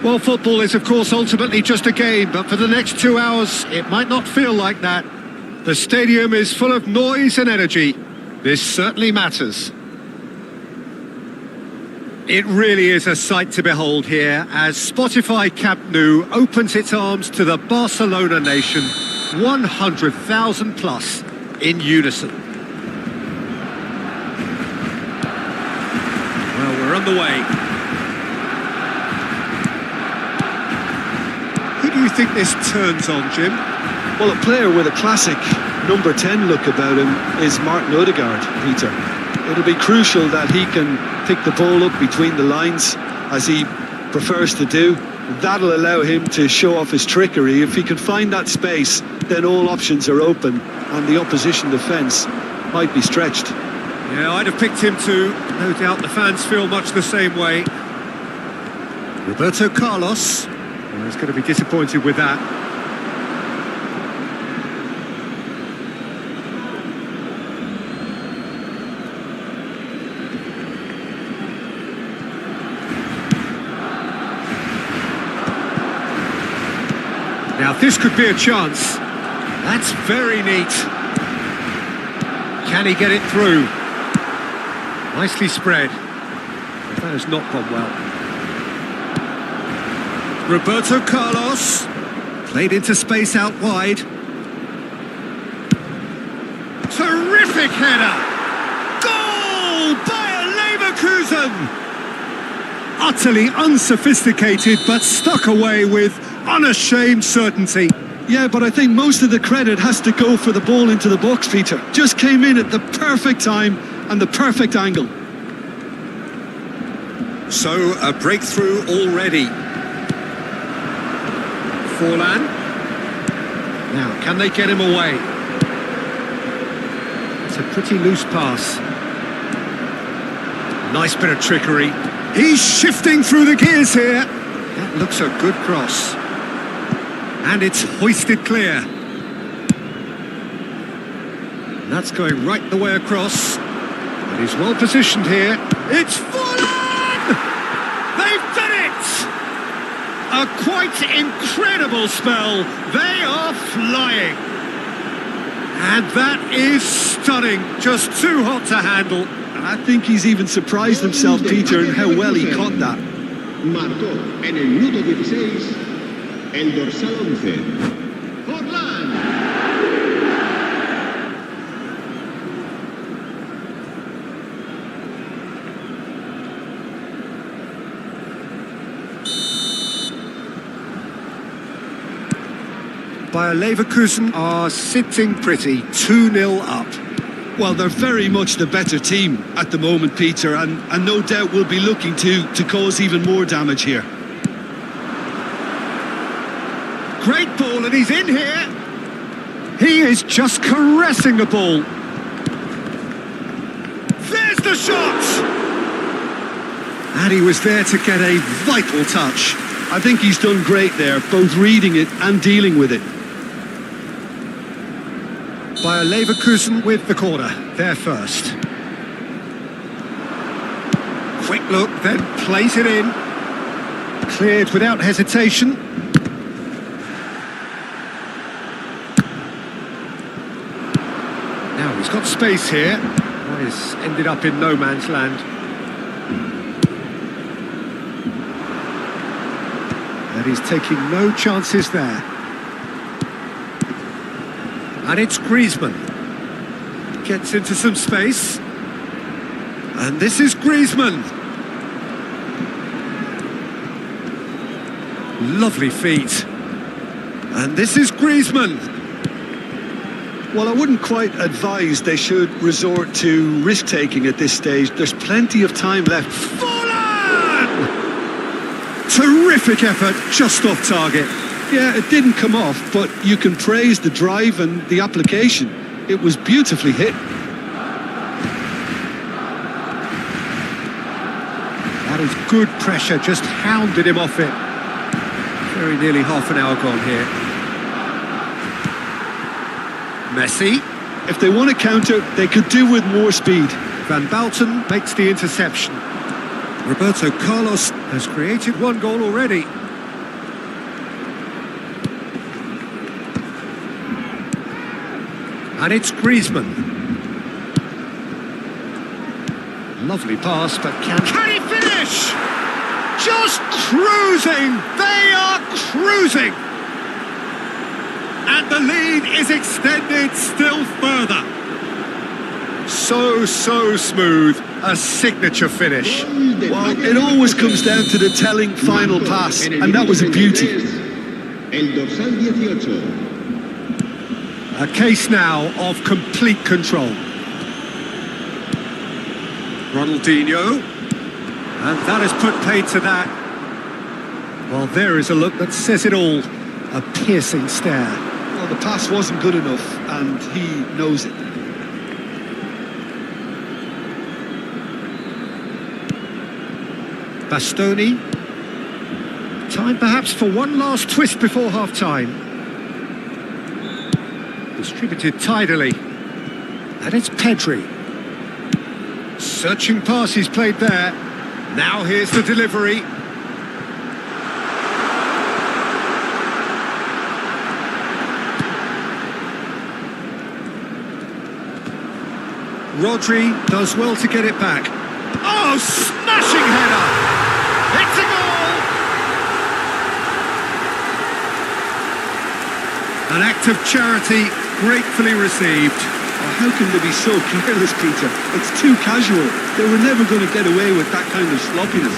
Well, football is, of course, ultimately just a game, but for the next 2 hours, it might not feel like that. The stadium is full of noise and energy. This certainly matters. It really is a sight to behold here as Spotify Camp Nou opens its arms to the Barcelona nation, 100,000 plus in unison. Well, we're underway. Who do you think this turns on, Jim? Well, a player with a classic number 10 look about him is Martin Odegaard, Peter. It'll be crucial that he can pick the ball up between the lines as he prefers to do. That'll allow him to show off his trickery. If he can find that space, then all options are open and the opposition defence might be stretched. Yeah, I'd have picked him too. No doubt the fans feel much the same way. Roberto Carlos is going to be disappointed with that. Now this could be a chance. That's very neat. Can he get it through? Nicely spread. That has not gone well. Roberto Carlos. Played into space out wide. Terrific header! Goal! Bayer Leverkusen! Utterly unsophisticated, but stuck away with unashamed certainty. Yeah, but I think most of the credit has to go for the ball into the box, Peter. Just came in at the perfect time and the perfect angle. So, a breakthrough already. Forlan. Now, can they get him away? It's a pretty loose pass. Nice bit of trickery. He's shifting through the gears here. That looks a good cross. And it's hoisted clear. That's going right the way across. But he's well positioned here. It's Forlan! They've done it! A quite incredible spell. They are flying. And that is stunning. Just too hot to handle. I think he's even surprised himself, Peter, in how well he caught that. Marcó en el minuto 16 el dorsal 11. Forlan. Bayer Leverkusen are sitting pretty, 2-0 up. Well, they're very much the better team at the moment, Peter, and no doubt will be looking to cause even more damage here. Great ball, and he's in here. He is just caressing the ball. There's the shot! And he was there to get a vital touch. I think he's done great there, both reading it and dealing with it. Bayer Leverkusen with the corner, there first. Quick look, then plays it in. Cleared without hesitation. Now he's got space here. Oh, he's ended up in no man's land. And he's taking no chances there. And it's Griezmann. Gets into some space. And this is Griezmann. Lovely feet. And this is Griezmann. Well, I wouldn't quite advise they should resort to risk-taking at this stage. There's plenty of time left. Forlan! Terrific effort, just off target. Yeah, it didn't come off, but you can praise the drive and the application. It was beautifully hit. That is good pressure, just hounded him off it. Very nearly half an hour gone here. Messi. If they want to counter, they could do with more speed. Van Bouten makes the interception. Roberto Carlos has created one goal already. And it's Griezmann. Lovely pass, but can he finish? Just cruising! They are cruising! And the lead is extended still further. So smooth. A signature finish. Well, it always comes down to the telling final pass, and that was a beauty. El dorsal 18. A case now of complete control. Ronaldinho. And that has put paid to that. Well, there is a look that says it all. A piercing stare. Well, the pass wasn't good enough, and he knows it. Bastoni. Time perhaps for one last twist before half-time. Distributed tidily. And it's Pedri. Searching pass he's played there. Now here's the delivery. Rodri does well to get it back. Oh, smashing header! It's a goal! An act of charity gratefully received. Oh, how can they be so careless, Peter? It's too casual. They were never going to get away with that kind of sloppiness.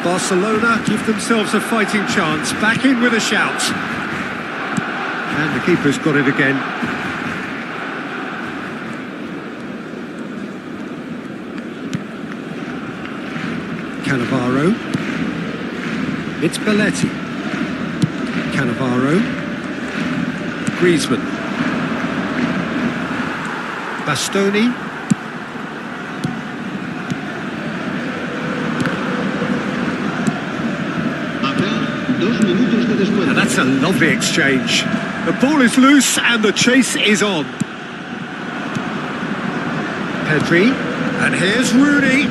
Barcelona give themselves a fighting chance. Back in with a shout. And the keeper's got it again. Cannavaro. It's Belletti. Cannavaro. Griezmann. Bastoni. And that's a lovely exchange. The ball is loose and the chase is on. Pedri. And here's Rooney.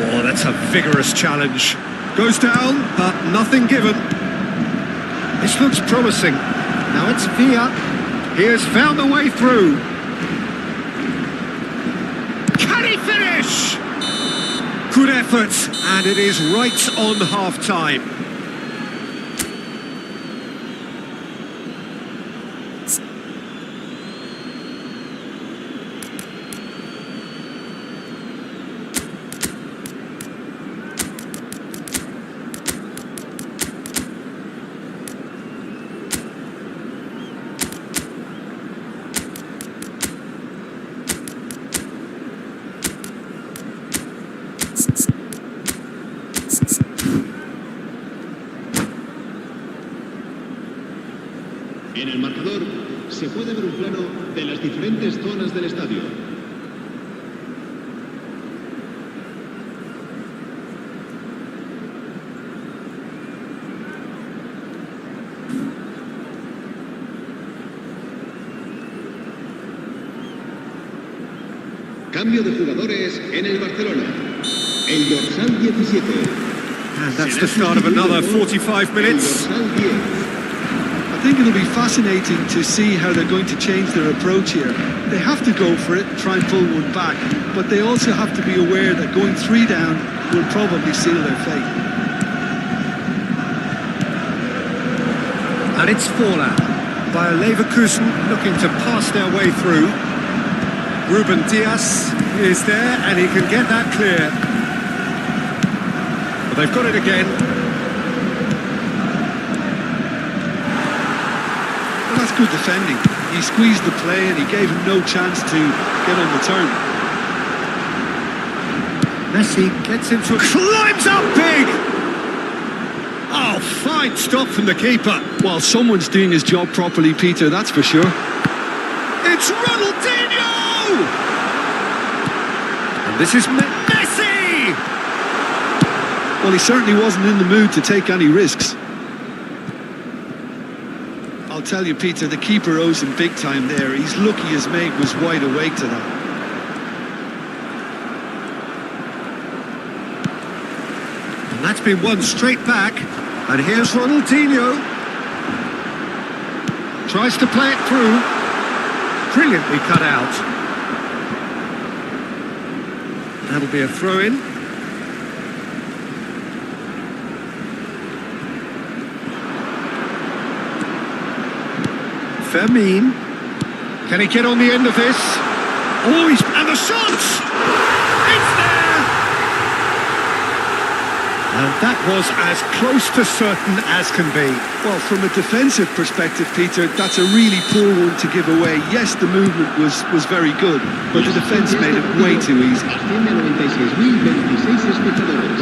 Oh, that's a vigorous challenge. Goes down, but nothing given. This looks promising. Now it's Villa. He has found the way through. Can he finish? Good effort, and it is right on half-time. En el marcador se puede ver un plano de las diferentes zonas del estadio. Cambio de jugadores en el Barcelona. El dorsal 17. And that's the start of another 45 minutes. El dorsal 10. I think it'll be fascinating to see how they're going to change their approach here. They have to go for it and try and pull one back, but they also have to be aware that going 3 down will probably seal their fate. And it's Forlan by Leverkusen looking to pass their way through. Ruben Dias is there and he can get that clear. But they've got it again. Well, that's good defending. He squeezed the play and he gave him no chance to get on the turn. Messi gets into it, climbs up big! Oh, fine stop from the keeper. Well, someone's doing his job properly, Peter, that's for sure. It's Ronaldinho! And this is Messi! Well, he certainly wasn't in the mood to take any risks. I'll tell you, Peter, the keeper owes him big time there. He's lucky his mate was wide awake to that. And that's been won straight back. And here's Ronaldinho. Tries to play it through. Brilliantly cut out. That'll be a throw-in. Fermin. Can he get on the end of this? Oh, and the shot! It's there! And that was as close to certain as can be. Well, from a defensive perspective, Peter, that's a really poor one to give away. Yes, the movement was very good, but the defence made it way too easy.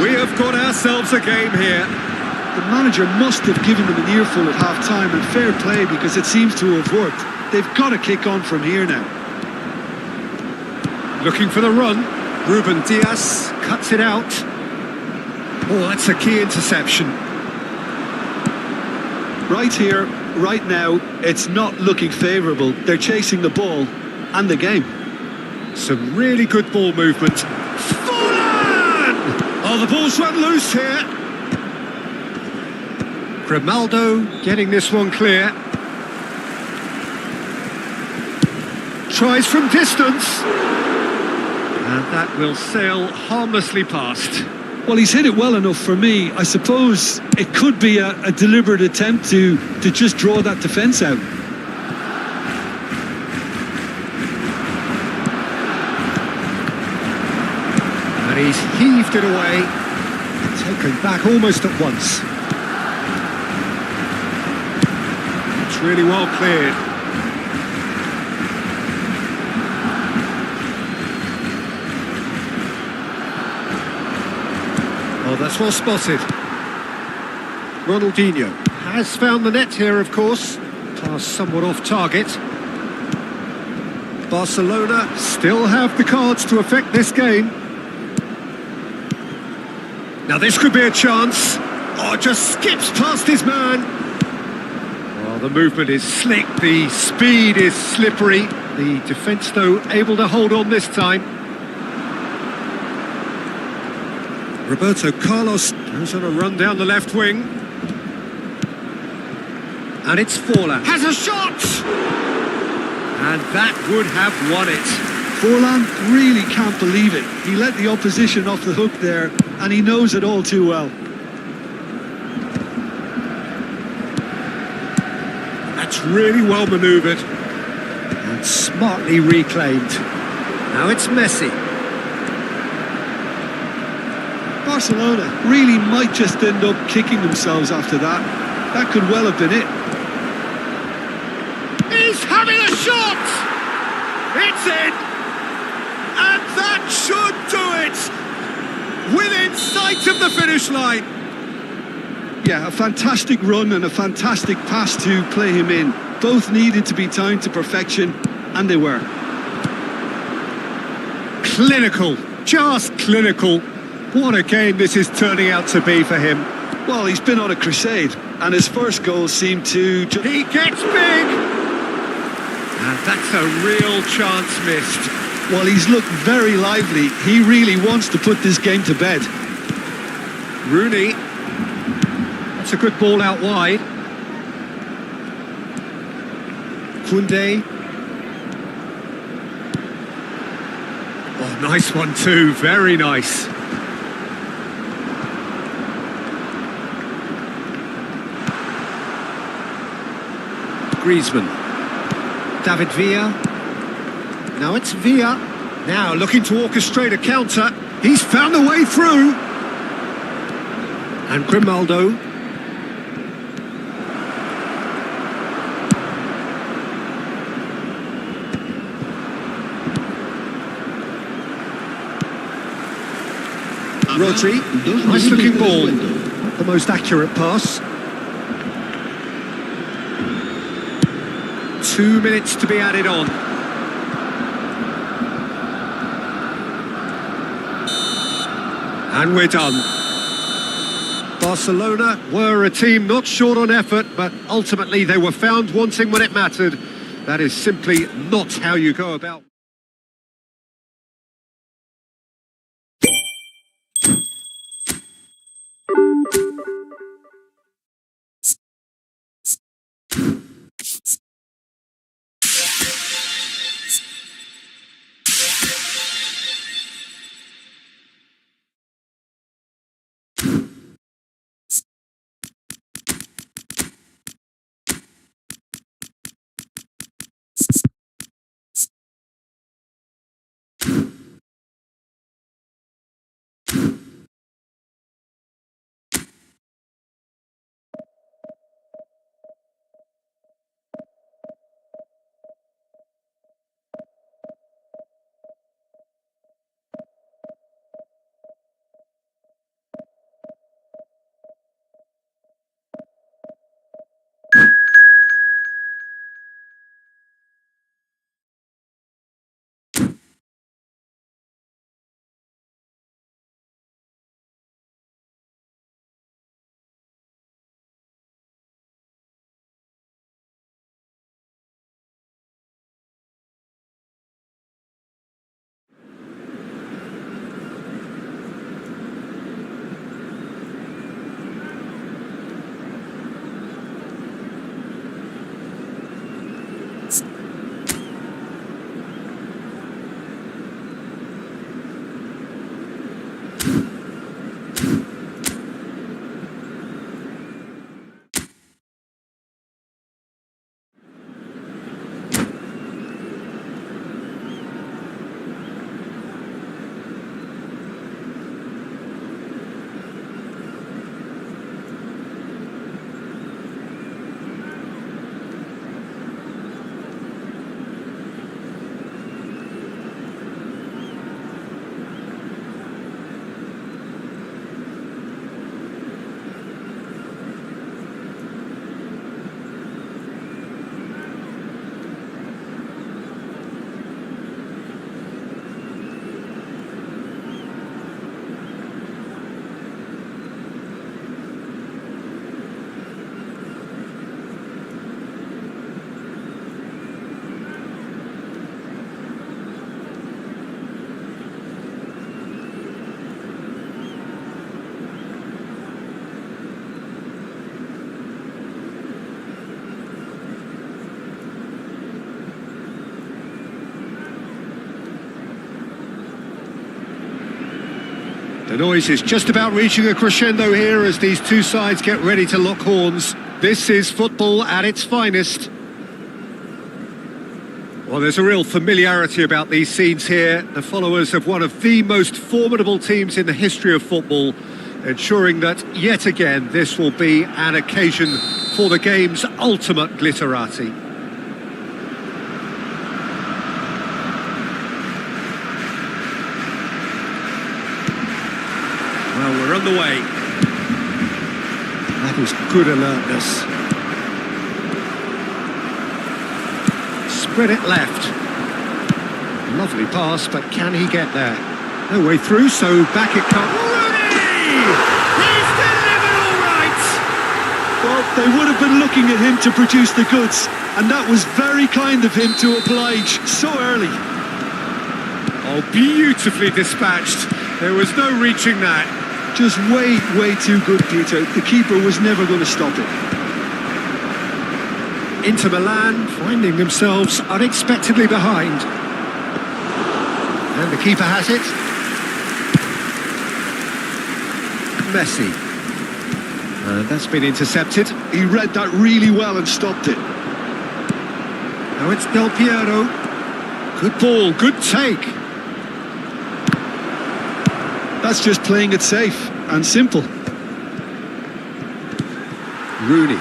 We have got ourselves a game here. The manager must have given them an earful at half-time, and fair play because it seems to have worked. They've got to kick on from here now. Looking for the run. Ruben Dias cuts it out. Oh, that's a key interception. Right here, right now, it's not looking favourable. They're chasing the ball and the game. Some really good ball movement. Forlan! Oh, the ball's run loose here. Grimaldo getting this one clear. tries from distance. And that will sail harmlessly past. Well, he's hit it well enough for me. I suppose it could be a deliberate attempt to just draw that defence out. And he's heaved it away. Taken back almost at once. It's really well cleared. Oh, that's well spotted. Ronaldinho has found the net here, of course. Pass somewhat off target. Barcelona still have the cards to affect this game. Now this could be a chance. Oh, just skips past his man. Oh, the movement is slick, the speed is slippery. The defence, though, able to hold on this time. Roberto Carlos goes on a run down the left wing. And it's Forlan. Has a shot! And that would have won it. Forlan really can't believe it. He let the opposition off the hook there, and he knows it all too well. That's really well manoeuvred. And smartly reclaimed. Now it's Messi. Barcelona really might just end up kicking themselves after that. That could well have been it. He's having a shot! It's in! And that should do it! Within sight of the finish line! Yeah, a fantastic run and a fantastic pass to play him in. Both needed to be timed to perfection, and they were. Clinical, just clinical. What a game this is turning out to be for him. Well, he's been on a crusade, and his first goal seemed to... He gets big! And that's a real chance missed. Well, he's looked very lively. He really wants to put this game to bed. Rooney. That's a good ball out wide. Koundé. Oh, nice one too, very nice. Griezmann. David Villa. Now it's Villa. Now looking to orchestrate a counter. He's found a way through. And Grimaldo. Rodri. Nice looking ball. Not the most accurate pass. 2 minutes to be added on. And we're done. Barcelona were a team not short on effort, but ultimately they were found wanting when it mattered. That is simply not how you go about. The noise is just about reaching a crescendo here as these two sides get ready to lock horns. This is football at its finest. Well, there's a real familiarity about these scenes here. The followers of one of the most formidable teams in the history of football, ensuring that, yet again, this will be an occasion for the game's ultimate glitterati. Well, we're on the way. That is good alertness. Spread it left. Lovely pass, but can he get there? No way through, so back it comes. Rooney! He's delivered all right! Well, they would have been looking at him to produce the goods, and that was very kind of him to oblige so early. Oh, beautifully dispatched. There was no reaching that. Just way too good, Peter. The keeper was never going to stop it. Inter Milan finding themselves unexpectedly behind. And the keeper has it. Messi. That's been intercepted. He read that really well and stopped it. Now it's Del Piero. Good ball, good take. That's just playing it safe and simple. Rooney.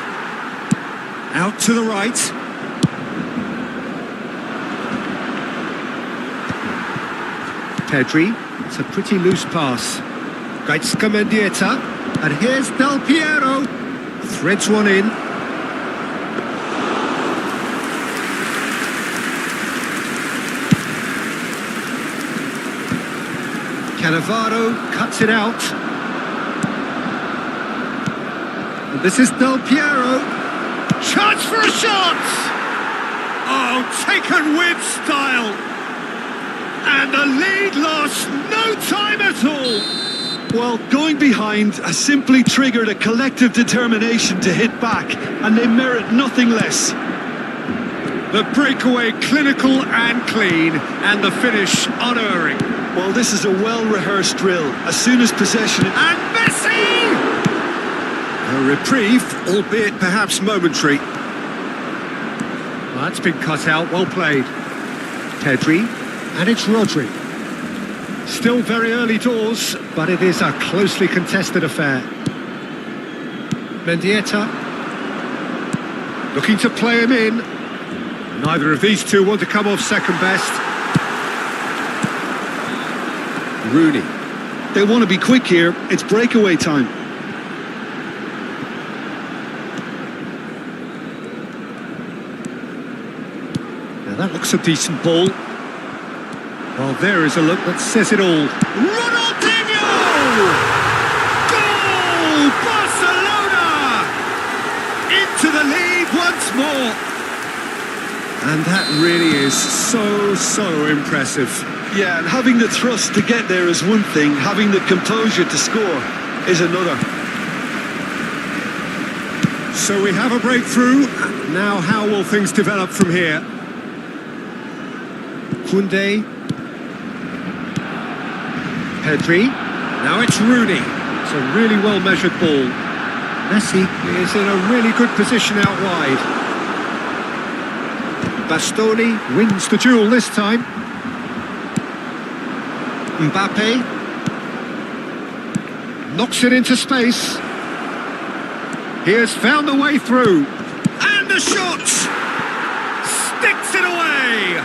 Out to the right. Pedri. It's a pretty loose pass. Gaizka Mendieta. And here's Del Piero. Threads one in. Cannavaro cuts it out. And this is Del Piero. Chance for a shot! Oh, taken with style. And the lead lost no time at all. Well, going behind has simply triggered a collective determination to hit back, and they merit nothing less. The breakaway clinical and clean, and the finish unerring. Well, this is a well-rehearsed drill. As soon as possession... And Messi! A reprieve, albeit perhaps momentary. Well, that's been cut out, well played. Pedri, and it's Rodri. Still very early doors, but it is a closely contested affair. Mendieta, looking to play him in. Neither of these two want to come off second best. Rooney. They want to be quick here. It's breakaway time. Now that looks a decent ball. Well, there is a look that says it all. Ronaldinho! Goal! Barcelona! Into the lead once more. And that really is so impressive. Yeah, and having the thrust to get there is one thing, having the composure to score is another. So we have a breakthrough. Now how will things develop from here? Koundé. Pedri. Now it's Rooney. It's a really well-measured ball. Messi is in a really good position out wide. Bastoni wins the duel this time. Mbappe knocks it into space. He has found the way through. And the shot! Sticks it away!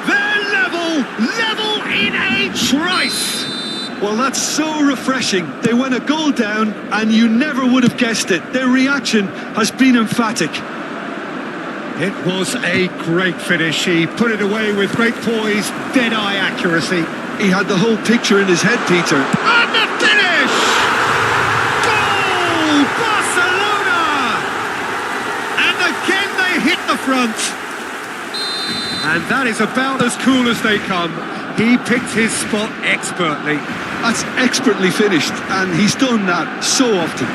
They're level in a trice! Well, that's so refreshing. They went a goal down and you never would have guessed it. Their reaction has been emphatic. It was a great finish. He put it away with great poise, dead-eye accuracy. He had the whole picture in his head, Peter. And the finish! Goal! Barcelona! And again they hit the front. And that is about as cool as they come. He picked his spot expertly. That's expertly finished, and he's done that so often.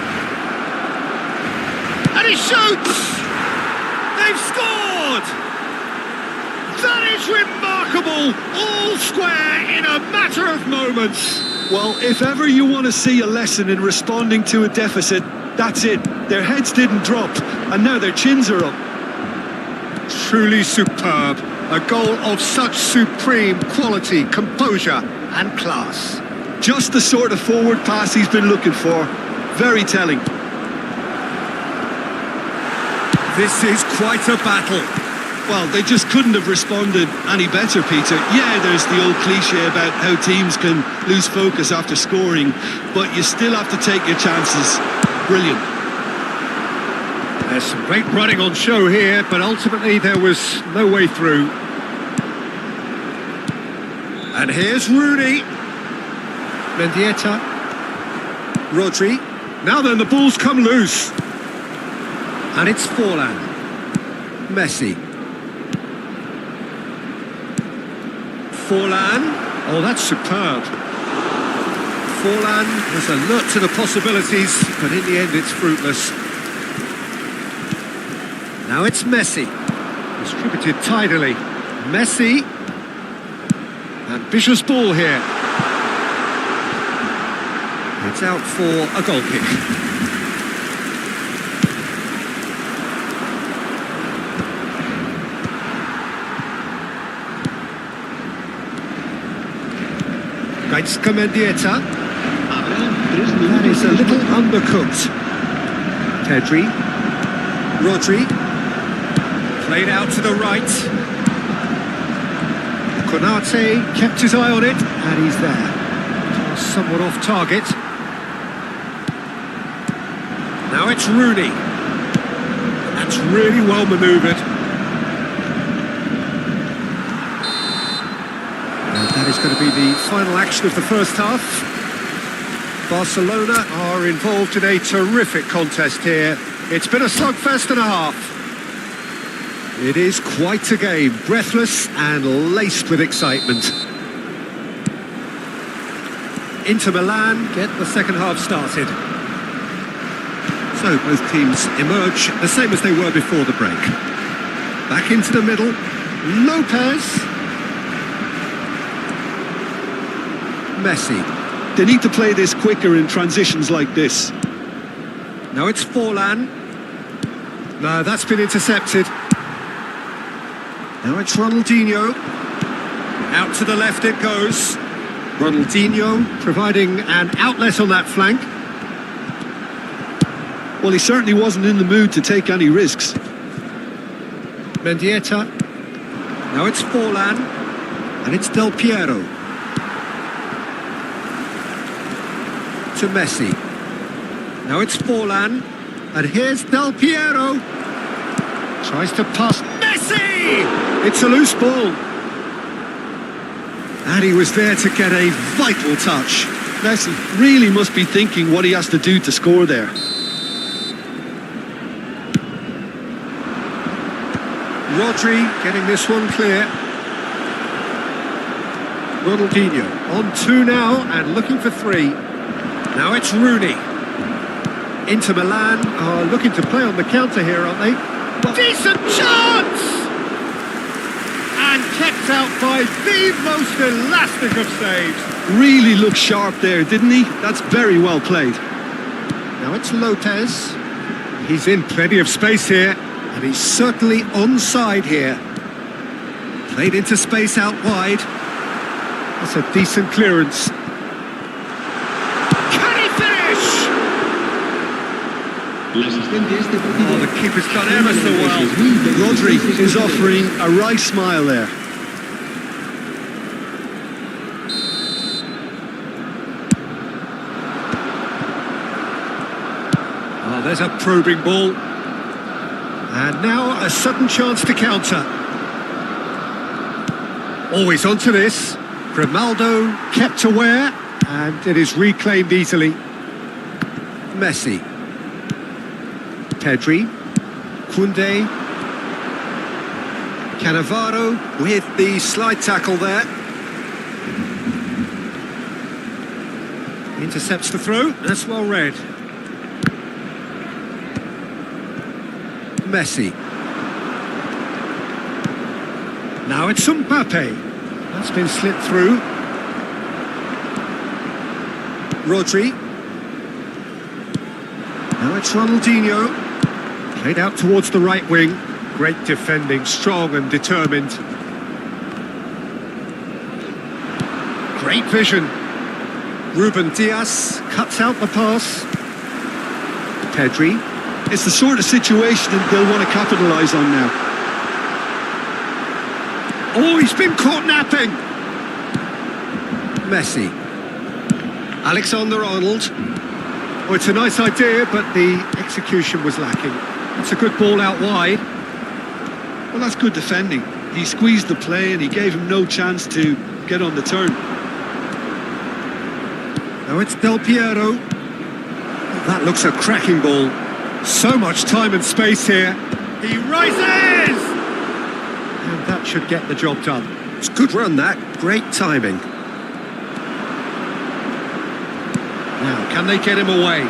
And he shoots! They've scored! That is remarkable! All square in a matter of moments. Well, if ever you want to see a lesson in responding to a deficit, that's it. Their heads didn't drop, and now their chins are up. Truly superb. A goal of such supreme quality, composure and class. Just the sort of forward pass he's been looking for. Very telling. This is quite a battle. Well, they just couldn't have responded any better, Peter. Yeah, there's the old cliche about how teams can lose focus after scoring, but you still have to take your chances. Brilliant. There's some great running on show here, but ultimately there was no way through. And here's Rooney. Mendieta. Rodri. Now then, the ball's come loose. And it's Forlan. Messi. Forlan. Oh, that's superb. Forlan was alert to the possibilities, but in the end it's fruitless. Now it's Messi. Distributed tidily. Messi. Ambitious ball here. It's out for a goal kick. Mendieta. That is a little undercooked. Pedri. Rodri. Played out to the right. Konate kept his eye on it, and he's there. Somewhat off target. Now it's Rooney. That's really well manoeuvred. And that is going to be the final action of the first half. Barcelona are involved in a terrific contest here. It's been a slugfest and a half. It is quite a game, breathless and laced with excitement. Inter Milan get the second half started. So both teams emerge the same as they were before the break. Back into the middle, Lopez. Messi. They need to play this quicker in transitions like this. Now it's Forlan. No, that's been intercepted. Now it's Ronaldinho. Out to the left it goes. Ronaldinho providing an outlet on that flank. Well, he certainly wasn't in the mood to take any risks. Mendieta. Now it's Forlan. And it's Del Piero. To Messi. Now it's Forlan. And here's Del Piero. Tries to pass. Messi! It's a loose ball. And he was there to get a vital touch. Messi really must be thinking what he has to do to score there. Rodri getting this one clear. Ronaldinho on 2 now and looking for 3. Now it's Rooney. Inter Milan are looking to play on the counter here, aren't they? Decent chance! And kept out by the most elastic of saves. Really looked sharp there, didn't he? That's very well played. Now it's Lopez. He's in plenty of space here, and he's certainly onside here. Played into space out wide. That's a decent clearance. Can he finish? Oh, the keeper's done ever so well. Rodri is offering a right smile there. Oh, there's a probing ball. And now a sudden chance to counter. Always onto this. Grimaldo kept aware, and it is reclaimed easily. Messi. Pedri. Koundé. Cannavaro with the slide tackle there. Intercepts the throw. That's well read. Messi. Now it's Mbappe. That's been slipped through. Rodri. Now it's Ronaldinho. Played out towards the right wing. Great defending, strong and determined. Great vision. Ruben Diaz cuts out the pass. Pedri. It's the sort of situation that they'll want to capitalise on now. Oh, he's been caught napping. Messi. Alexander-Arnold. Oh, it's a nice idea, but the execution was lacking. It's a good ball out wide. Well, that's good defending. He squeezed the play and he gave him no chance to get on the turn. Now it's Del Piero. That looks a cracking ball. So much time and space here. He rises! And that should get the job done. It's a good run, that. Great timing. Now, can they get him away?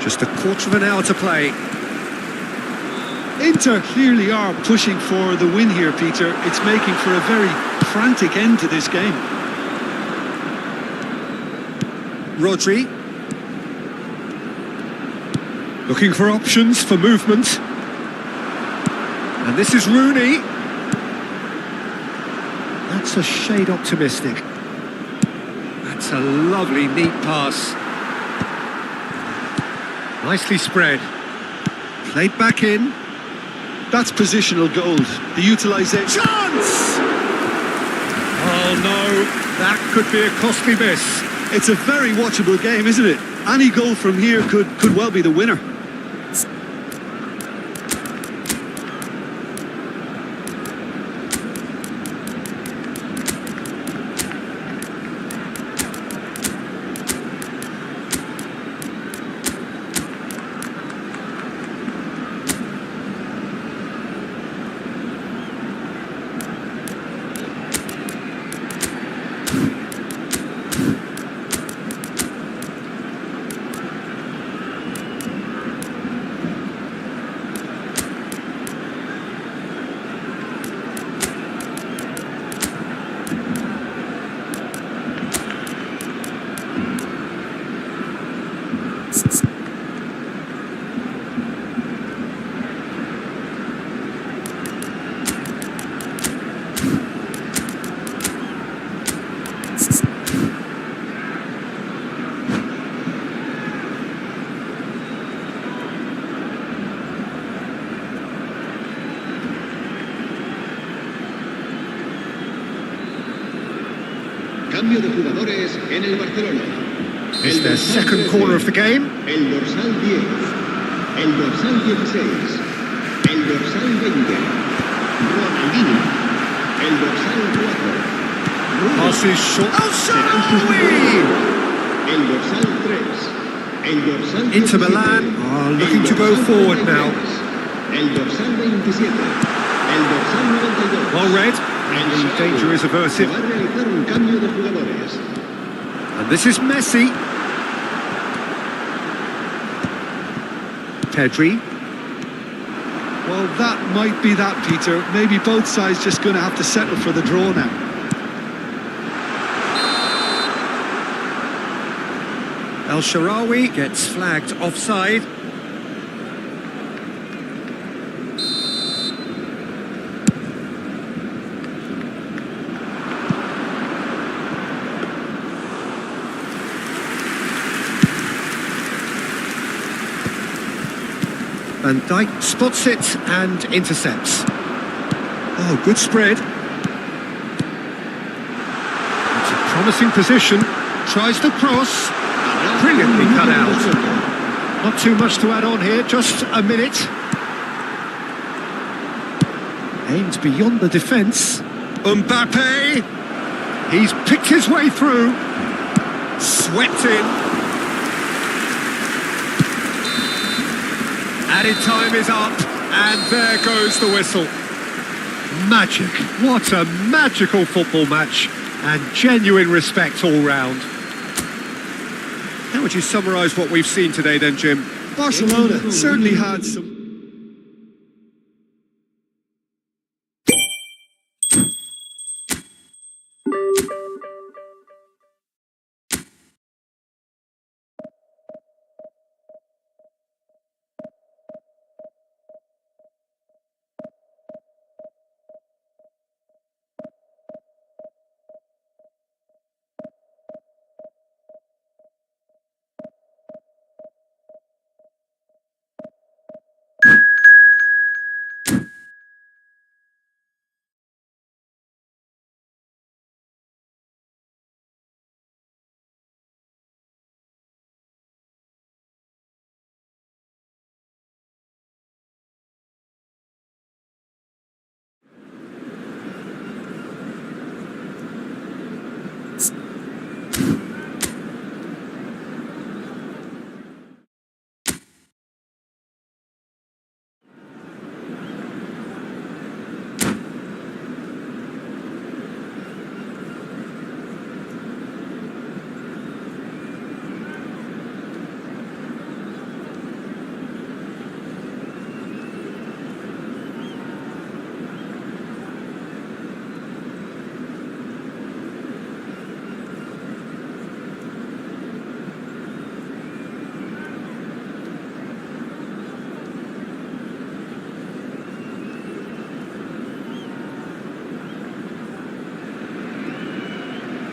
Just a quarter of an hour to play. Inter clearly are pushing for the win here, Peter. It's making for a very frantic end to this game. Rodri. Looking for options for movement. And this is Rooney. That's a shade optimistic. That's a lovely, neat pass. Nicely spread. Played back in. That's positional gold. The utilisation. Chance! Oh no, that could be a costly miss. It's a very watchable game, isn't it? Any goal from here could well be the winner. Cambio de jugadores en el Barcelona. It's their second corner of the game. El dorsal 10, el dorsal 16, el dorsal 20, Ronaldinho, el dorsal 4, Passes short. el dorsal 3, el dorsal Inter 17, Milan are looking el to go dorsal forward 33, now. El dorsal 27, el dorsal 92. Well read, and the danger is Se averted. va a realizar un cambio de jugadores. And this is Messi. Pedri. Well, that might be that, Peter. Maybe both sides just going to have to settle for the draw now. El Shaarawy gets flagged offside. Van Dijk spots it and intercepts. Oh, good spread. It's a promising position. Tries the cross. Brilliantly cut out. Not too much to add on here, just a minute. Aimed beyond the defence. Mbappe. He's picked his way through. Swept in. Added time is up, and there goes the whistle. Magic. What a magical football match, and genuine respect all round. How would you summarise what we've seen today then, Jim? Barcelona certainly had some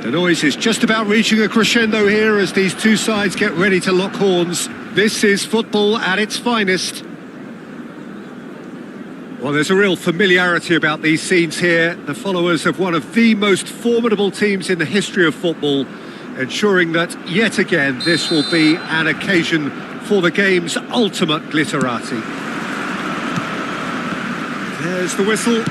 The noise is just about reaching a crescendo here as these two sides get ready to lock horns. This is football at its finest. Well, there's a real familiarity about these scenes here. The followers of one of the most formidable teams in the history of football, ensuring that, yet again, this will be an occasion for the game's ultimate glitterati. There's the whistle.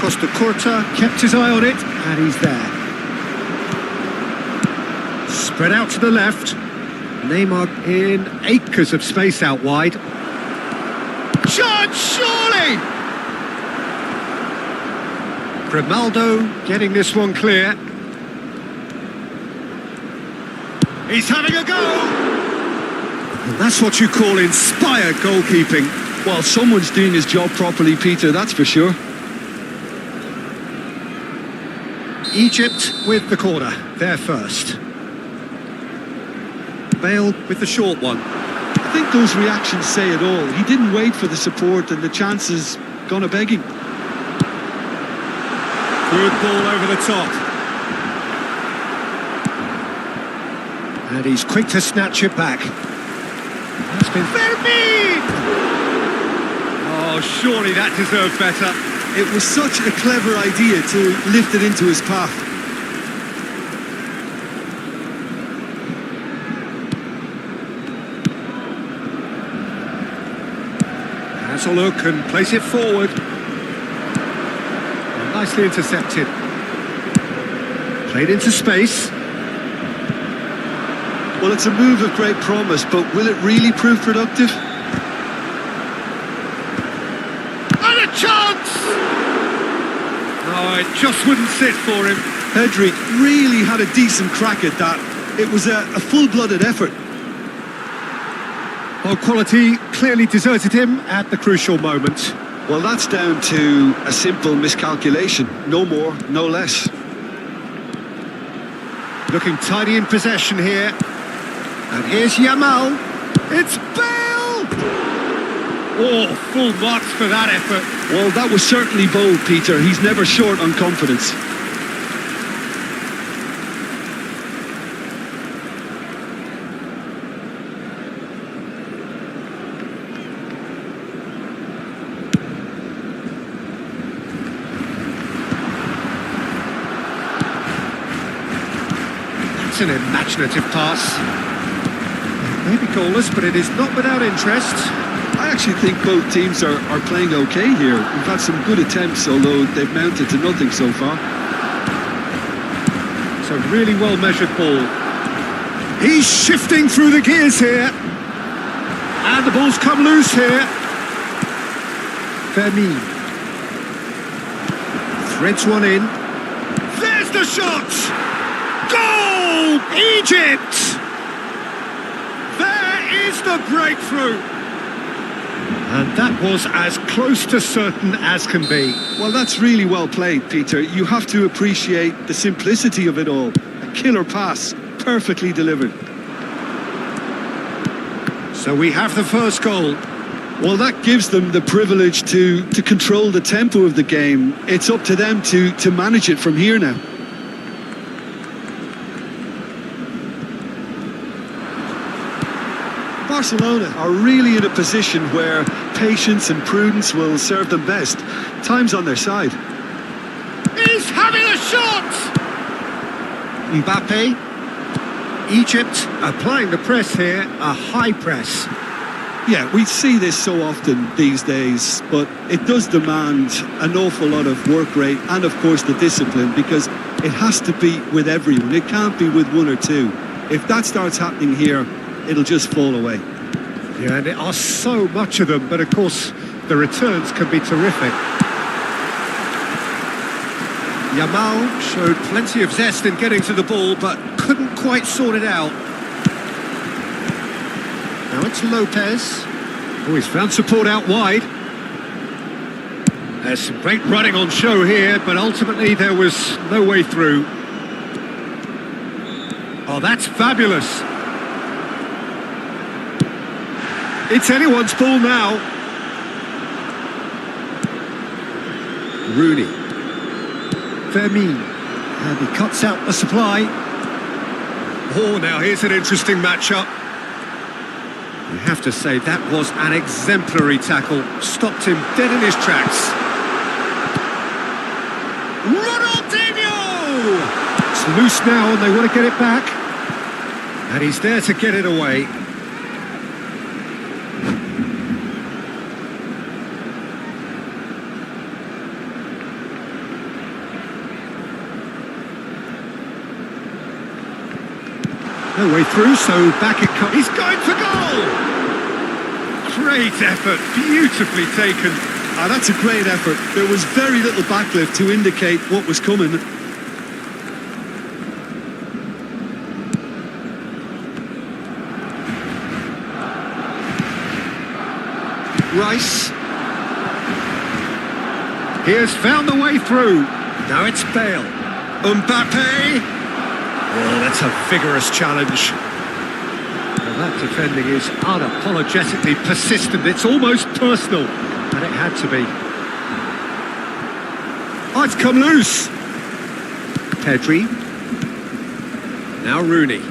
Costa Curta kept his eye on it, and he's there. Spread out to the left. Neymar in acres of space out wide. Shot, surely! Grimaldo getting this one clear. He's having a go! And that's what you call inspired goalkeeping. Well, someone's doing his job properly, Peter, that's for sure. Egypt with the corner, they're first. Bale with the short one. I think those reactions say it all. He didn't wait for the support and the chances gone a-begging. Good ball over the top. And he's quick to snatch it back. That's been Fermin! Oh, surely that deserved better. It was such a clever idea to lift it into his path. Has a look and place it forward. Well, nicely intercepted. Played into space. Well, it's a move of great promise, but will it really prove productive? And a chance! Oh, it just wouldn't sit for him. Pedri really had a decent crack at that. It was a full-blooded effort. Well, quality clearly deserted him at the crucial moment. Well, that's down to a simple miscalculation. No more, no less. Looking tidy in possession here. And here's Yamal. It's Bale! Oh, full marks for that effort. Well, that was certainly bold, Peter. He's never short on confidence. That's an imaginative pass. Maybe goalless, but it is not without interest. I actually think both teams are playing okay here. We've had some good attempts, although they've mounted to nothing so far. It's a really well-measured ball. He's shifting through the gears here. And the ball's come loose here. Fermin. Threads one in. There's the shot! Goal! Egypt! There is the breakthrough! And that was as close to certain as can be. Well, that's really well played, Peter. You have to appreciate the simplicity of it all. A killer pass, perfectly delivered. So we have the first goal. Well, that gives them the privilege to control the tempo of the game. It's up to them to manage it from here now. Barcelona are really in a position where patience and prudence will serve them best. Time's on their side. He's having a shot! Mbappe. Egypt applying the press here, a high press. Yeah, we see this so often these days, but it does demand an awful lot of work rate and, of course, the discipline, because it has to be with everyone. It can't be with one or two. If that starts happening here, it'll just fall away. Yeah, and there are so much of them, but of course the returns can be terrific. Yamal showed plenty of zest in getting to the ball, but couldn't quite sort it out. Now it's Lopez. Oh, he's found support out wide. There's some great running on show here, but ultimately there was no way through. Oh, that's fabulous. It's anyone's ball now. Rooney. Fermin. And he cuts out the supply. Oh, now here's an interesting matchup. You have to say that was an exemplary tackle. Stopped him dead in his tracks. Ronaldinho! It's loose now and they want to get it back. And he's there to get it away. No way through, so back it comes. He's going for goal! Great effort, beautifully taken. Ah, that's a great effort. There was very little backlift to indicate what was coming. Rice. He has found the way through. Now it's Bale. Mbappe. Oh, that's a vigorous challenge. Well, that defending is unapologetically persistent. It's almost personal. And it had to be. Oh, it's come loose. Pedri. Now Rooney.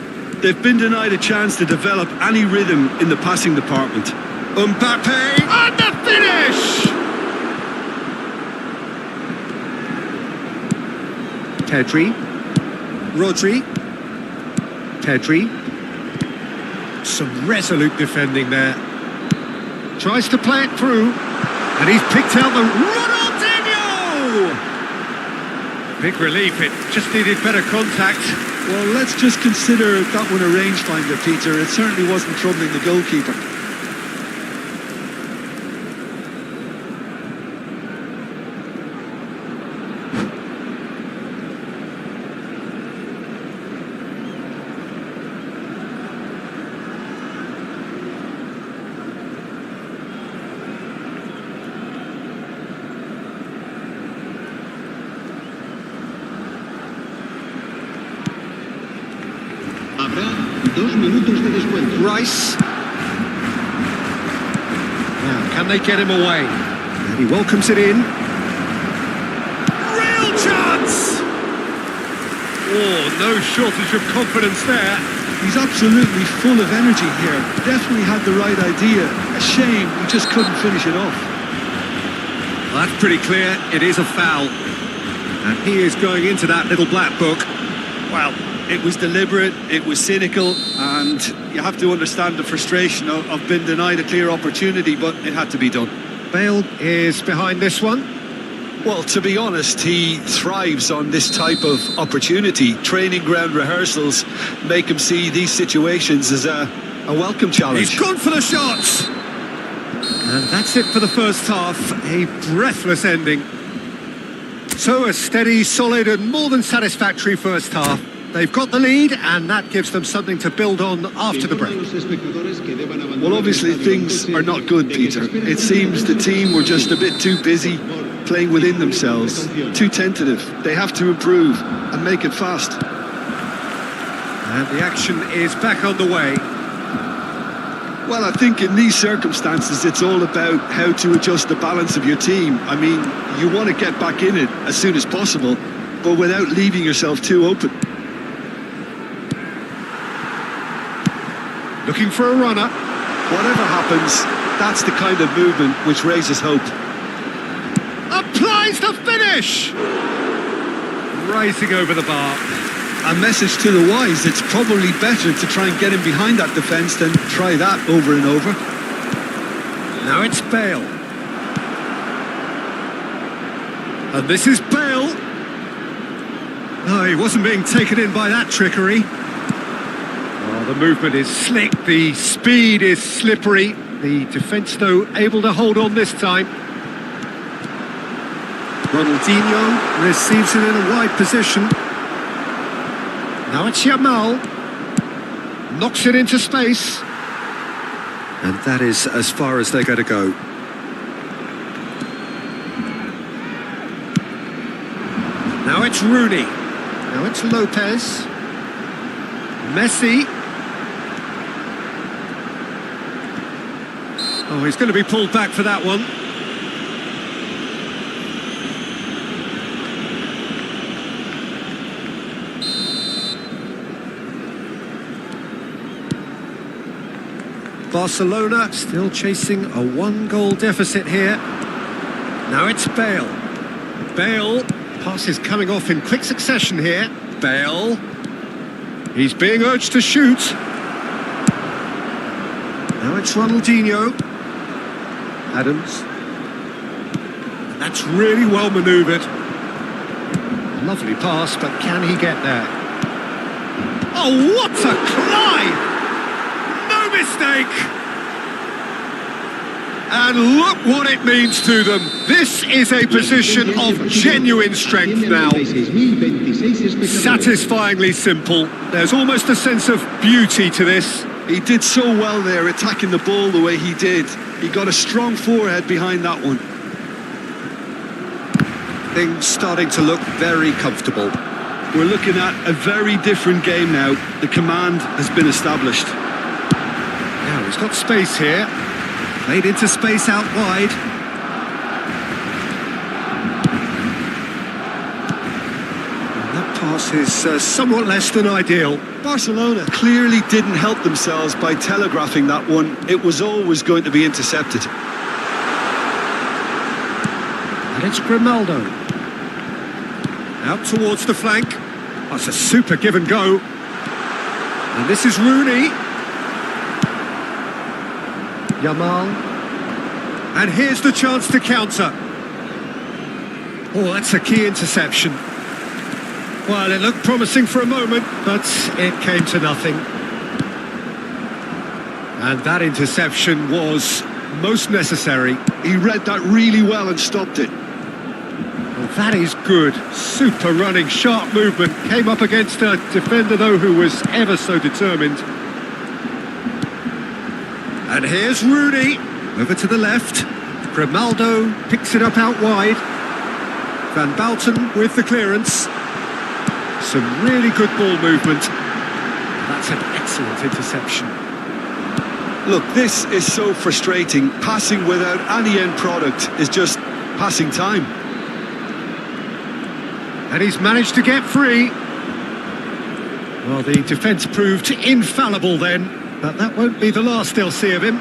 They've been denied a chance to develop any rhythm in the passing department. Mbappe. And the finish! Pedri. Rodri. Pedri. Some resolute defending there. Tries to play it through. And he's picked out the Ronaldinho! Big relief, it just needed better contact. Well, let's just consider that one a rangefinder, Peter. It certainly wasn't troubling the goalkeeper. Habrá 2 minutos de descuento. Rice. Now, can they get him away? And he welcomes it in. Real chance! Oh, no shortage of confidence there. He's absolutely full of energy here. Definitely had the right idea. A shame he just couldn't finish it off. Well, that's pretty clear. It is a foul. And he is going into that little black book. Well, it was deliberate, it was cynical, and you have to understand the frustration of being denied a clear opportunity, but it had to be done. Bale is behind this one. Well, to be honest, he thrives on this type of opportunity. Training ground rehearsals make him see these situations as a welcome challenge. He's gone for the shots! And that's it for the first half. A breathless ending. So a steady, solid and more than satisfactory first half. They've got the lead and that gives them something to build on after the break. Well, obviously things are not good, Peter. It seems the team were just a bit too busy playing within themselves, too tentative. They have to improve and make it fast. And the action is back on the way. Well, I think in these circumstances, it's all about how to adjust the balance of your team. I mean, you want to get back in it as soon as possible, but without leaving yourself too open. Looking for a runner. Whatever happens, that's the kind of movement which raises hope. Applies the finish! Rising over the bar. A message to the wise, it's probably better to try and get him behind that defence than try that over and over. Now it's Bale. And this is Bale. Oh, he wasn't being taken in by that trickery. Oh, the movement is slick, the speed is slippery. The defence, though, able to hold on this time. Ronaldinho receives it in a wide position. Now it's Yamal. Knocks it into space. And that is as far as they're going to go. Now it's Rooney. Now it's Lopez. Messi. Oh, he's going to be pulled back for that one. Barcelona still chasing a one-goal deficit here. Now it's Bale. Bale, pass is coming off in quick succession here. Bale. He's being urged to shoot. Now it's Ronaldinho. Adams. And that's really well manoeuvred. Lovely pass, but can he get there? Oh, what a climb! No mistake! And look what it means to them. This is a position of genuine strength now. Satisfyingly simple. There's almost a sense of beauty to this. He did so well there, attacking the ball the way he did. He got a strong forehead behind that one. Things starting to look very comfortable. We're looking at a very different game now. The command has been established. Now he's got space here. Played into space out wide. And that pass is somewhat less than ideal. Barcelona clearly didn't help themselves by telegraphing that one. It was always going to be intercepted. And it's Grimaldo. Out towards the flank. That's a super give and go. And this is Rooney. Yamal. And here's the chance to counter. Oh, that's a key interception. Well, it looked promising for a moment, but it came to nothing. And that interception was most necessary. He read that really well and stopped it. Well, that is good. Super running, sharp movement. Came up against a defender, though, who was ever so determined. And here's Rooney. Over to the left. Grimaldo picks it up out wide. Van Bouten with the clearance. Some really good ball movement. That's an excellent interception. Look, this is so frustrating. Passing without any end product is just passing time. And he's managed to get free. Well, the defence proved infallible then, but that won't be the last they'll see of him.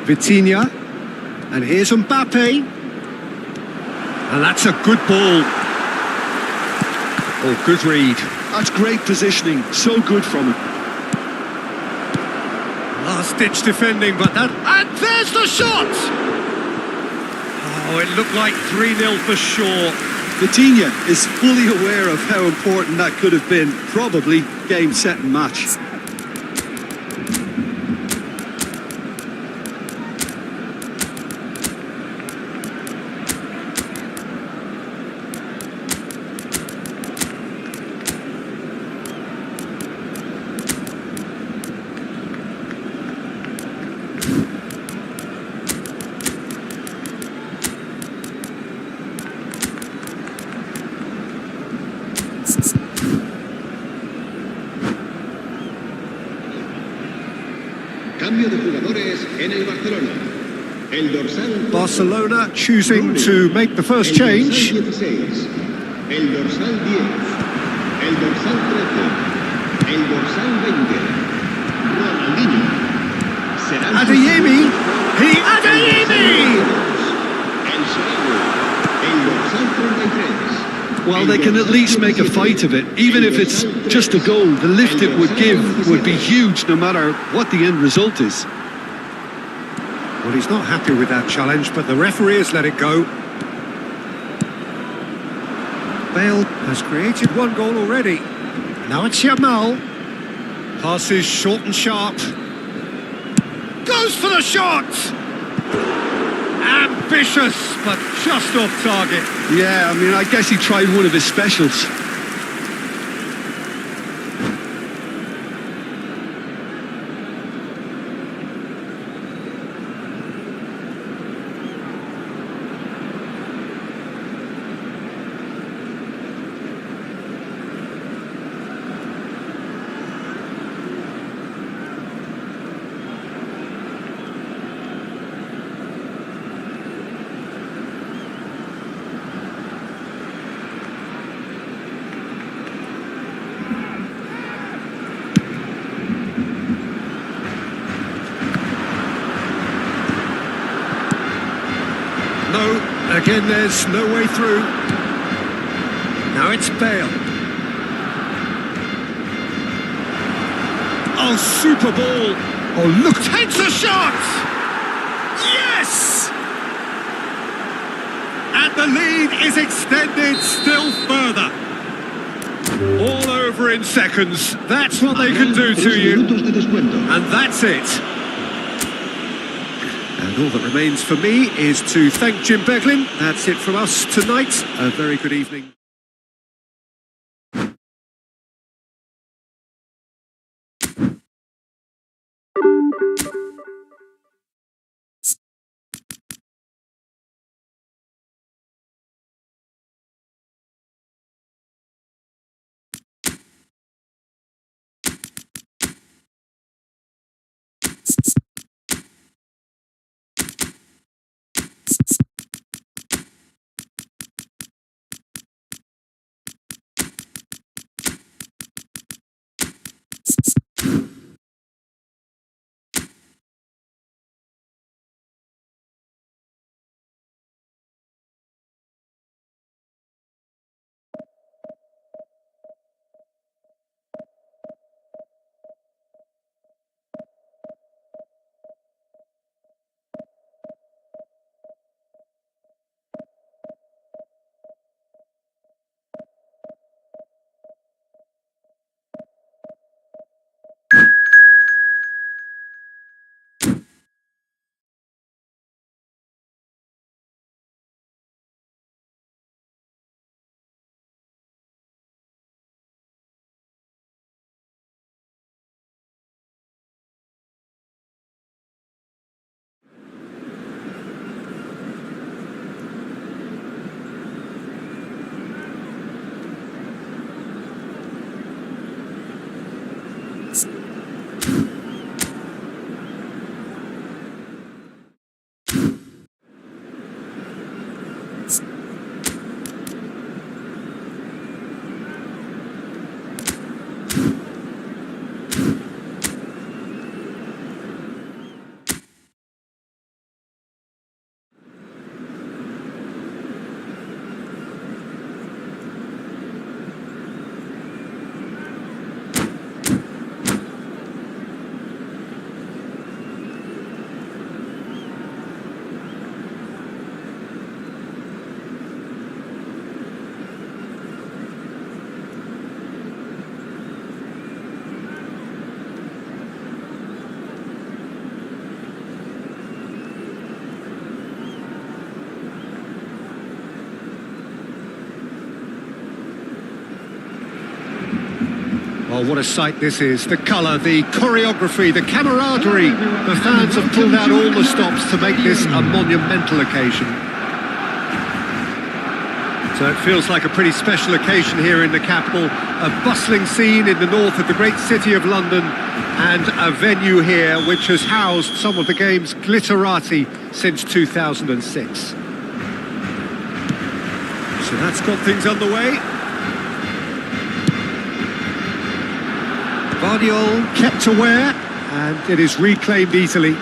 Vitinha. And here's Mbappe. And that's a good ball. Oh, good read. That's great positioning. So good from him. Last-ditch defending, but that... And there's the shot! Oh, it looked like 3-0 for sure. Vitinha is fully aware of how important that could have been. Probably game, set and match. Cambio de jugadores en el Barcelona. El dorsal Barcelona choosing to make the first change. El dorsal 16, el dorsal 10, el dorsal 13, el dorsal 20. Ronaldinho. Adeyemi. Adeyemi! El Sarawi. El dorsal 33. Well, they can at least make a fight of it. Even if it's just a goal, the lift it would give would be huge no matter what the end result is. Well, he's not happy with that challenge, but the referee has let it go. Bale has created one goal already. Now it's Yamal. Passes short and sharp. Goes for the shot! Ambitious, but just off target. Yeah, I mean, I guess he tried one of his specials. Again, there's no way through. Now it's Bale. Oh, super ball. Oh, look, takes a shot! Yes! And the lead is extended still further. All over in seconds. That's what they can do to you. And that's it. And all that remains for me is to thank Jim Beglin. That's it from us tonight. A very good evening. Oh, what a sight this is. The colour, the choreography, the camaraderie. The fans have pulled out all the stops to make this a monumental occasion. So it feels like a pretty special occasion here in the capital. A bustling scene in the north of the great city of London, and a venue here which has housed some of the game's glitterati since 2006. So that's got things underway. Guardiola kept aware, and it is reclaimed easily.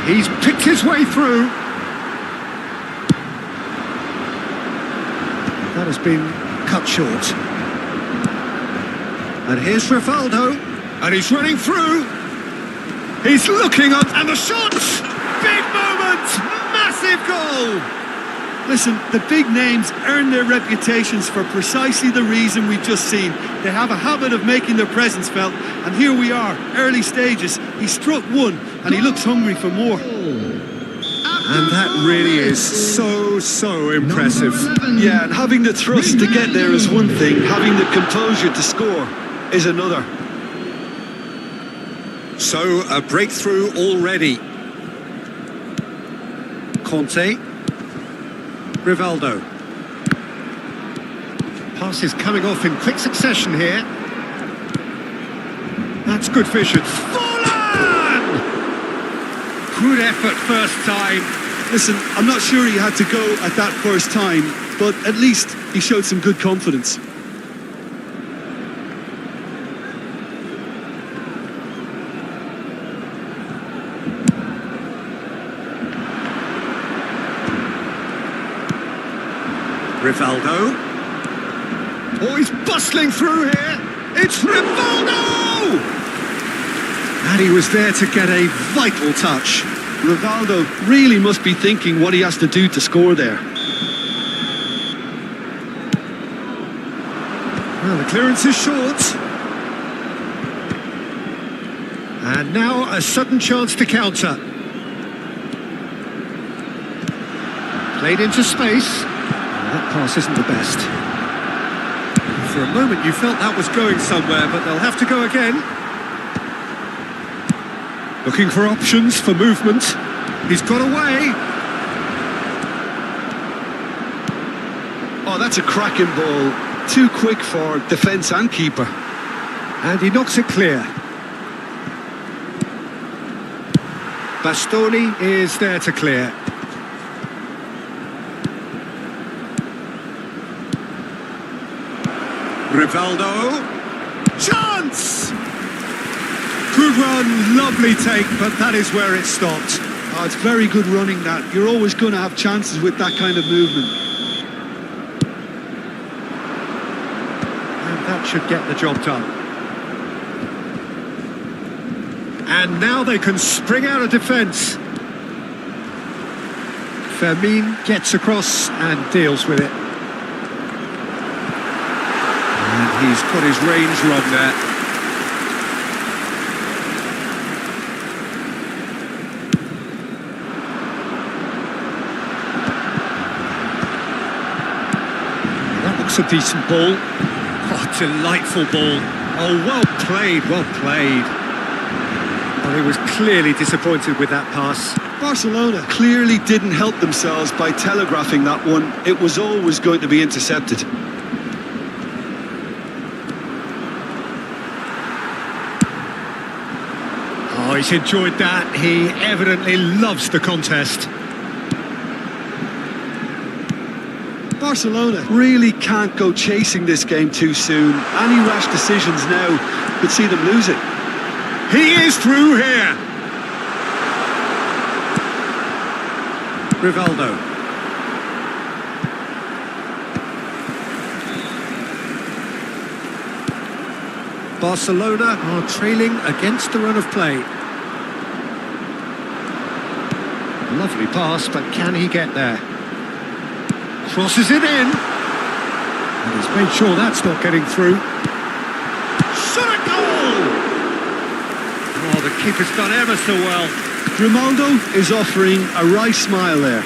He's picked his way through. That has been cut short. And here's Rivaldo, and he's running through. He's looking up, and the shot! Big moment! Massive goal! Listen, the big names earn their reputations for precisely the reason we've just seen. They have a habit of making their presence felt, and here we are, early stages. He struck one, and he looks hungry for more. And that really is so impressive. Yeah, and having the thrust to get there is one thing, having the composure to score is another. So, a breakthrough already. Conte. Rivaldo. Pass is coming off in quick succession here. That's good vision. Fallen! Good effort first time. Listen, I'm not sure he had to go at that first time, but at least he showed some good confidence. Rivaldo. Oh, he's bustling through here. It's Rivaldo! And he was there to get a vital touch. Rivaldo really must be thinking what he has to do to score there. Well, the clearance is short. And now a sudden chance to counter. Played into space. That pass isn't the best. For a moment you felt that was going somewhere, but they'll have to go again. Looking for options for movement. He's got away. Oh, that's a cracking ball. Too quick for defence and keeper. And he knocks it clear. Bastoni is there to clear. Rivaldo. Chance! Good run, lovely take, but that is where it stopped. Oh, it's very good running that. You're always going to have chances with that kind of movement. And that should get the job done. And now they can spring out of defence. Fermin gets across and deals with it. And he's got his range wrong there. That looks a decent ball. Oh, delightful ball. Oh, well played, well played. Well, he was clearly disappointed with that pass. Barcelona clearly didn't help themselves by telegraphing that one. It was always going to be intercepted. Oh, he's enjoyed that. He evidently loves the contest. Barcelona really can't go chasing this game too soon. Any rash decisions now could see them lose it. He is through here. Rivaldo. Barcelona are trailing against the run of play. Lovely pass, but can he get there? Crosses it in. And he's made sure that's not getting through. Shot a goal! Oh, the keeper's done ever so well. Grimaldo is offering a wry smile there.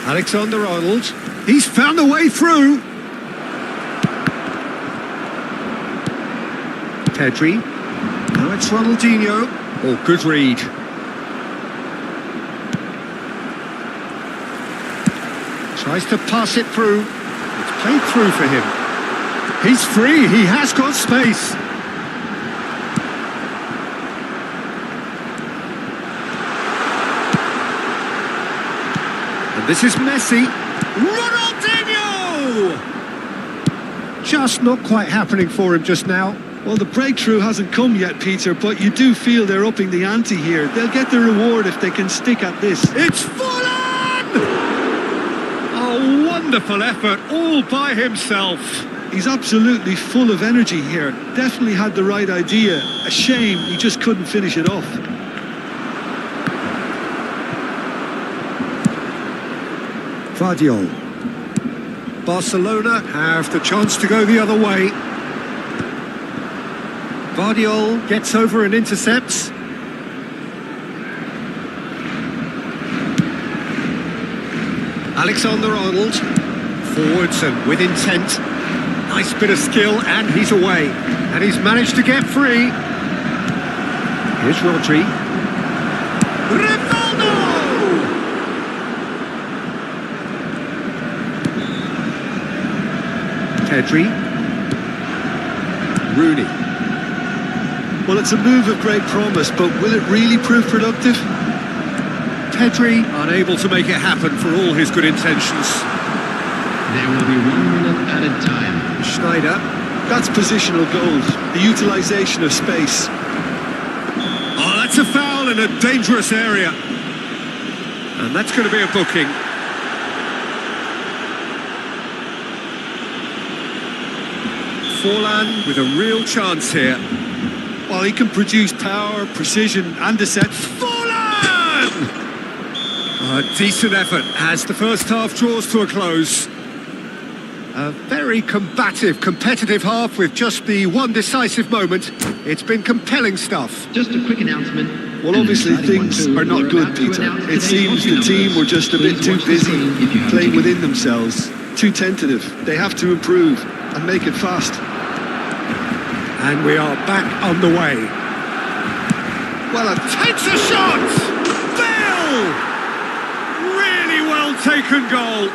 Alexander-Arnold. He's found a way through. Pedri. Now it's Ronaldinho. Oh, good read. Tries to pass it through. It's played through for him. He's free. He has got space. And this is Messi. Ronaldinho! Just not quite happening for him just now. Well, the breakthrough hasn't come yet, Peter, but you do feel they're upping the ante here. They'll get the reward if they can stick at this. It's fallen! A wonderful effort all by himself. He's absolutely full of energy here. Definitely had the right idea. A shame he just couldn't finish it off. Guardiola. Barcelona have the chance to go the other way. Guardiola gets over and intercepts. Alexander-Arnold. Forwards and with intent. Nice bit of skill and he's away. And he's managed to get free. Here's Rodri. Rivaldo! Pedri. Rooney. Well, it's a move of great promise, but will it really prove productive? Pedri unable to make it happen for all his good intentions. There will be 1 minute added time. Schneider. That's positional goals, the utilisation of space. Oh, that's a foul in a dangerous area. And that's going to be a booking. Forlan with a real chance here. Well, he can produce power, precision and dissent. Forlan! A decent effort as the first half draws to a close. A very combative, competitive half with just the one decisive moment. It's been compelling stuff. Just a quick announcement. Well, obviously things are not good, Peter. It seems the team were just a bit too busy playing within themselves, too tentative. They have to improve and make it fast. And we are back on the way. Well, takes a shot! Bill! Really well taken goal.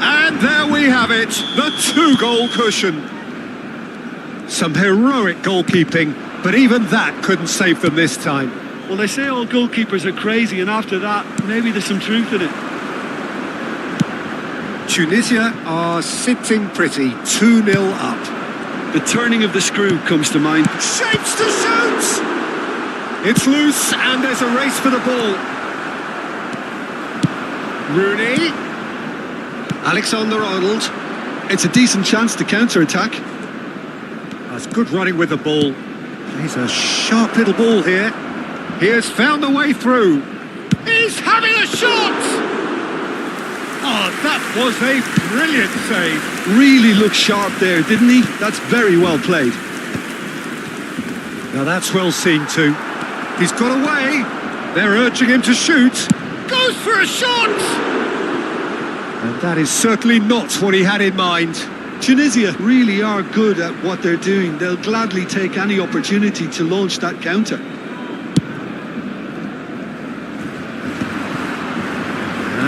And there we have it, the two-goal cushion. Some heroic goalkeeping, but even that couldn't save them this time. Well, they say all goalkeepers are crazy, and after that, maybe there's some truth in it. Tunisia are sitting pretty, 2-0 up. The turning of the screw comes to mind. Shapes to shoot! It's loose, and there's a race for the ball. Rooney. Alexander-Arnold. It's a decent chance to counter-attack. That's good running with the ball. He's a sharp little ball here. He has found a way through. He's having a shot! Oh, that was a brilliant save. Really looked sharp there, didn't he? That's very well played. Now that's well seen too. He's got away. They're urging him to shoot. Goes for a shot! And that is certainly not what he had in mind. Tunisia really are good at what they're doing. They'll gladly take any opportunity to launch that counter.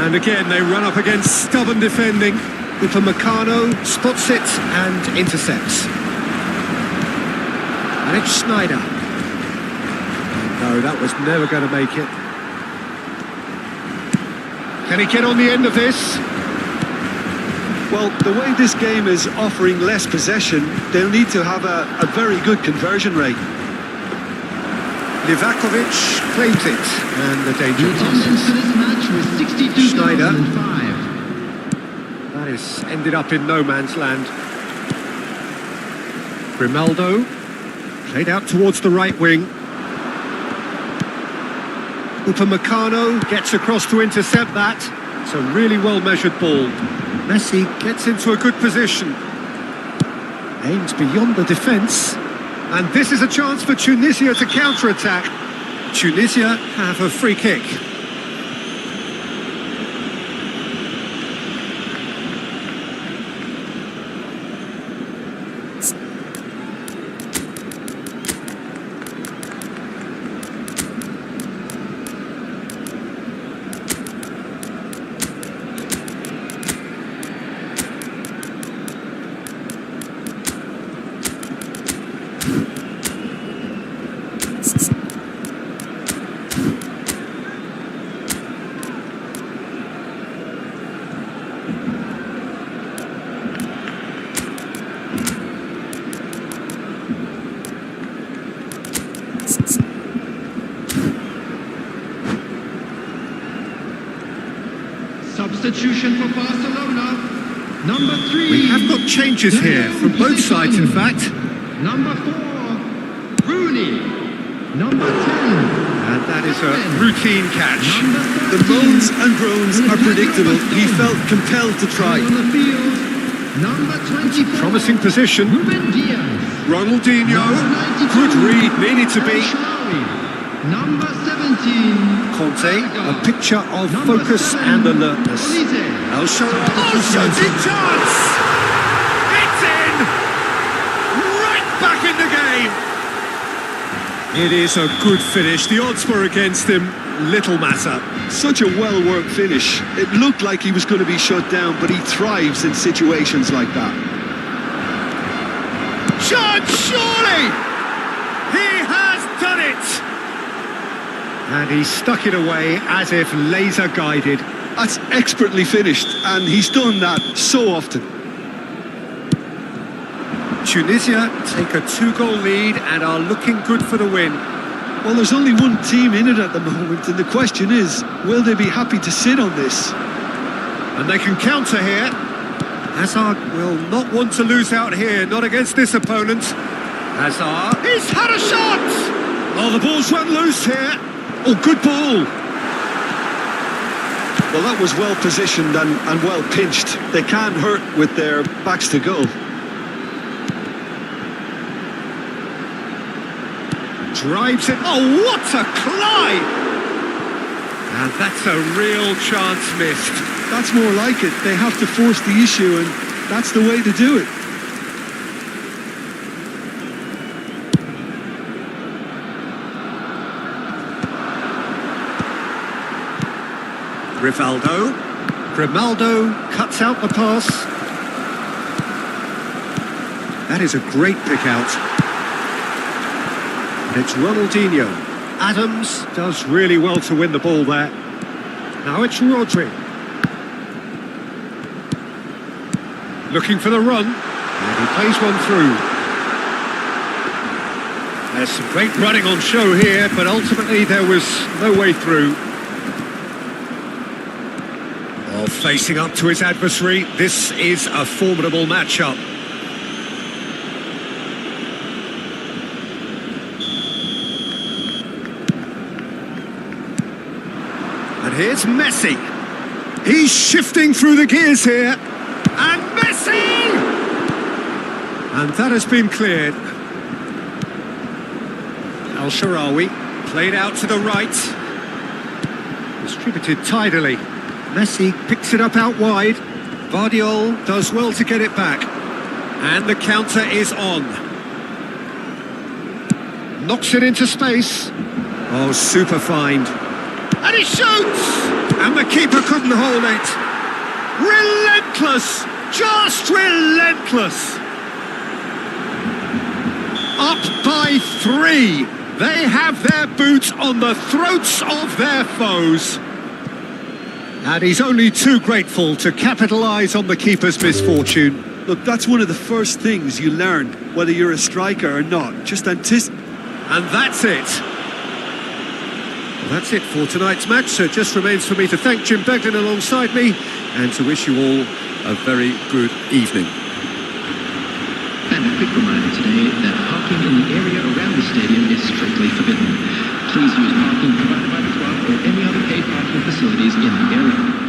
And again, they run up against stubborn defending. Upamecano spots it and intercepts. And it's Schneider. No, that was never going to make it. Can he get on the end of this? Well, the way this game is offering less possession, they'll need to have a very good conversion rate. Livakovic claims it, and the danger Attendance for this match was 62,005. that is ended up in no man's land. Grimaldo played out towards the right wing. Upamecano gets across to intercept that. It's a really well-measured ball. Messi gets into a good position. Aims beyond the defence. And this is a chance for Tunisia to counter-attack. Tunisia have a free kick. Substitution for Barcelona. Number 3. We have got changes here from both sides, in fact. Number 4, Rooney. Number 10. And that is a routine catch. The moans and groans are predictable. He felt compelled to try. On the field. Number 24. Promising position. Ruben Diaz. Ronaldinho. Good read, needed to be. Number 17. Conte, a picture of focus and alertness. El Shaarawy. Oh, shooting chance! It's in! Right back in the game! It is a good finish. The odds were against him. Little matter. Such a well-worked finish. It looked like he was going to be shut down, but he thrives in situations like that. Chance, surely! He has done it! And he stuck it away as if laser guided. That's expertly finished, and he's done that so often. Tunisia take a 2-goal lead and are looking good for the win. Well, there's only one team in it at the moment, and the question is, will they be happy to sit on this? And they can counter here. Hazard will not want to lose out here, not against this opponent. Hazard, he's had a shot! Oh, the ball's run loose here. Oh, good ball. Well, that was well positioned and well pinched. They can't hurt with their backs to goal. Drives it. Oh, what a climb! And that's a real chance missed. That's more like it. They have to force the issue, and that's the way to do it. Grimaldo cuts out the pass. That is a great pick out. And it's Ronaldinho. Adams does really well to win the ball there. Now it's Rodri. Looking for the run. And he plays one through. There's some great running on show here, but ultimately there was no way through. Oh, facing up to his adversary, this is a formidable matchup. And here's Messi. He's shifting through the gears here. And Messi! And that has been cleared. Al-Sharawi played out to the right. Distributed tidily. Messi picks it up out wide. Vardiol does well to get it back. And the counter is on. Knocks it into space. Oh, super find. And he shoots! And the keeper couldn't hold it. Relentless! Just relentless! Up by 3. They have their boots on the throats of their foes. And he's only too grateful to capitalise on the keeper's misfortune. Look, that's one of the first things you learn, whether you're a striker or not. Just anticipate. And that's it. Well, that's it for tonight's match. So it just remains for me to thank Jim Beglin alongside me and to wish you all a very good evening. And a quick reminder today that parking in the area around the stadium is strictly forbidden. Please use parking provided by the club or any other paid parking facilities in the area.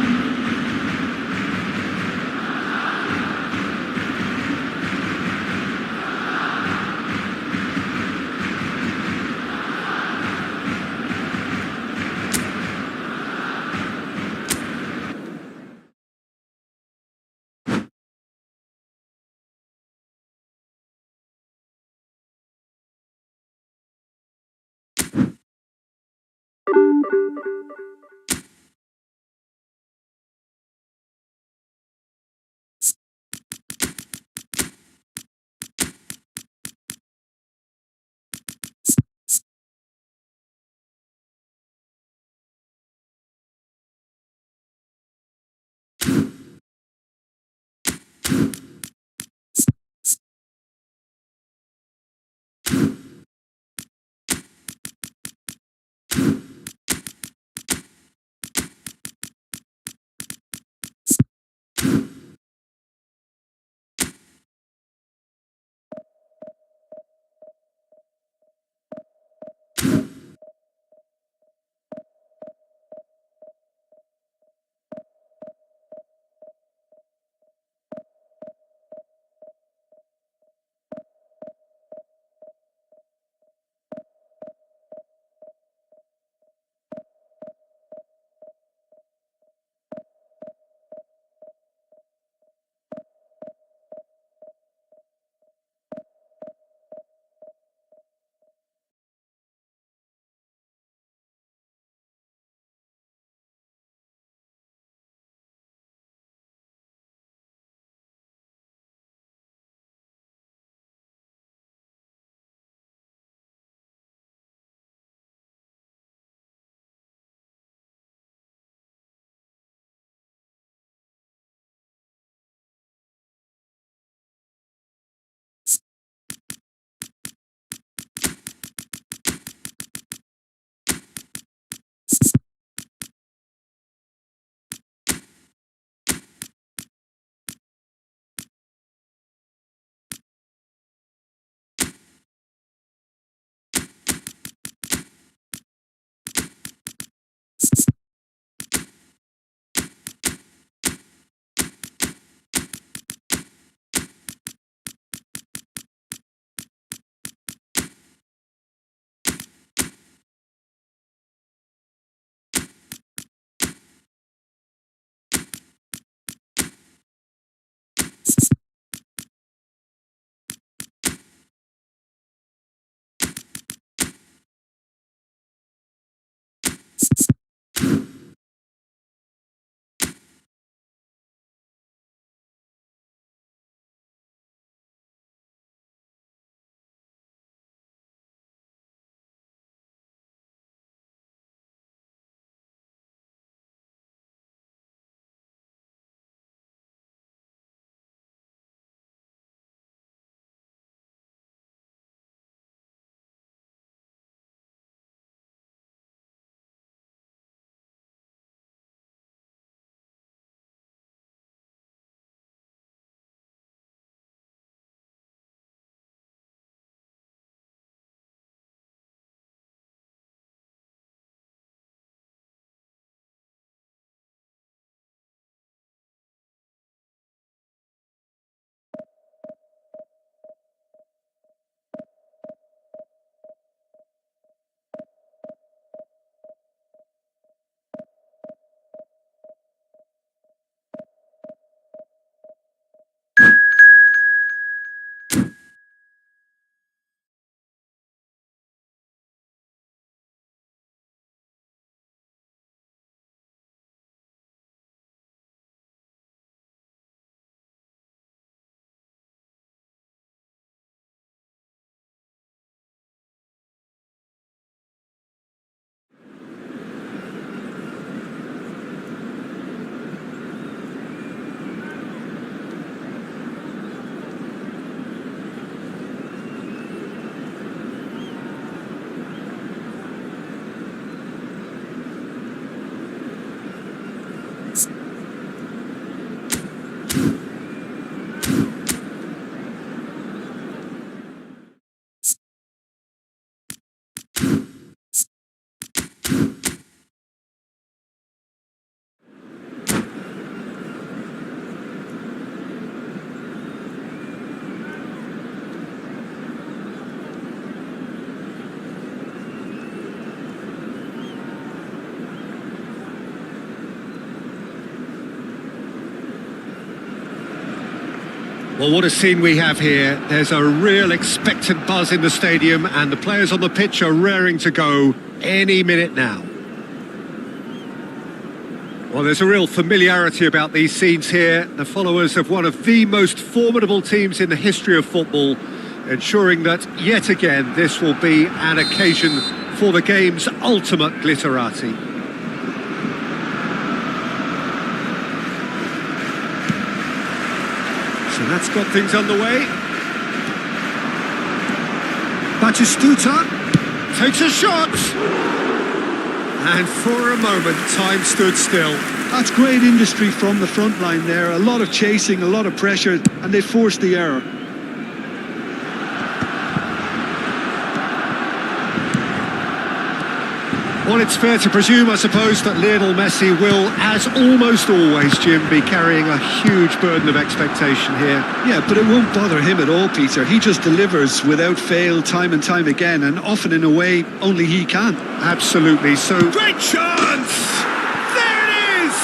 Well, what a scene we have here. There's a real expectant buzz in the stadium and the players on the pitch are raring to go any minute now. Well, there's a real familiarity about these scenes here. The followers of one of the most formidable teams in the history of football, ensuring that, yet again, this will be an occasion for the game's ultimate glitterati. So that's got things underway. Batistuta takes a shot. And for a moment, time stood still. That's great industry from the front line there. A lot of chasing, a lot of pressure, and they forced the error. Well, it's fair to presume, I suppose, that Lionel Messi will, as almost always, Jim, be carrying a huge burden of expectation here. Yeah, but it won't bother him at all, Peter. He just delivers without fail time and time again, and often in a way only he can. Absolutely, so... Great chance! There it is!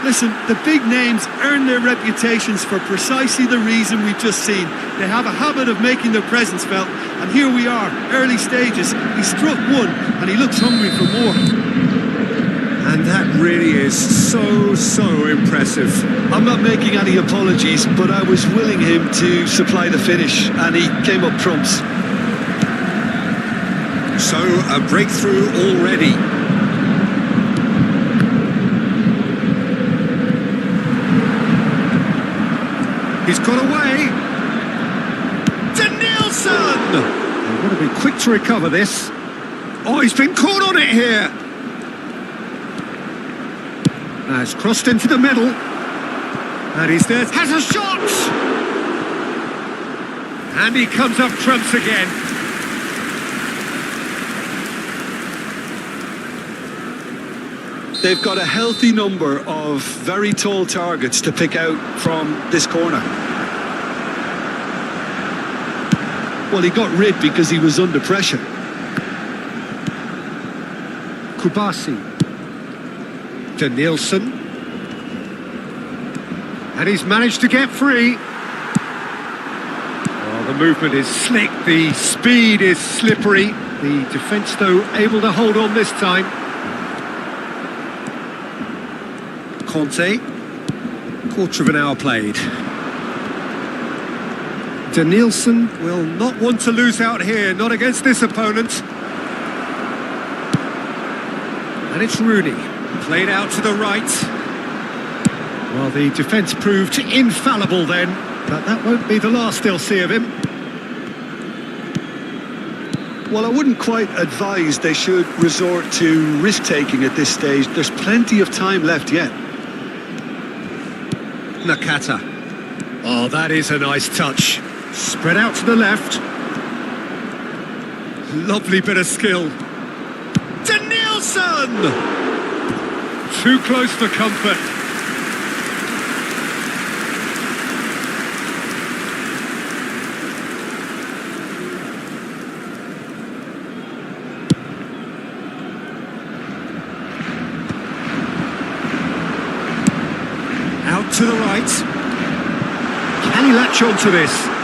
Listen, the big names earn their reputations for precisely the reason we've just seen. They have a habit of making their presence felt, and here we are, early stages. He struck one, and he looks hungry for more. And that really is so impressive. I'm not making any apologies, but I was willing him to supply the finish, and he came up trumps. So, a breakthrough already. He's got away. They've got to be quick to recover this. Oh, he's been caught on it here. Now it's crossed into the middle. And he's there. Has a shot! And he comes up trumps again. They've got a healthy number of very tall targets to pick out from this corner. Well, he got rid because he was under pressure. Kubasi. To Nielsen. And he's managed to get free. Oh, the movement is slick, the speed is slippery. The defence, though, able to hold on this time. Conte. Quarter of an hour played. Nielsen will not want to lose out here, not against this opponent. And it's Rooney, played out to the right. Well, the defence proved infallible then, but that won't be the last they'll see of him. Well, I wouldn't quite advise they should resort to risk-taking at this stage. There's plenty of time left yet. Nakata. Oh, that is a nice touch. Spread out to the left. Lovely bit of skill. To Nielsen! Too close for comfort. Out to the right. Can he latch on to this?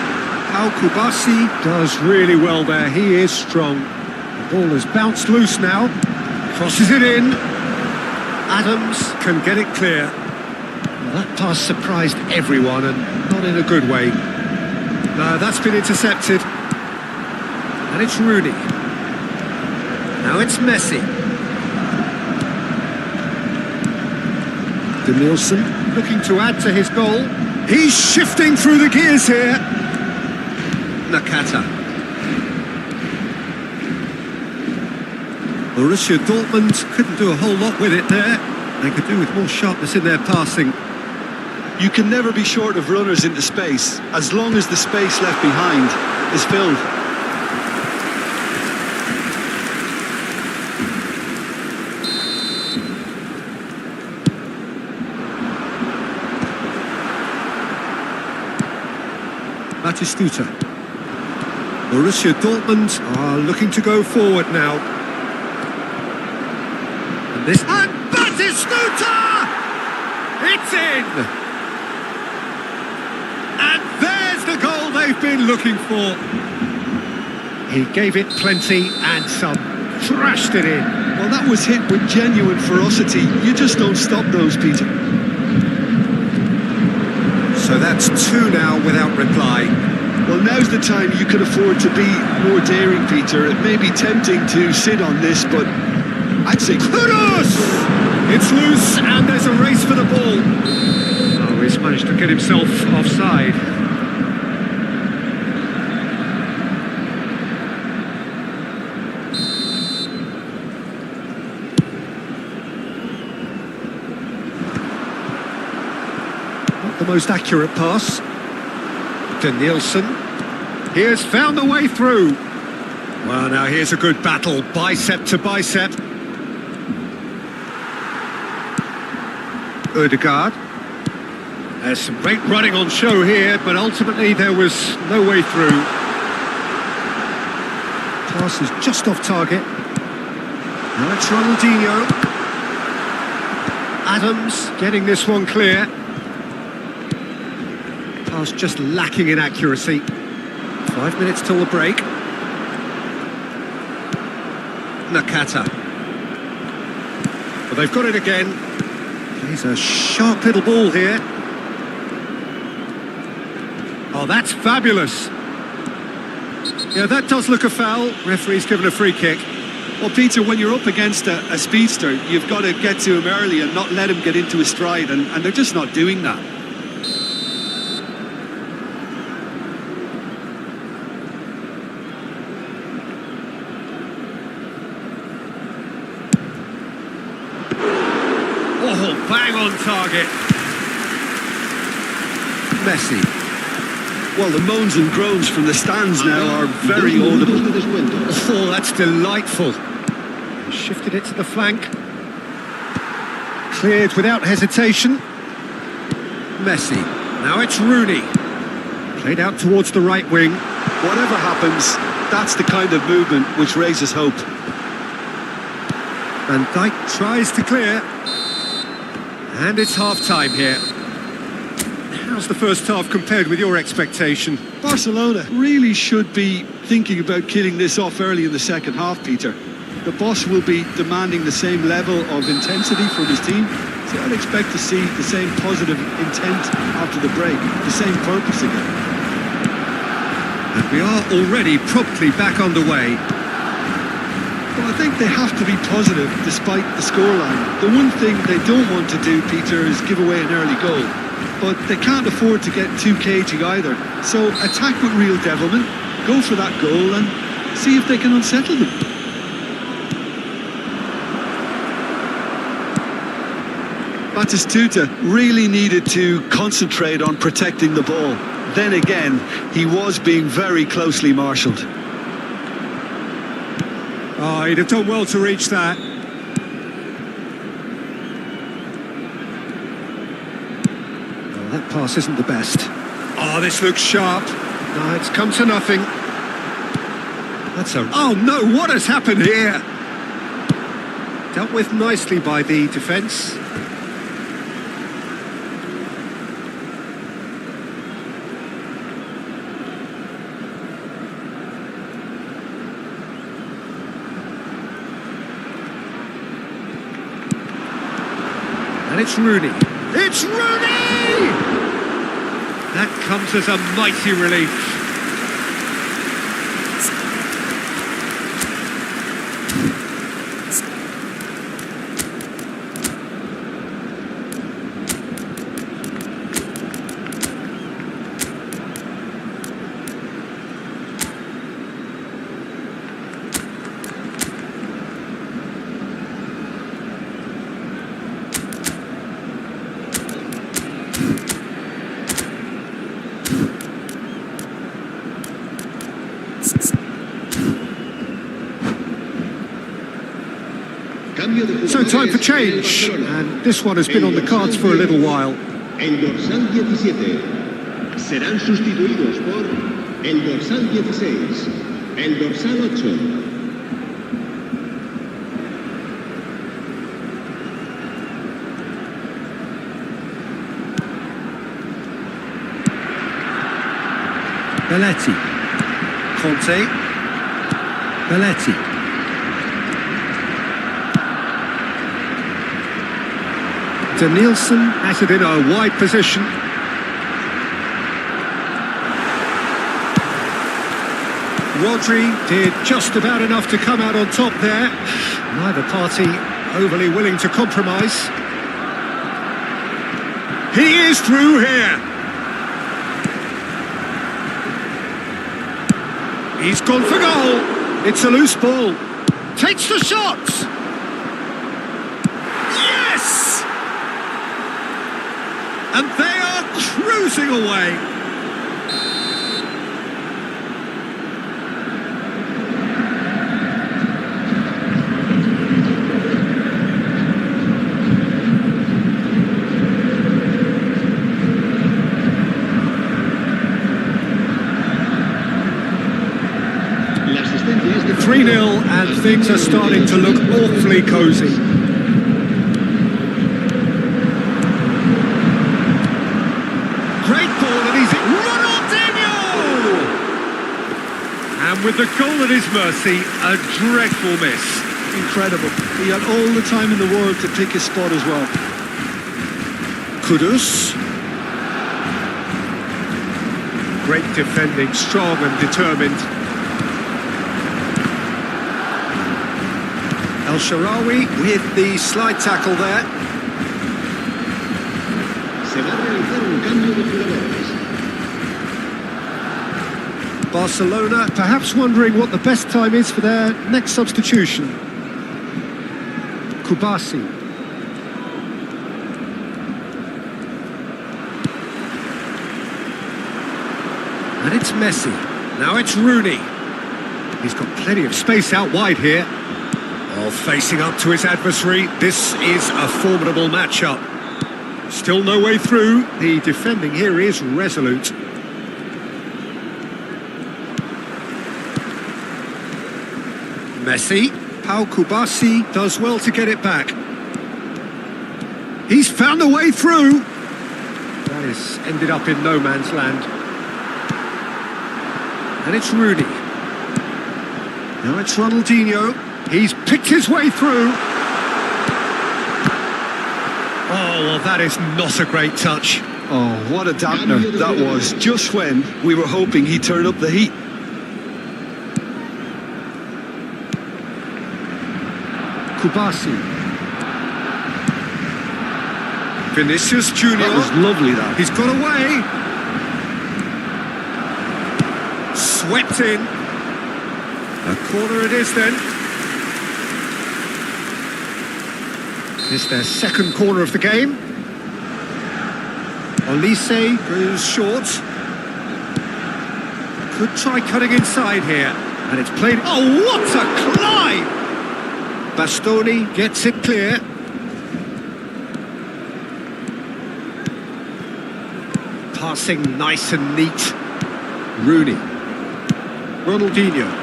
Kubasi does really well there. He is strong. The ball has bounced loose now. Crosses it in. Adams can get it clear. Well, that pass surprised everyone and not in a good way. No, that's been intercepted. And it's Rooney. Now it's Messi. Nielsen looking to add to his goal. He's shifting through the gears here. Nakata. Borussia Dortmund couldn't do a whole lot with it there. They could do with more sharpness in their passing. You can never be short of runners into space, as long as the space left behind is filled. Batistuta. Borussia Dortmund are looking to go forward now. And this... And Batistuta! It's in! And been looking for. He gave it plenty and some, thrashed it in. Well, that was hit with genuine ferocity. You just don't stop those, Peter. So that's two now without reply. Well, now's the time you could afford to be more daring, Peter. It may be tempting to sit on this, but I'd say kudos! It's loose and there's a race for the ball. Oh, he's managed to get himself offside. Not the most accurate pass. Nielsen. He has found the way through. Well, now here's a good battle, bicep to bicep. Ødegaard. There's some great running on show here, but ultimately there was no way through. Pass is just off target. Now it's Ronaldinho. Adams getting this one clear. Pass just lacking in accuracy. 5 minutes till the break. Nakata. Well, they've got it again. He's a sharp little ball here. Oh, that's fabulous. Yeah, that does look a foul. Referee's given a free kick. Well, Peter, when you're up against a speedster, you've got to get to him early and not let him get into his stride, and they're just not doing that. Oh, bang on target. Messi. Well, the moans and groans from the stands now are very audible. Oh, that's delightful. Shifted it to the flank. Cleared without hesitation. Messi. Now it's Rooney. Played out towards the right wing. Whatever happens, that's the kind of movement which raises hope. Van Dijk tries to clear. And it's half-time here. How's the first half compared with your expectation? Barcelona really should be thinking about killing this off early in the second half, Peter. The boss will be demanding the same level of intensity from his team, so I'd expect to see the same positive intent after the break, the same purpose again. And we are already promptly back underway. Well, I think they have to be positive despite the scoreline. The one thing they don't want to do, Peter, is give away an early goal. But they can't afford to get too cagey either. So attack with real devilment, go for that goal and see if they can unsettle them. Batistuta really needed to concentrate on protecting the ball. Then again, he was being very closely marshalled. Oh, he'd have done well to reach that. Oh, that pass isn't the best. Oh, this looks sharp. No, it's come to nothing. That's a... Oh, no, what has happened here? Dealt with nicely by the defence. And it's Rooney. It's Rooney! That comes as a mighty relief. So time for change, and this one has been on the cards for a little while. El dorsal 17 serán sustituidos por el dorsal 16, el dorsal 8. Belletti. Conte. Belletti. Danielson has it in a wide position. Rodri did just about enough to come out on top there. Neither party overly willing to compromise. He is through here. He's gone for goal. It's a loose ball. Takes the shot. Yes! And they are cruising away. La asistencia es de 3-0 and things are starting to look awfully cosy. Great ball and he's Ronaldinho! And with the goal at his mercy, a dreadful miss. Incredible. He had all the time in the world to pick his spot as well. Kudus. Great defending, strong and determined. El Shaarawy with the slide tackle there. Se va a realizar un cambio de jugadores. Barcelona perhaps wondering what the best time is for their next substitution. Kubasi. And it's Messi. Now it's Rooney. He's got plenty of space out wide here. While facing up to his adversary, this is a formidable matchup. Still no way through. The defending here is resolute. Messi. Pau Kubasi does well to get it back. He's found a way through. That has ended up in no man's land. And it's Rooney. Now it's Ronaldinho. He's picked his way through. Oh, well, that is not a great touch. Oh, what a dampener that was, just when we were hoping he'd turn up the heat. Kubasi. Vinicius Junior. That was lovely, that. He's got away. Swept in. A corner it is then. It's their second corner of the game. Olise goes short. Could try cutting inside here. And it's played... Oh, what a climb! Bastoni gets it clear. Passing nice and neat. Rooney. Ronaldinho.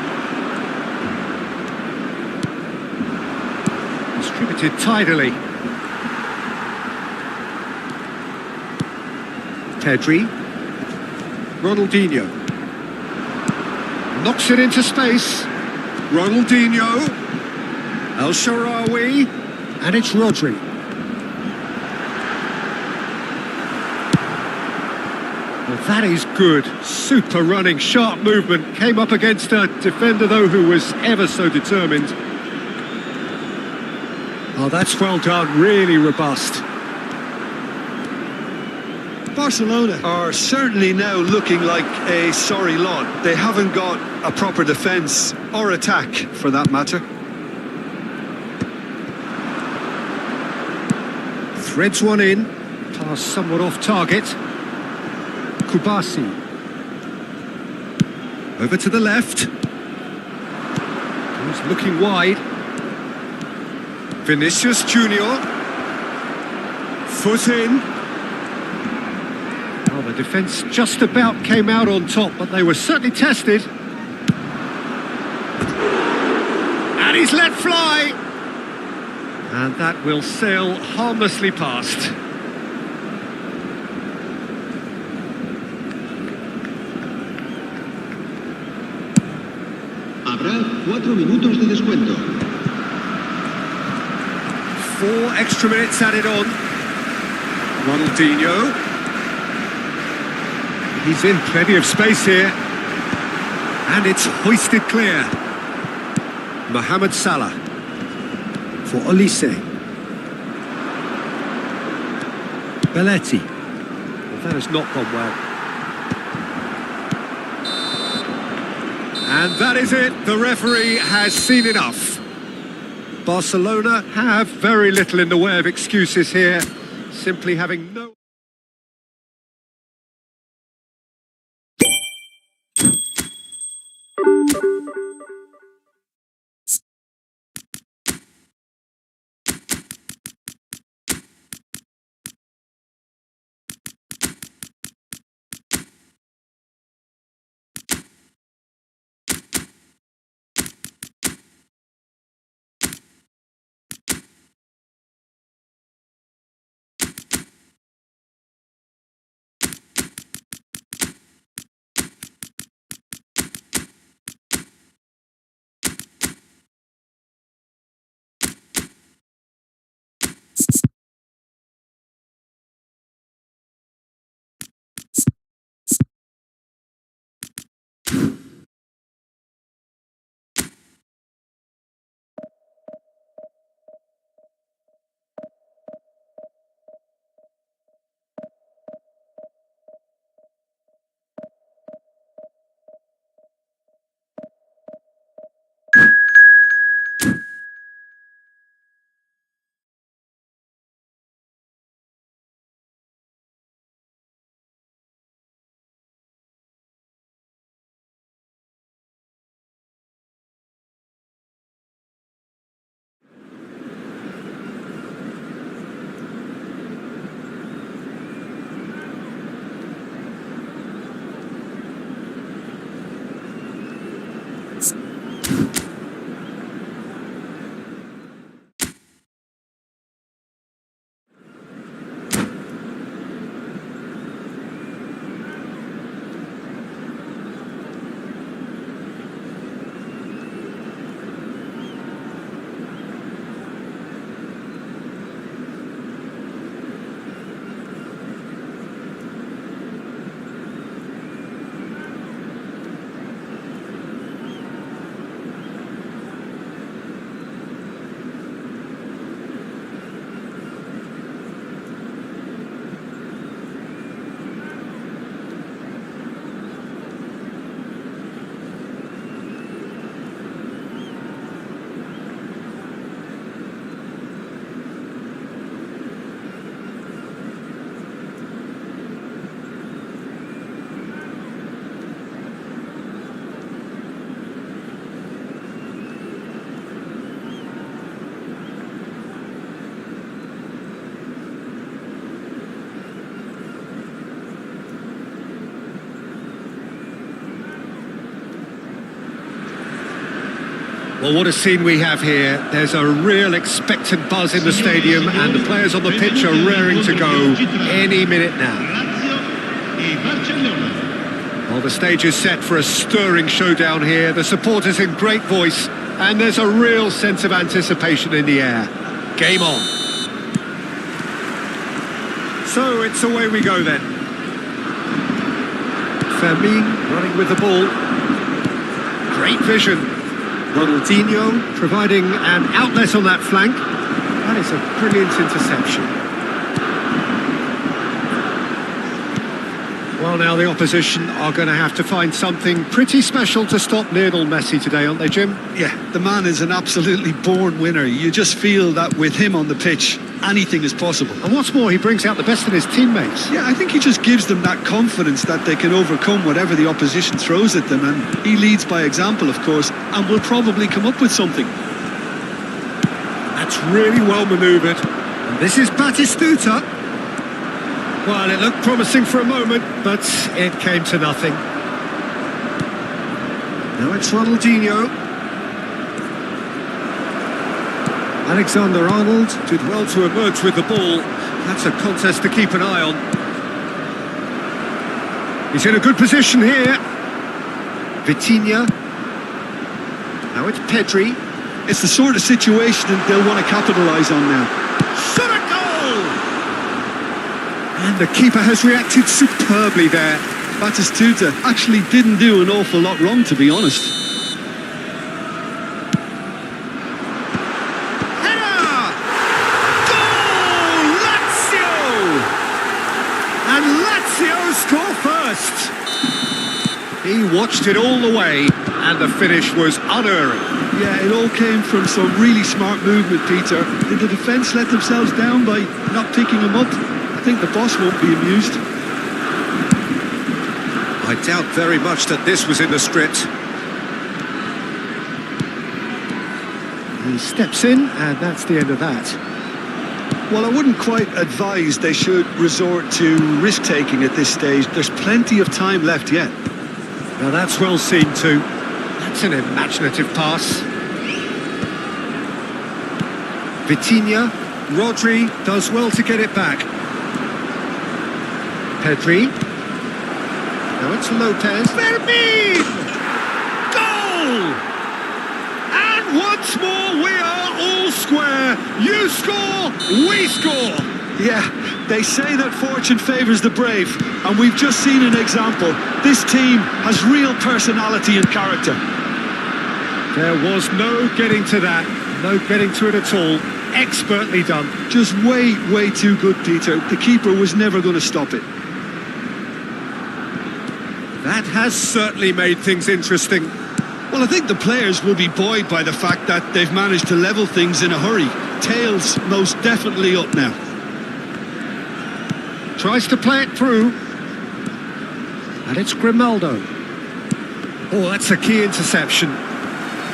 Distributed tidily. Pedri. Ronaldinho. Knocks it into space. Ronaldinho. El Shaarawy. And it's Rodri. Well, that is good. Super running, sharp movement. Came up against a defender, though, who was ever so determined. Oh, that's well done. Really robust. Barcelona are certainly now looking like a sorry lot. They haven't got a proper defence or attack, for that matter. Threads one in. Pass somewhat off target. Kubasi. Over to the left. He's looking wide. Vinicius Junior. Foot in. Well, the defence just about came out on top, but they were certainly tested. And he's let fly. And that will sail harmlessly past. Habrá 4 minutos de descuento. 4 extra minutes added on. Ronaldinho. He's in plenty of space here. And it's hoisted clear. Mohamed Salah for Olise. Belletti. Well, that has not gone well. And that is it. The referee has seen enough. Barcelona have very little in the way of excuses here. Simply having no... Well, what a scene we have here. There's a real expectant buzz in the stadium and the players on the pitch are raring to go any minute now. Well, the stage is set for a stirring showdown here. The supporters in great voice and there's a real sense of anticipation in the air. Game on. So it's away we go then. Fermin running with the ball. Great vision. Ronaldinho providing an outlet on that flank. That is a brilliant interception. Well, now the opposition are going to have to find something pretty special to stop Lionel Messi today, aren't they, Jim? Yeah, the man is an absolutely born winner. You just feel that with him on the pitch, anything is possible. And what's more, he brings out the best in his teammates. Yeah, I think he just gives them that confidence that they can overcome whatever the opposition throws at them, and he leads by example, of course, and will probably come up with something. That's really well manoeuvred. And this is Batistuta. Well, it looked promising for a moment, but it came to nothing. Now it's Ronaldinho. Alexander-Arnold did well to emerge with the ball. That's a contest to keep an eye on. He's in a good position here. Vitinha. Now it's Pedri. It's the sort of situation that they'll want to capitalise on now. Shot a goal! And the keeper has reacted superbly there. Batistuta actually didn't do an awful lot wrong, to be honest. Header! Goal! Lazio! And Lazio score first. He watched it all the way, and the finish was unerring. Yeah, it all came from some really smart movement, Peter. Did the defence let themselves down by not picking him up? I think the boss won't be amused. I doubt very much that this was in the script. He steps in, and that's the end of that. Well, I wouldn't quite advise they should resort to risk-taking at this stage. There's plenty of time left yet. Now that's well seen too. That's an imaginative pass. Vitinha, Rodri does well to get it back. Pedri. Now it's Lopez. Fermin! Goal! And once more we are all square. You score, we score. Yeah, they say that fortune favours the brave, and we've just seen an example. This team has real personality and character. There was no getting to that. No getting to it at all. Expertly done. Just way too good, Peter. The keeper was never going to stop it. That has certainly made things interesting. Well, I think the players will be buoyed by the fact that they've managed to level things in a hurry. Tails most definitely up now. Tries to play it through. And it's Grimaldo. Oh, that's a key interception.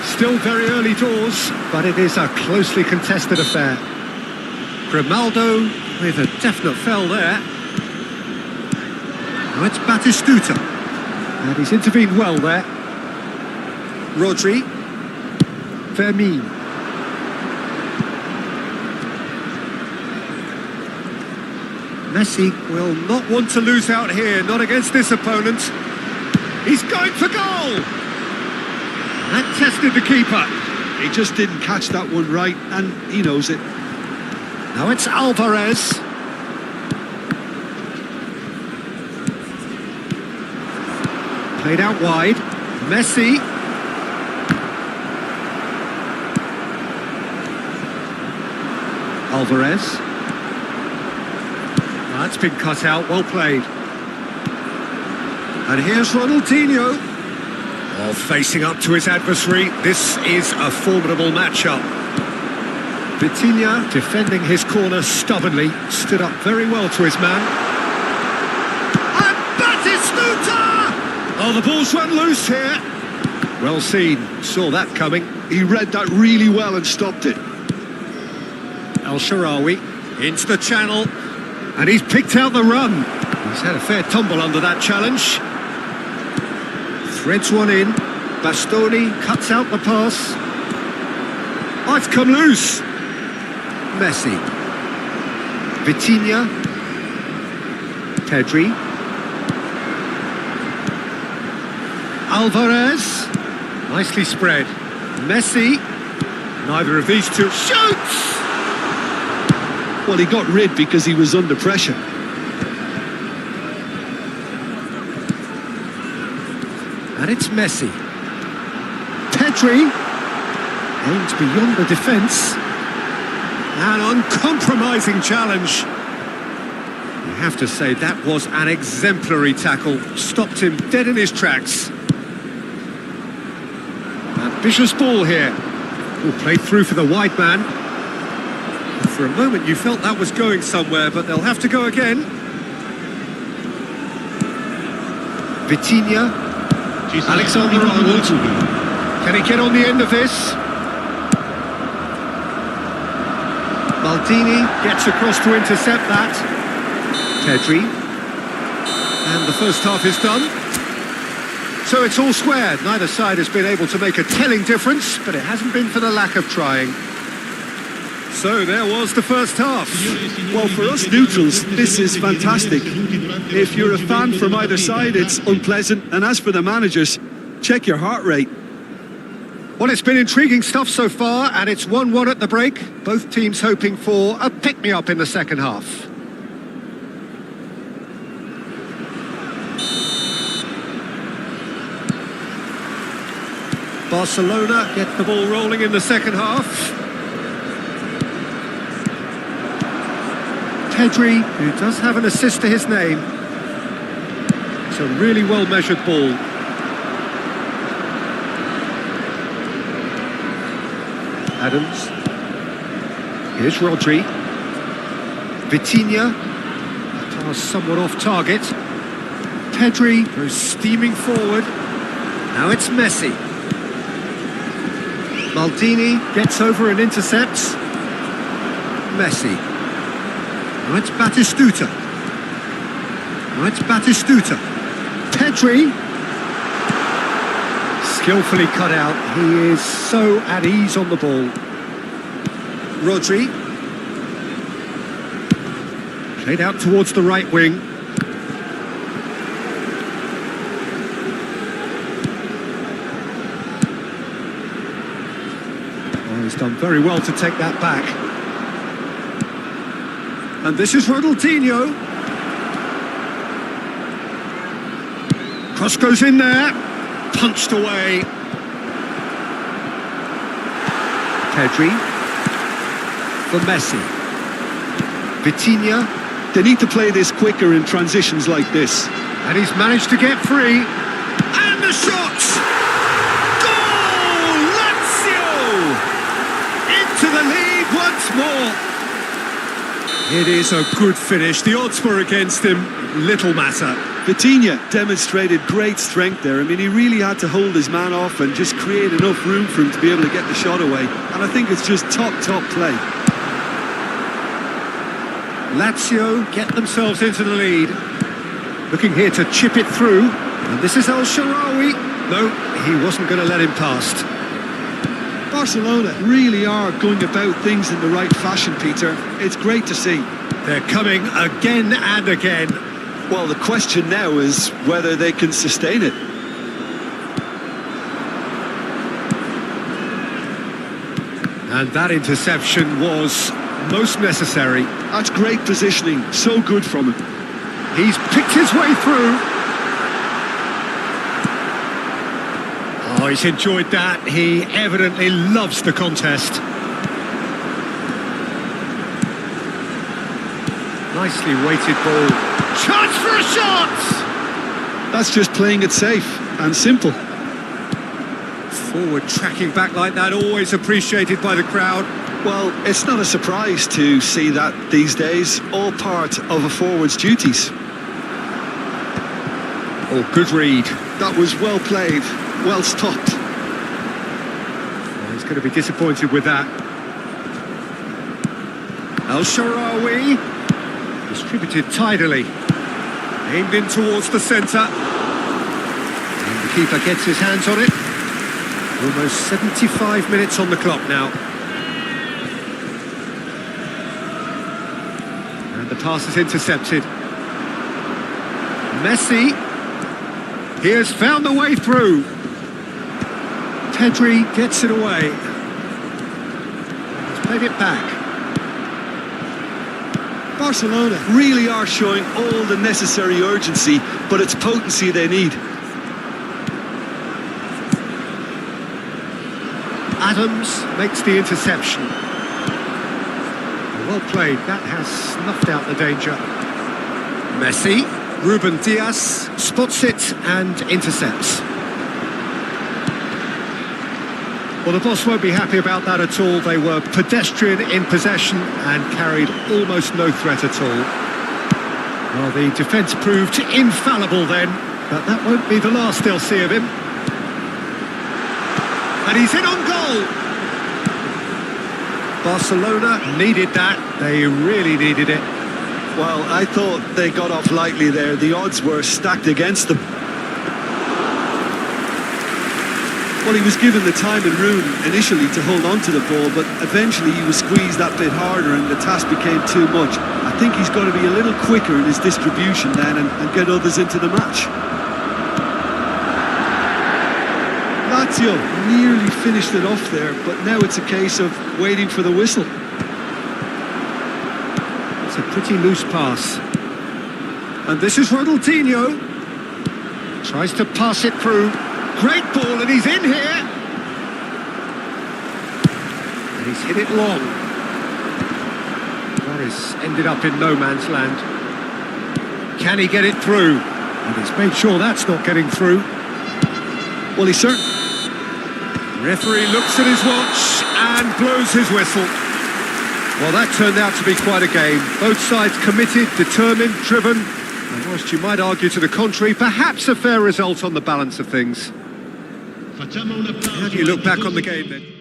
Still very early doors, but it is a closely contested affair. Grimaldo with a definite foul there. Now it's Batistuta. And he's intervened well there. Rodri. Fermin. Messi will not want to lose out here, not against this opponent. He's going for goal! That tested the keeper. He just didn't catch that one right, and he knows it. Now it's Alvarez. Played out wide. Messi. Alvarez. That's been cut out, well played. And here's Ronaldinho. Oh, facing up to his adversary. This is a formidable matchup. Vitinha defending his corner stubbornly. Stood up very well to his man. And Batistuta! Oh, the ball's run loose here. Well seen. Saw that coming. He read that really well and stopped it. El Shaarawy into the channel. And he's picked out the run. He's had a fair tumble under that challenge. Threads one in. Bastoni cuts out the pass. Oh, it's come loose. Messi. Vitinha. Pedri. Alvarez. Nicely spread. Messi. Neither of these two shoots! Well, he got rid because he was under pressure. And it's Messi. Pedri aims beyond the defence. An uncompromising challenge. You have to say that was an exemplary tackle. Stopped him dead in his tracks. Ambitious ball here. Oh, played through for the wide man. For a moment you felt that was going somewhere, but they'll have to go again. Vitinha. Alexander-Arnold. Can he get on the end of this? Maldini gets across to intercept that. Pedri. And the first half is done. So it's all square. Neither side has been able to make a telling difference, but it hasn't been for the lack of trying. So there was the first half. Well, for us neutrals, this is fantastic. If you're a fan from either side, it's unpleasant. And as for the managers, check your heart rate. Well, it's been intriguing stuff so far, and it's 1-1 at the break. Both teams hoping for a pick-me-up in the second half. Barcelona get the ball rolling in the second half. Pedri, who does have an assist to his name. It's a really well-measured ball. Adams. Here's Rodri. Vitinha. That pass somewhat off target. Pedri goes steaming forward. Now it's Messi. Maldini gets over and intercepts. Messi. Now it's Batistuta. Now it's Batistuta. Pedri. Skillfully cut out. He is so at ease on the ball. Rodri. Played out towards the right wing. Oh, he's done very well to take that back. And this is Ronaldinho. Cross goes in there. Punched away. Pedri. For Messi. Vitinha. They need to play this quicker in transitions like this. And he's managed to get free. And the shot! Goal! Lazio! Into the lead once more. It is a good finish. The odds were against him. Little matter. Vitinha demonstrated great strength there. I mean, he really had to hold his man off and just create enough room for him to be able to get the shot away. And I think it's just top play. Lazio get themselves into the lead. Looking here to chip it through. And this is El-Shaarawy. No, he wasn't going to let him past. Barcelona really are going about things in the right fashion, Peter. It's great to see. They're coming again and again. Well, the question now is whether they can sustain it. And that interception was most necessary. That's great positioning, so good from him. He's picked his way through. Oh, he's enjoyed that. He evidently loves the contest. Nicely weighted ball. Chance for a shot! That's just playing it safe and simple. Forward tracking back like that, always appreciated by the crowd. Well, it's not a surprise to see that these days, all part of a forward's duties. Oh, good read. That was well played, well stopped. Oh, he's going to be disappointed with that. El-Shaarawy. Distributed tidily. Aimed in towards the centre. And the keeper gets his hands on it. Almost 75 minutes on the clock now. And the pass is intercepted. Messi. He has found the way through. Pedri gets it away. He's played it back. Barcelona really are showing all the necessary urgency, but it's potency they need. Adams makes the interception. Well played, that has snuffed out the danger. Messi, Ruben Diaz spots it and intercepts. Well, the boss won't be happy about that at all. They were pedestrian in possession and carried almost no threat at all. Well, the defence proved infallible then, but that won't be the last they'll see of him. And he's in on goal! Barcelona needed that. They really needed it. Well, I thought they got off lightly there. The odds were stacked against them. Well, he was given the time and room initially to hold on to the ball, but eventually he was squeezed that bit harder and the task became too much. I think he's got to be a little quicker in his distribution then and get others into the match. Lazio nearly finished it off there, but now it's a case of waiting for the whistle. It's a pretty loose pass. And this is Ronaldinho. Tries to pass it through. Great ball, and he's in here. And he's hit it long. Morris ended up in no man's land. Can he get it through? And he's made sure that's not getting through. Well, he's certain. Referee looks at his watch and blows his whistle. Well, that turned out to be quite a game. Both sides committed, determined, driven. And whilst you might argue to the contrary, perhaps a fair result on the balance of things. How do you look back on the game then?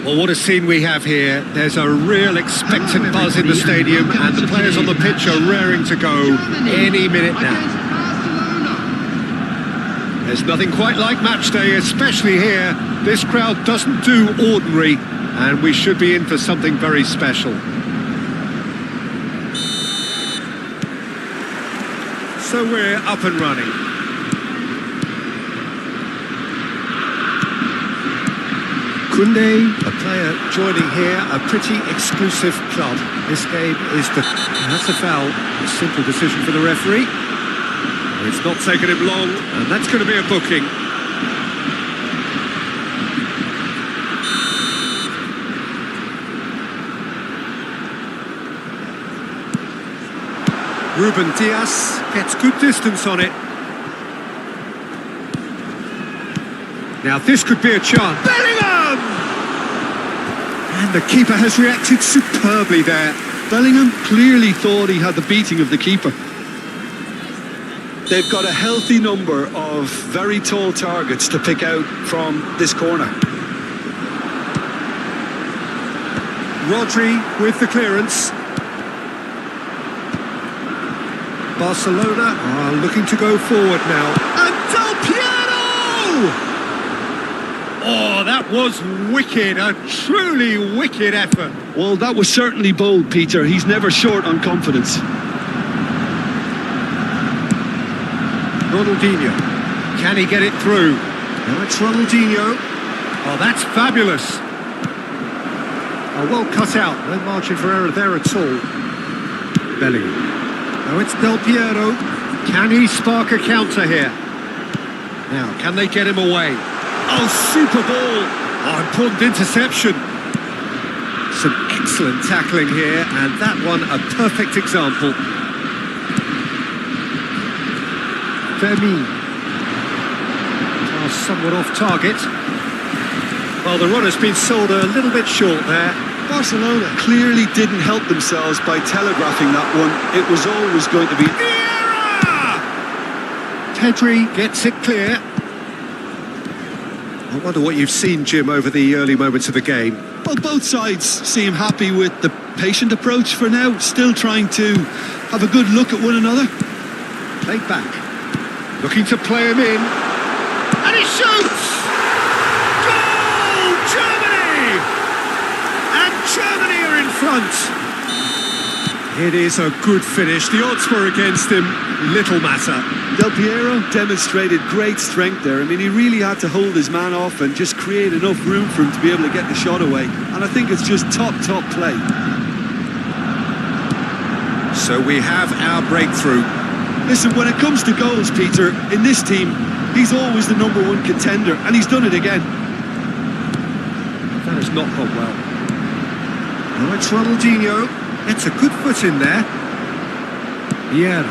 Well, what a scene we have here. There's a real expectant buzz in the stadium, and the players on the pitch are raring to go any minute now. There's nothing quite like match day, especially here. This crowd doesn't do ordinary, and we should be in for something very special. So we're up and running. Kunde, a player joining here, a pretty exclusive club. This game is that's a foul. A simple decision for the referee. It's not taken him long, and that's going to be a booking. Ruben Diaz gets good distance on it. Now this could be a chance. Bellingham! And the keeper has reacted superbly there. Bellingham clearly thought he had the beating of the keeper. They've got a healthy number of very tall targets to pick out from this corner. Rodri with the clearance. Barcelona are looking to go forward now. And Del Piero! Oh, that was wicked, a truly wicked effort. Well, that was certainly bold, Peter. He's never short on confidence. Ronaldinho, can he get it through? Now it's Ronaldinho. Oh, that's fabulous. Oh, well cut out, no margin for error there at all. Bellingham. Now it's Del Piero. Can he spark a counter here? Now, can they get him away? Oh, super ball! Oh, important interception. Some excellent tackling here, and that one a perfect example. Vermeer. Pass somewhat off target. Well, the runner's been sold a little bit short there. Barcelona clearly didn't help themselves by telegraphing that one. It was always going to be... Pedri gets it clear. I wonder what you've seen, Jim, over the early moments of the game. Well, both sides seem happy with the patient approach for now, still trying to have a good look at one another. Played back. Looking to play him in. And he shoots! Goal! Germany! And Germany are in front. It is a good finish. The odds were against him. Little matter. Del Piero demonstrated great strength there. I mean, he really had to hold his man off and just create enough room for him to be able to get the shot away. And I think it's just top play. So we have our breakthrough. Listen, when it comes to goals, Peter, in this team, he's always the #1 contender, and he's done it again. That has not gone well. Now it's Ronaldinho. It's a good foot in there. Yeah.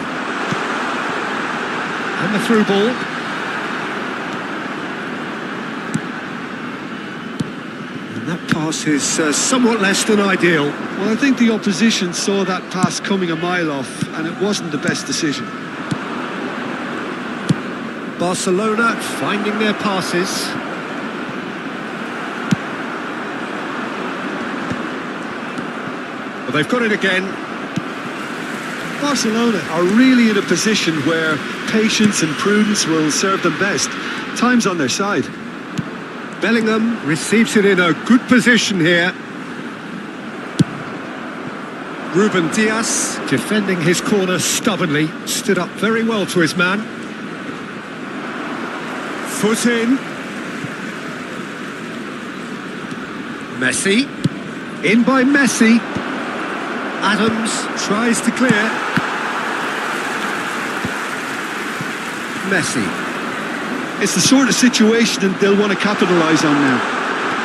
And the through ball. And that pass is somewhat less than ideal. Well, I think the opposition saw that pass coming a mile off, and it wasn't the best decision. Barcelona finding their passes. Well, they've got it again. Barcelona are really in a position where patience and prudence will serve them best. Time's on their side. Bellingham receives it in a good position here. Ruben Diaz defending his corner stubbornly. Stood up very well to his man. Foot in. Messi. In by Messi. Adams tries to clear. Messi. It's the sort of situation that they'll want to capitalise on now.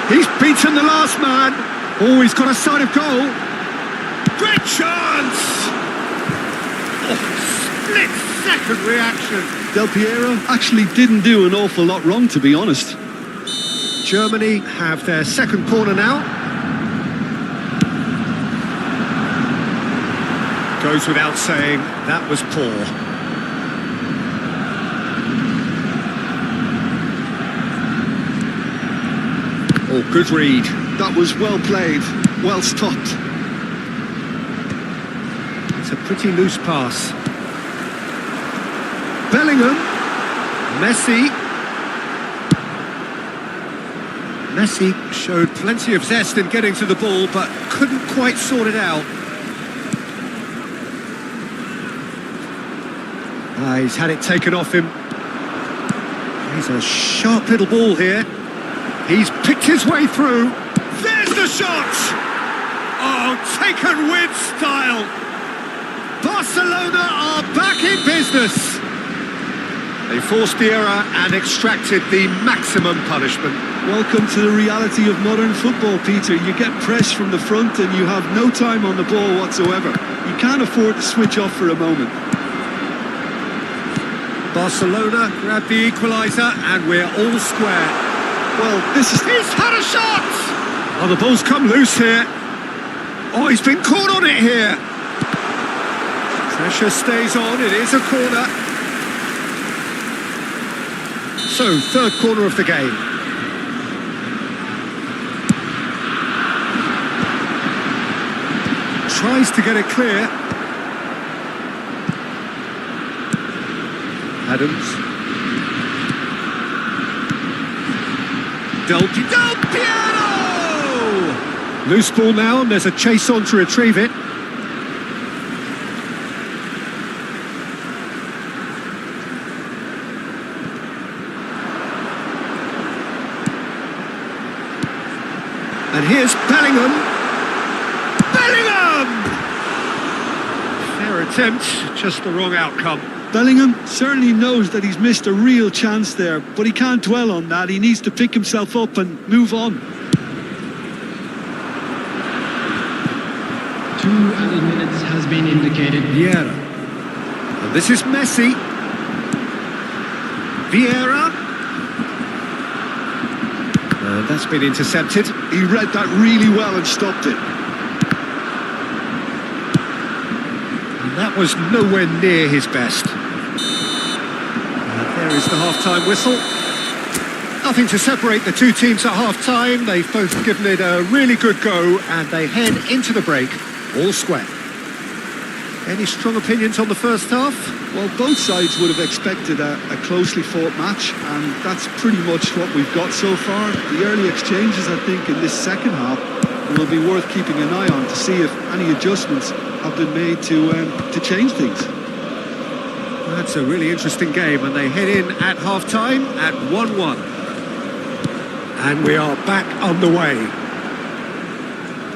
He's beaten the last man. Oh, he's got a sight of goal. Great chance! Oh, split-second reaction. Del Piero actually didn't do an awful lot wrong, to be honest. Germany have their second corner now. Goes without saying, that was poor. Oh, good read. That was well played, well stopped. It's a pretty loose pass. Bellingham. Messi. Messi showed plenty of zest in getting to the ball, but couldn't quite sort it out. He's had it taken off him. He's a sharp little ball here. He's picked his way through. There's the shot! Oh, taken with style. Barcelona are back in business. They forced the error and extracted the maximum punishment. Welcome to the reality of modern football, Peter. You get press from the front and you have no time on the ball whatsoever. You can't afford to switch off for a moment. Barcelona grab the equaliser and we're all square. Well, this is... He's had a shot! Oh, the ball's come loose here. Oh, he's been caught on it here. Pressure stays on, it is a corner. So, third corner of the game. Tries to get it clear. Adams. Del Piero! Loose ball now, and there's a chase on to retrieve it. And here's Bellingham. Bellingham! Fair attempt, just the wrong outcome. Bellingham certainly knows that he's missed a real chance there, but he can't dwell on that. He needs to pick himself up and move on. 2 added minutes has been indicated. Vieira. And this is Messi. Vieira. That's been intercepted. He read that really well and stopped it. And that was nowhere near his best. There is the half-time whistle. Nothing to separate the two teams at half-time. They've both given it a really good go and they head into the break all square. Any strong opinions on the first half? Well, both sides would have expected a closely fought match, and that's pretty much what we've got so far. The early exchanges, I think, in this second half will be worth keeping an eye on to see if any adjustments have been made to change things. That's a really interesting game, and they head in at half-time at 1-1. And we are back on the way.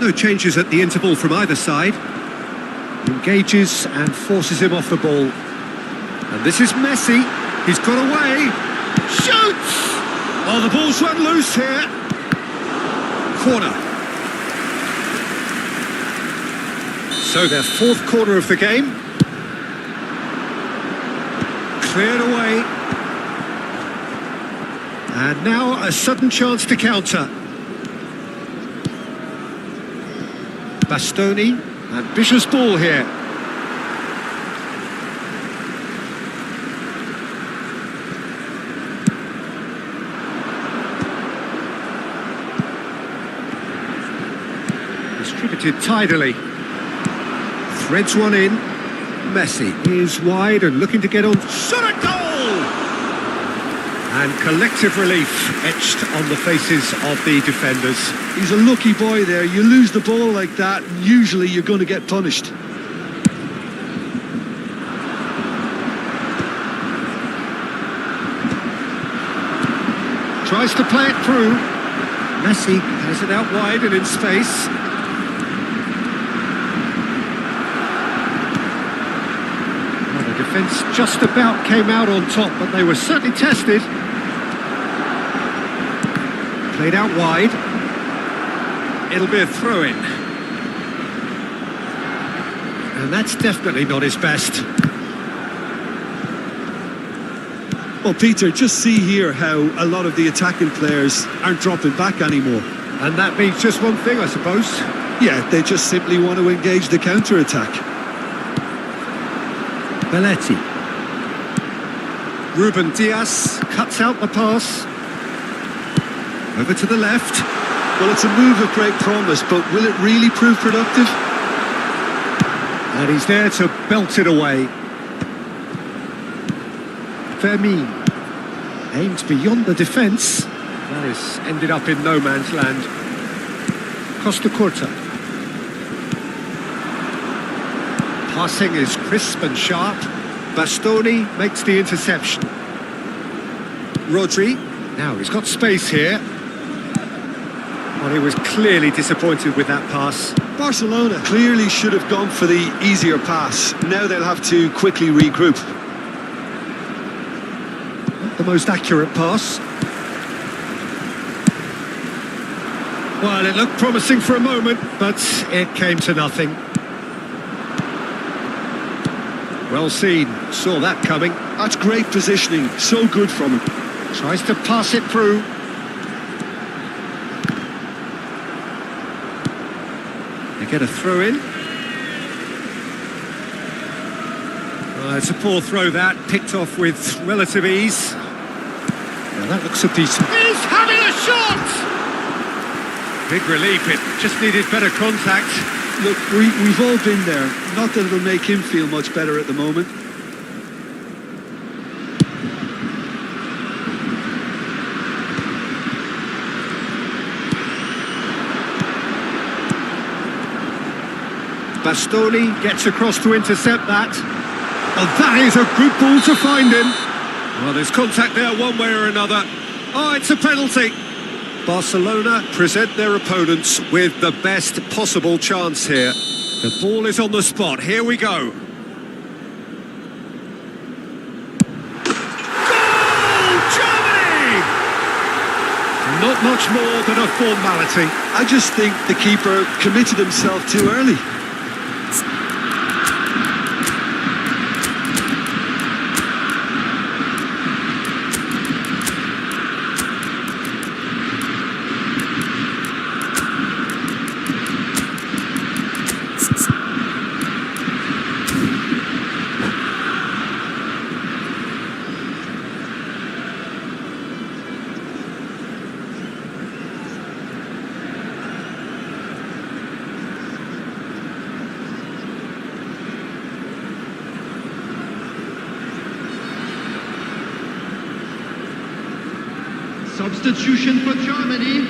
No changes at the interval from either side. Engages and forces him off the ball. And this is Messi. He's got away. Shoots! Oh, the ball's run loose here. Corner. So their fourth corner of the game. Cleared away. And now a sudden chance to counter. Bastoni. Ambitious ball here. Distributed tidily. Threads one in. Messi is wide and looking to get on. Shot a goal! And collective relief etched on the faces of the defenders. He's a lucky boy there. You lose the ball like that, and usually you're going to get punished. Tries to play it through. Messi has it out wide and in space. Well, the defence just about came out on top, but they were certainly tested. Played out wide. It'll be a throw-in. And that's definitely not his best. Well, Peter, just see here how a lot of the attacking players aren't dropping back anymore. And that means just one thing, I suppose. Yeah, they just simply want to engage the counter-attack. Belletti. Ruben Diaz cuts out the pass. Over to the left. Well, it's a move of great promise, but will it really prove productive? And he's there to belt it away. Fermin aimed beyond the defence. That has ended up in no man's land. Costa Curta. Passing is crisp and sharp. Bastoni makes the interception. Rodri. Now he's got space here. Well, he was clearly disappointed with that pass. Barcelona clearly should have gone for the easier pass. Now they'll have to quickly regroup. The most accurate pass. Well, it looked promising for a moment, but it came to nothing. Well seen, saw that coming. That's great positioning, so good from him. Tries to pass it through. They get a throw in. It's a poor throw that, picked off with relative ease. Now that looks a decent... He's having a shot! Big relief, it just needed better contact. Look, we've all been there. Not that it'll make him feel much better at the moment. Bastoni gets across to intercept that. Oh, that is a good ball to find him. Well, there's contact there one way or another. Oh, it's a penalty. Barcelona present their opponents with the best possible chance here. The ball is on the spot. Here we go. Goal! Germany! Not much more than a formality. I just think the keeper committed himself too early. Substitution for Germany,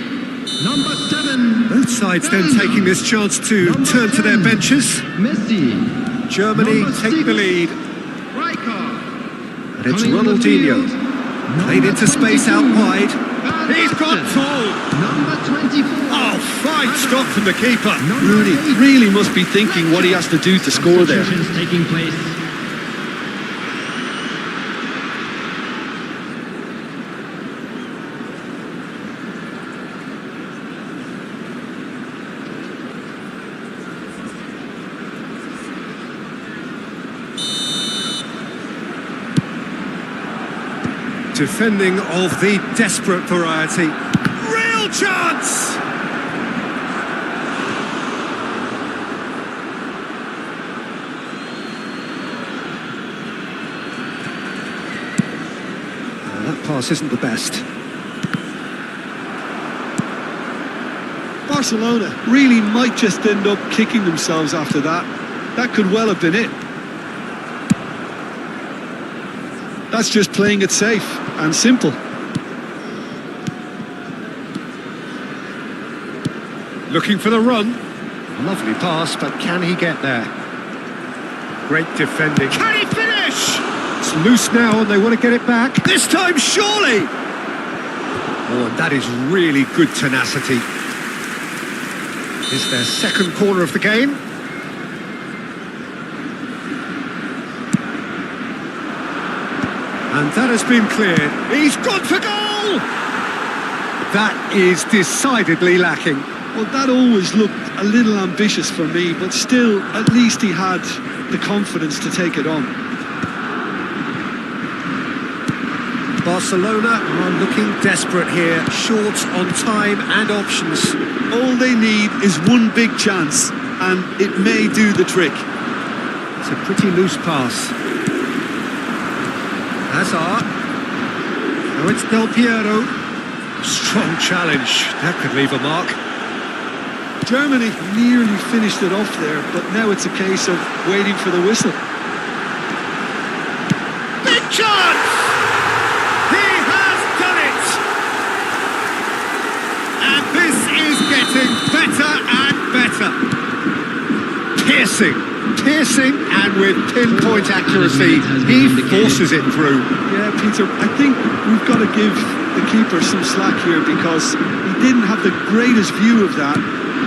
number 7. Both sides then taking this chance to turn to their benches. Messi. Germany Number take 6, the lead. Rijkaard. And it's Coming in the Ronaldinho. field, Played number into space 22, out wide. Van He's got Basten. full. Number 24. Oh, fine stop from the keeper. Rooney really must be thinking what he has to do to score there. Substitutions taking place. Defending of the desperate variety. Real chance! That pass isn't the best. Barcelona really might just end up kicking themselves after that. That could well have been it. That's just playing it safe and simple. Looking for the run. Lovely pass, but can he get there? Great defending. Can he finish? It's loose now and they want to get it back. This time, surely! Oh, and that is really good tenacity. Is their second corner of the game. And that has been cleared. He's gone for goal! That is decidedly lacking. Well, that always looked a little ambitious for me, but still, at least he had the confidence to take it on. Barcelona are looking desperate here, short on time and options. All they need is one big chance, and it may do the trick. It's a pretty loose pass. Hazard. Now it's Del Piero. Strong challenge. That could leave a mark. Germany nearly finished it off there, but now it's a case of waiting for the whistle. Big chance! He has done it! And this is getting better and better. Piercing, and with pinpoint accuracy, he forces it through. Yeah, Peter, I think we've got to give the keeper some slack here because he didn't have the greatest view of that,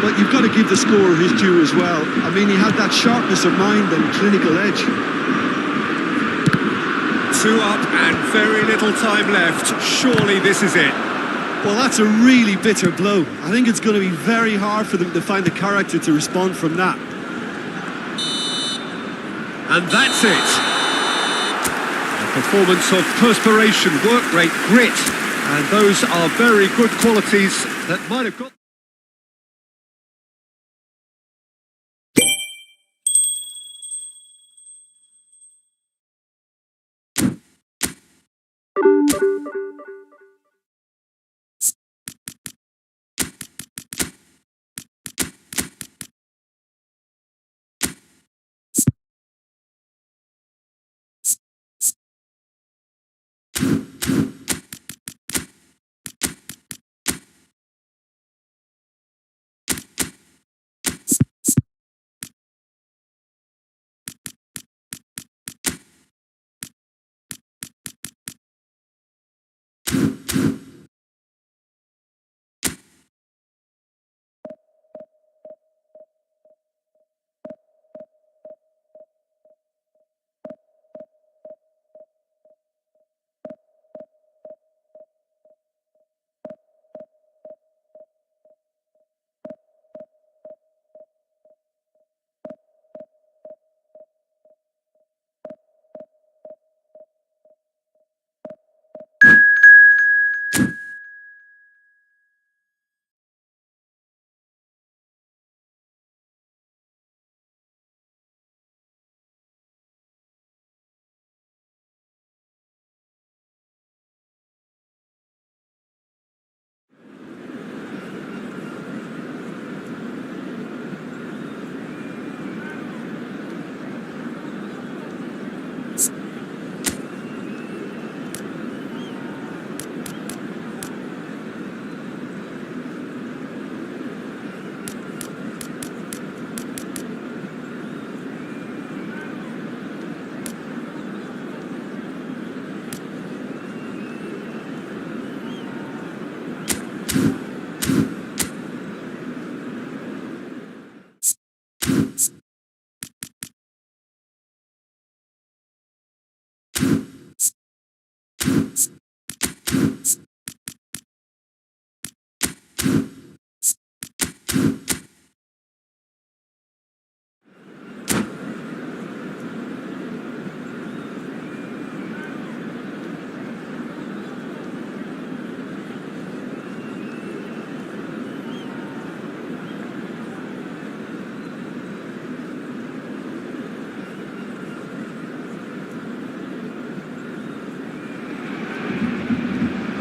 but you've got to give the scorer his due as well. I mean, he had that sharpness of mind and clinical edge. 2 up and very little time left. Surely this is it. Well, that's a really bitter blow. I think it's going to be very hard for them to find the character to respond from that. And that's it. A performance of perspiration, work rate, grit. And those are very good qualities that might have got...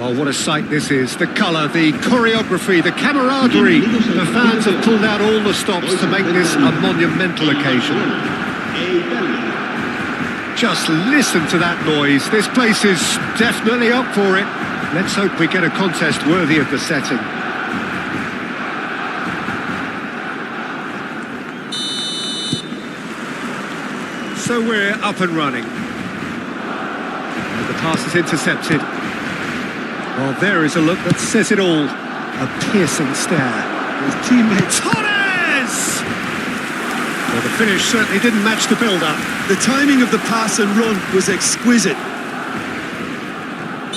Oh, what a sight this is. The colour, the choreography, the camaraderie. The fans have pulled out all the stops to make this a monumental occasion. Just listen to that noise. This place is definitely up for it. Let's hope we get a contest worthy of the setting. So we're up and running. And the pass is intercepted. Well, there is a look that says it all. A piercing stare. His teammate Torres! Well, the finish certainly didn't match the build-up. The timing of the pass and run was exquisite.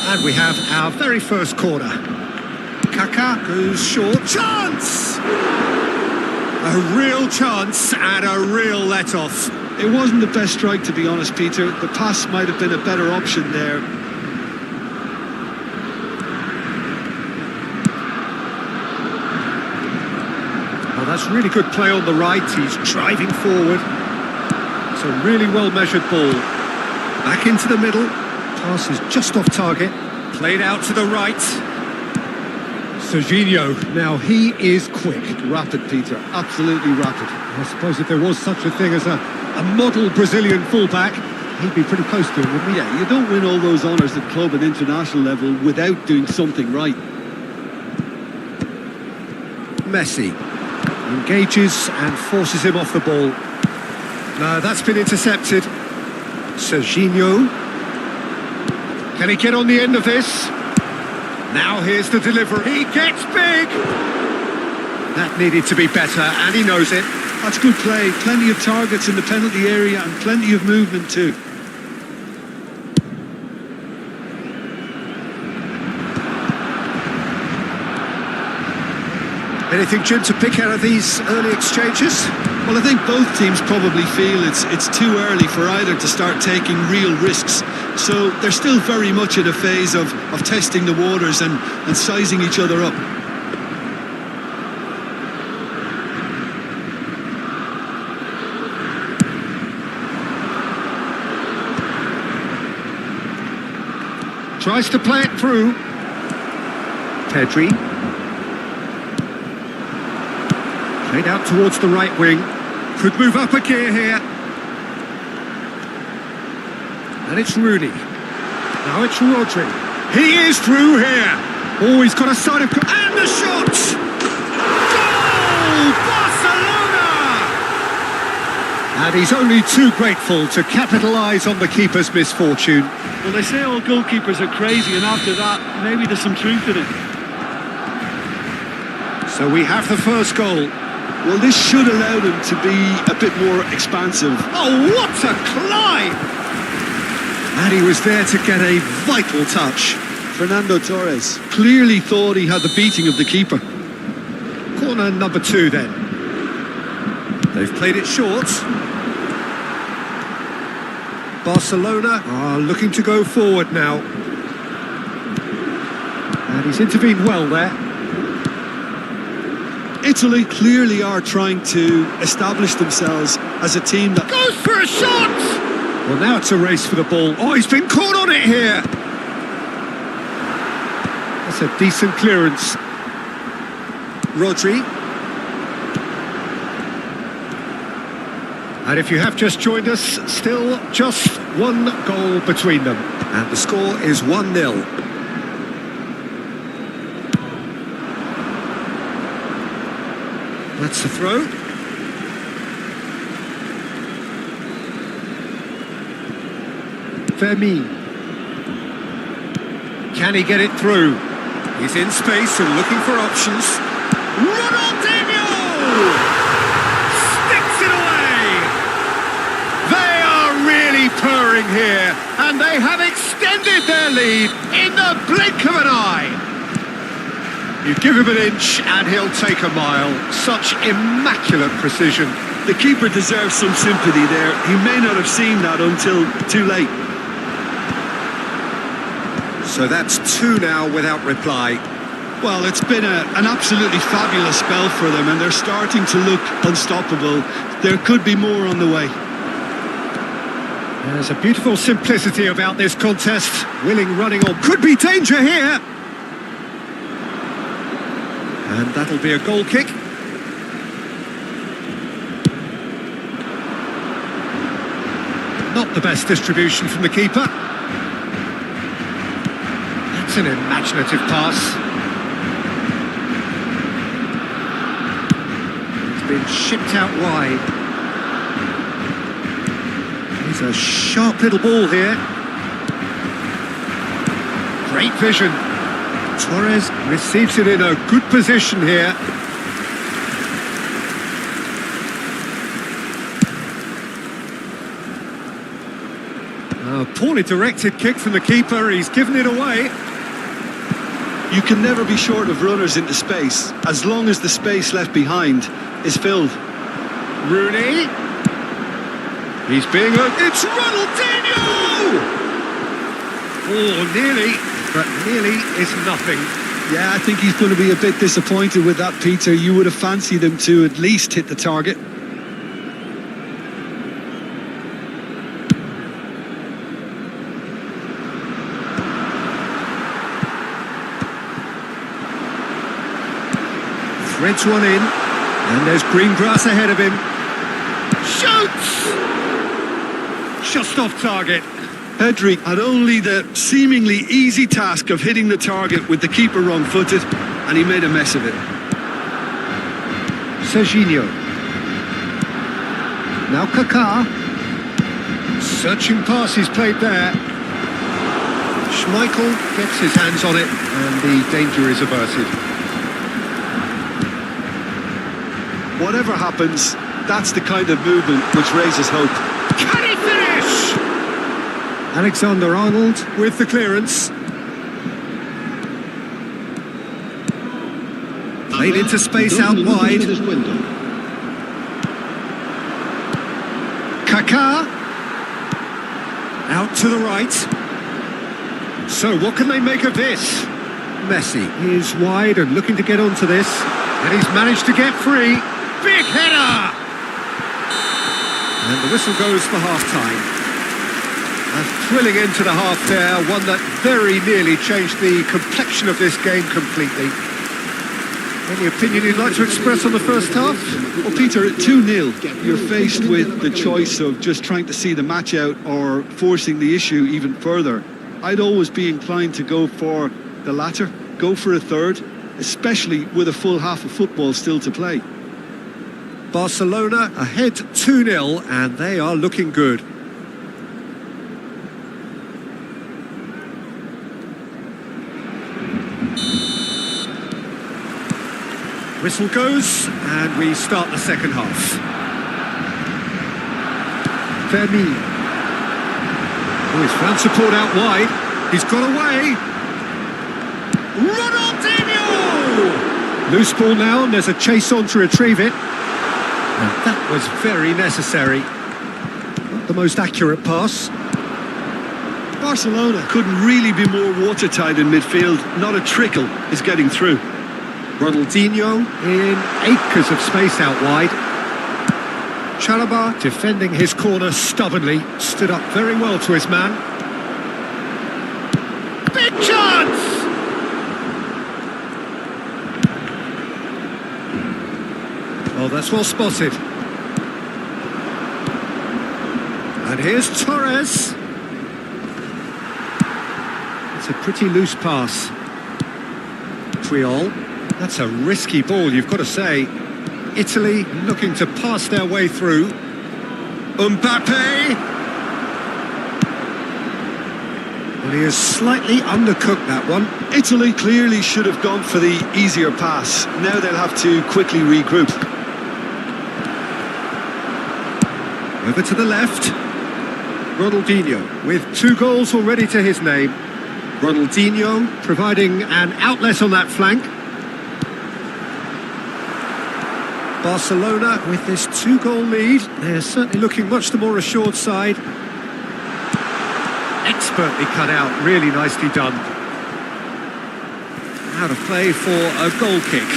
And we have our very first corner. Kaká goes short. Chance! A real chance and a real let-off. It wasn't the best strike, to be honest, Peter. The pass might have been a better option there. Well, that's really good play on the right. He's driving forward. It's a really well-measured ball. Back into the middle. Pass is just off target. Played out to the right. Serginho, now he is quick. Rapid, Peter, absolutely rapid. I suppose if there was such a thing as a model Brazilian fullback, he'd be pretty close to it, wouldn't he? Yeah, you don't win all those honours at club and international level without doing something right. Messi engages and forces him off the ball. No, that's been intercepted. Serginho. Can he get on the end of this? Now here's the delivery. He gets big! That needed to be better, and he knows it. That's good play. Plenty of targets in the penalty area and plenty of movement too. Anything, Jim, to pick out of these early exchanges? Well, I think both teams probably feel it's too early for either to start taking real risks. So they're still very much in a phase of testing the waters and sizing each other up. Tries to play it through. Pedri. Played out towards the right wing. Could move up a gear here. And it's Rooney. Now it's Rodri. He is through here. Oh, he's got a side of... And the shot! Goal! Barcelona! And he's only too grateful to capitalise on the keeper's misfortune. Well, they say all goalkeepers are crazy, and after that, maybe there's some truth in it. So we have the first goal. Well, this should allow them to be a bit more expansive. Oh, what a climb! And he was there to get a vital touch. Fernando Torres clearly thought he had the beating of the keeper. Corner number 2 then. They've played it short. Barcelona are looking to go forward now. And he's intervened well there. Italy clearly are trying to establish themselves as a team that... Goes for a shot! Well, now it's a race for the ball. Oh, he's been caught on it here! That's a decent clearance. Rodri. And if you have just joined us, still just one goal between them. And the score is 1-0. That's the throw. Fermin. Can he get it through? He's in space and looking for options. Ronaldinho! Sticks it away! They are really purring here, and they have extended their lead in the blink of an eye. You give him an inch and he'll take a mile. Such immaculate precision. The keeper deserves some sympathy there. He may not have seen that until too late. So that's 2 now without reply. Well, it's been an absolutely fabulous spell for them, and they're starting to look unstoppable. There could be more on the way. There's a beautiful simplicity about this contest. Willing running on. Could be danger here. And that'll be a goal kick. Not the best distribution from the keeper. That's an imaginative pass. It's been shipped out wide. He's a sharp little ball here. Great vision. Torres receives it in a good position here. A poorly directed kick from the keeper. He's given it away. You can never be short of runners into space, as long as the space left behind is filled. Rooney. He's being... It's Ronaldinho! Oh, nearly. But nearly is nothing. Yeah, I think he's going to be a bit disappointed with that, Peter. You would have fancied him to at least hit the target. Threads one in, and there's green grass ahead of him. Shoots! Just off target. Pedri had only the seemingly easy task of hitting the target with the keeper wrong-footed, and he made a mess of it. Serginho. Now Kaká. Searching pass is played there. Schmeichel gets his hands on it, and the danger is averted. Whatever happens, that's the kind of movement which raises hope. Can he finish? Alexander-Arnold with the clearance. Played into space out wide. Kaká. Out to the right. So what can they make of this? Messi is wide and looking to get onto this. And he's managed to get free. Big header! And the whistle goes for half-time. A thrilling end to the half there, one that very nearly changed the complexion of this game completely. Any opinion you'd like to express on the first half? Well, Peter, at 2-0, you're faced with the choice of just trying to see the match out or forcing the issue even further. I'd always be inclined to go for the latter, go for a third, especially with a full half of football still to play. Barcelona ahead 2-0, and they are looking good. Whistle goes, and we start the second half. Fermi. Oh, he's found support out wide. He's got away. Ronaldinho! Loose ball now, and there's a chase on to retrieve it. And that was very necessary. Not the most accurate pass. Barcelona couldn't really be more watertight in midfield. Not a trickle is getting through. Ronaldinho in acres of space out wide. Chalobah defending his corner stubbornly. Stood up very well to his man. Big chance! Oh, that's well spotted. And here's Torres. It's a pretty loose pass. Triol. That's a risky ball, you've got to say. Italy looking to pass their way through. Mbappe! Well, he has slightly undercooked that one. Italy clearly should have gone for the easier pass. Now they'll have to quickly regroup. Over to the left. Ronaldinho with 2 goals already to his name. Ronaldinho providing an outlet on that flank. Barcelona with this 2-goal lead. They're certainly looking much the more assured side. Expertly cut out, really nicely done. Out of play for a goal kick.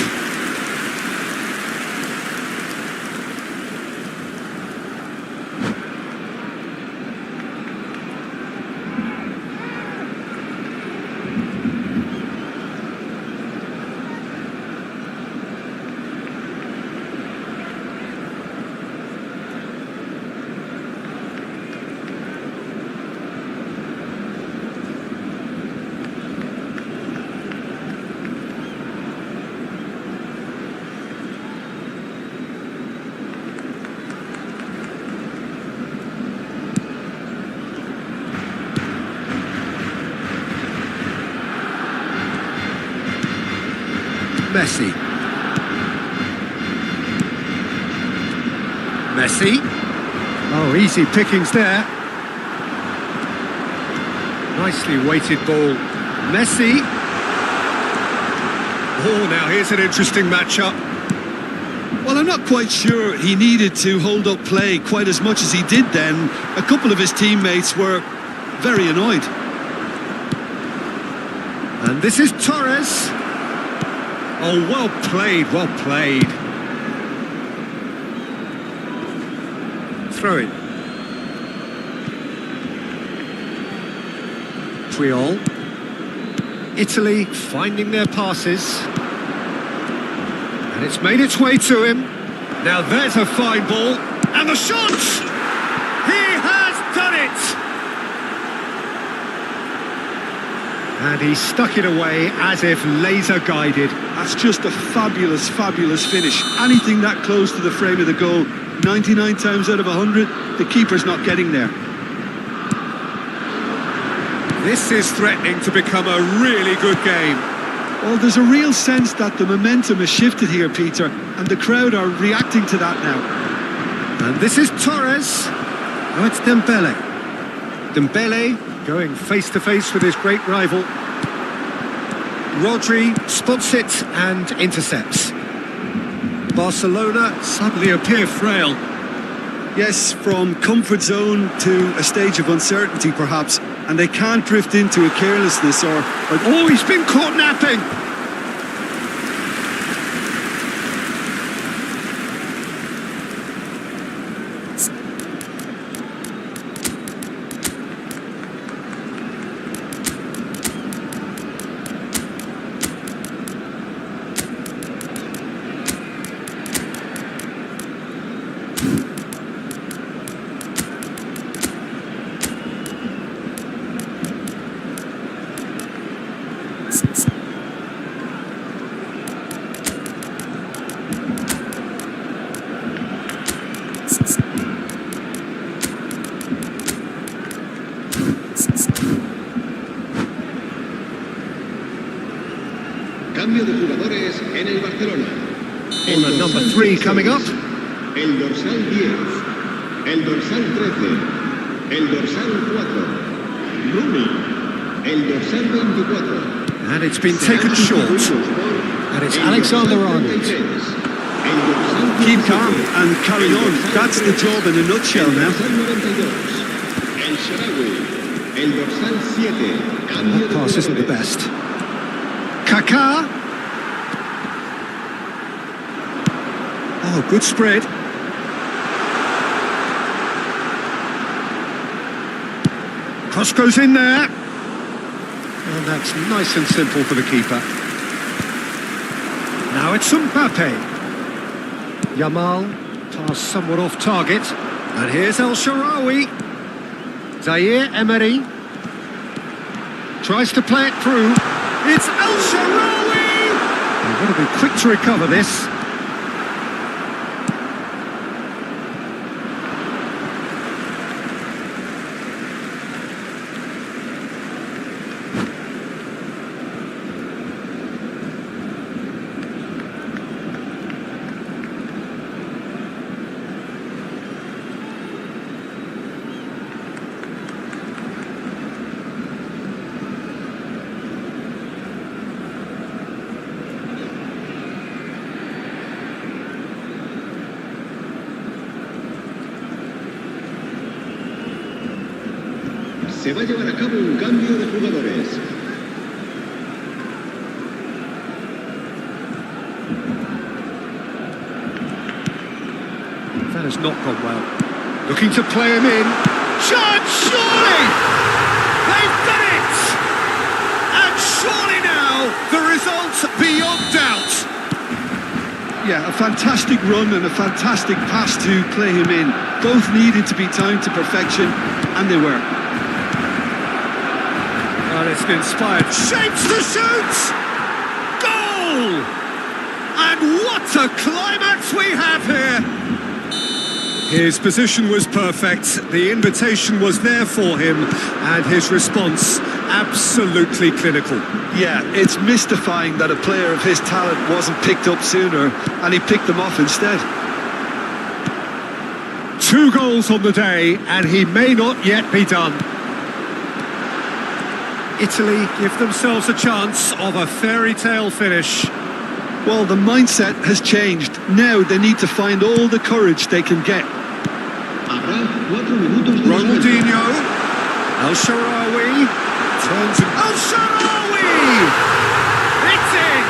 Messi. Messi. Oh, easy pickings there. Nicely weighted ball. Messi. Oh, now here's an interesting matchup. Well, I'm not quite sure he needed to hold up play quite as much as he did then. A couple of his teammates were very annoyed. And this is Torres. Oh, well played, well played. Throw it. Triol. Italy finding their passes. And it's made its way to him. Now there's a fine ball. And the shot! He has done it! And he stuck it away as if laser guided. That's just a fabulous, fabulous finish. Anything that close to the frame of the goal, 99 times out of 100, the keeper's not getting there. This is threatening to become a really good game. Well, there's a real sense that the momentum has shifted here, Peter, and the crowd are reacting to that now. And this is Torres. Oh, it's Dembele. Dembele going face-to-face with his great rival. Rodri spots it and intercepts. Barcelona suddenly appear frail. Yes, from comfort zone to a stage of uncertainty, perhaps, and they can't drift into a carelessness or oh, he's been caught napping. Cambio de jugadores en el Barcelona. Corner number 3 coming up. El dorsal 10, el dorsal 13, el dorsal 4, Rooney, el dorsal 24. And it's been taken short. And it's Alexander-Arnold. keep calm and carry on. That's the job in a nutshell now. That pass isn't the best. Kaká. Oh, good spread. Cross goes in there. And that's nice and simple for the keeper. Now it's Mbappe. Yamal, pass somewhat off target. And here's El Shaarawy. Zaire Emery. Tries to play it through. It's El Shaarawy! They've got to be quick to recover this. Se va a llevar a cabo un cambio de jugadores. That has not gone well. Looking to play him in. Chance, surely! They've done it! And surely now, the result beyond doubt. Yeah, a fantastic run and a fantastic pass to play him in. Both needed to be timed to perfection, and they were. Well, it's been inspired. Shapes to shoot! Goal! And what a climax we have here! His position was perfect, the invitation was there for him, and his response absolutely clinical. Yeah, it's mystifying that a player of his talent wasn't picked up sooner, and he picked them off instead. 2 goals on the day, and he may not yet be done. Italy give themselves a chance of a fairy tale finish. Well, the mindset has changed. Now they need to find all the courage they can get. Ronaldinho, El Shaarawy, turns and El Shaarawy! It's in!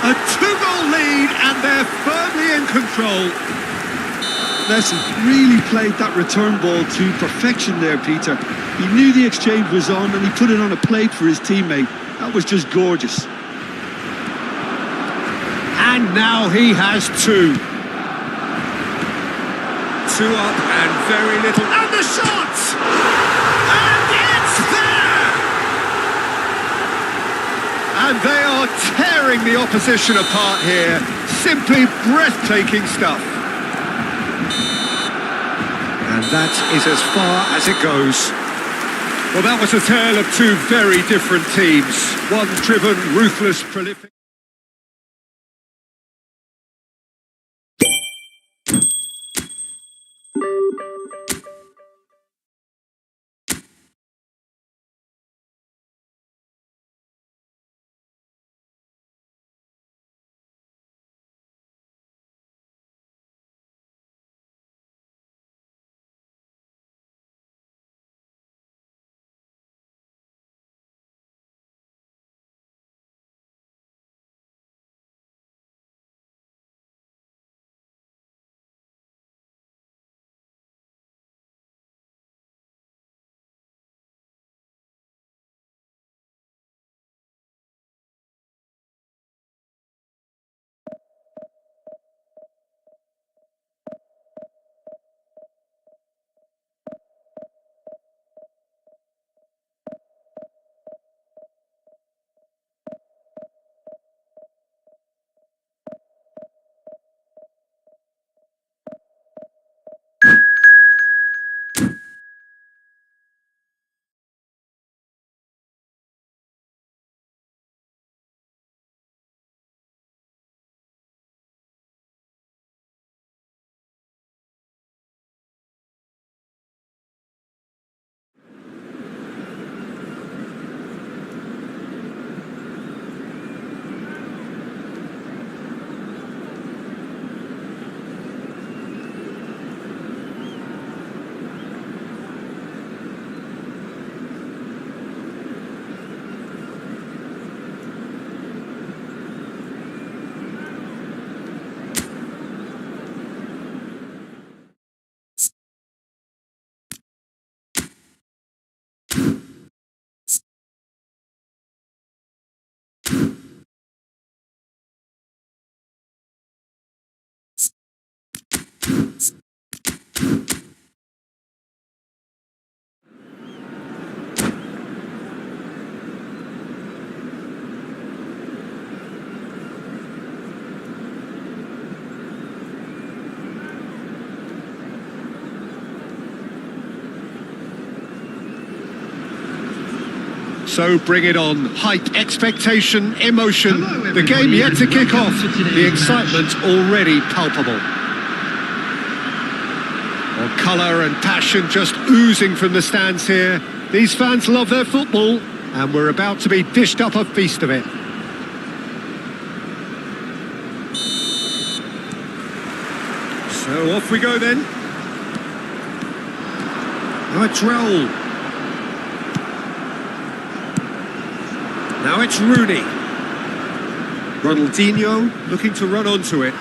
A 2-goal lead and they're firmly in control. Lesson really played that return ball to perfection there, Peter. He knew the exchange was on and he put it on a plate for his teammate. That was just gorgeous. And now he has two. Two up and very little. And the shot! And it's there! And they are tearing the opposition apart here. Simply breathtaking stuff. And that is as far as it goes. Well, that was a tale of two very different teams. One driven, ruthless, prolific. So bring it on. Hype, expectation, emotion. The game yet to kick off. The excitement already palpable. Well, colour and passion just oozing from the stands here. These fans love their football, and we're about to be dished up a feast of it. So off we go then. Now it's Raul. Now it's Rooney. Ronaldinho looking to run onto it.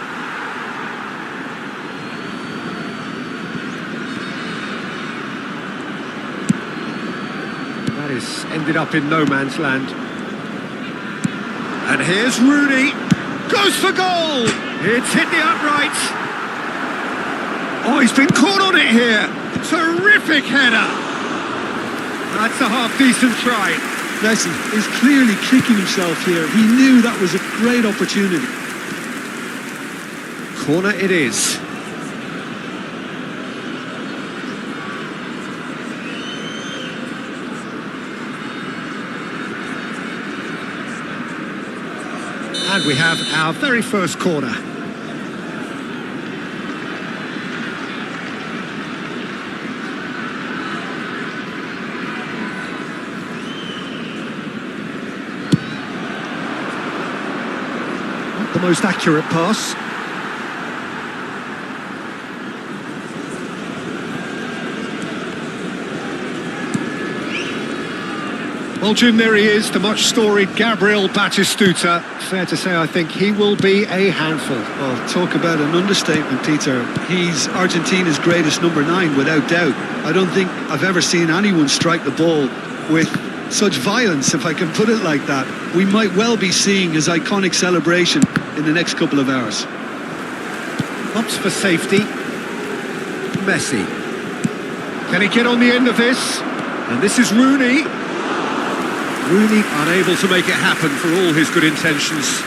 That is ended up in no man's land. And here's Rooney. Goes for goal! It's hit the upright. Oh, he's been caught on it here. Terrific header. That's a half-decent try. Messi is clearly kicking himself here. He knew that was a great opportunity. Corner it is. And we have our very first corner. The most accurate pass. Well, Jim, there he is, the much storied Gabriel Batistuta. Fair to say, I think he will be a handful. Well, talk about an understatement, Peter. He's Argentina's greatest number 9, without doubt. I don't think I've ever seen anyone strike the ball with such violence, if I can put it like that, we might well be seeing his iconic celebration in the next couple of hours. Opts for safety. Messi. Can he get on the end of this? And this is Rooney. Rooney unable to make it happen for all his good intentions.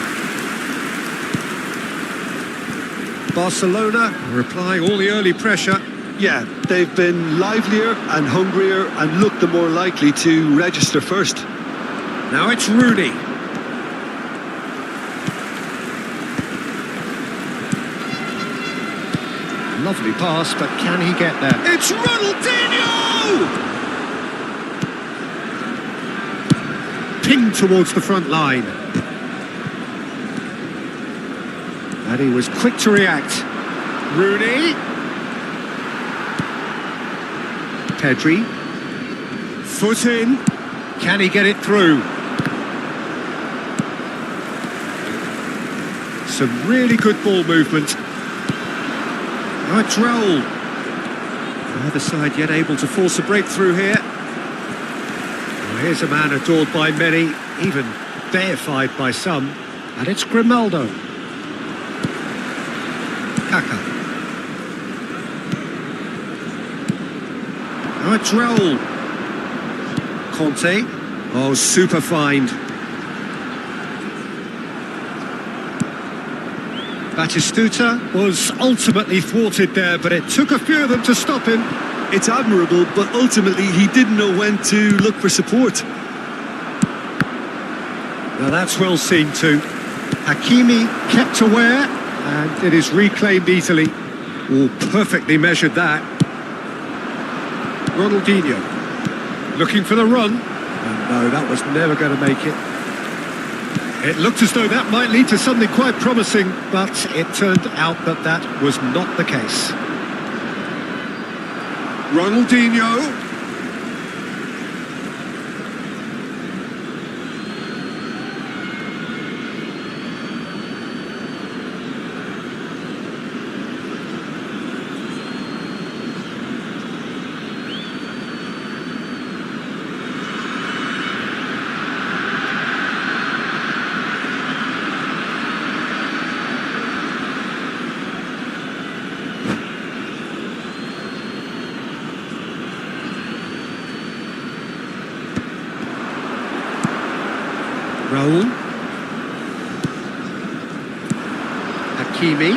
Barcelona are applying all the early pressure. Yeah, they've been livelier and hungrier and looked the more likely to register first. Now it's Rooney. Lovely pass, but can he get there? It's Ronaldinho! Pinged towards the front line. And he was quick to react. Rooney. Pedri. Foot in. Can he get it through? Some really good ball movement. Now it's Raul. The other side yet able to force a breakthrough here. Well, here's a man adored by many, even deified by some. And it's Grimaldo. Kaka. Now it's Raul. Conte. Oh, super find. Batistuta was ultimately thwarted there, but it took a few of them to stop him. It's admirable, but ultimately he didn't know when to look for support. Now that's well seen too. Hakimi kept aware, and it is reclaimed easily. Oh, perfectly measured that. Ronaldinho looking for the run. And no, that was never going to make it. It looked as though that might lead to something quite promising, but it turned out that that was not the case. Ronaldinho. Raul. Hakimi.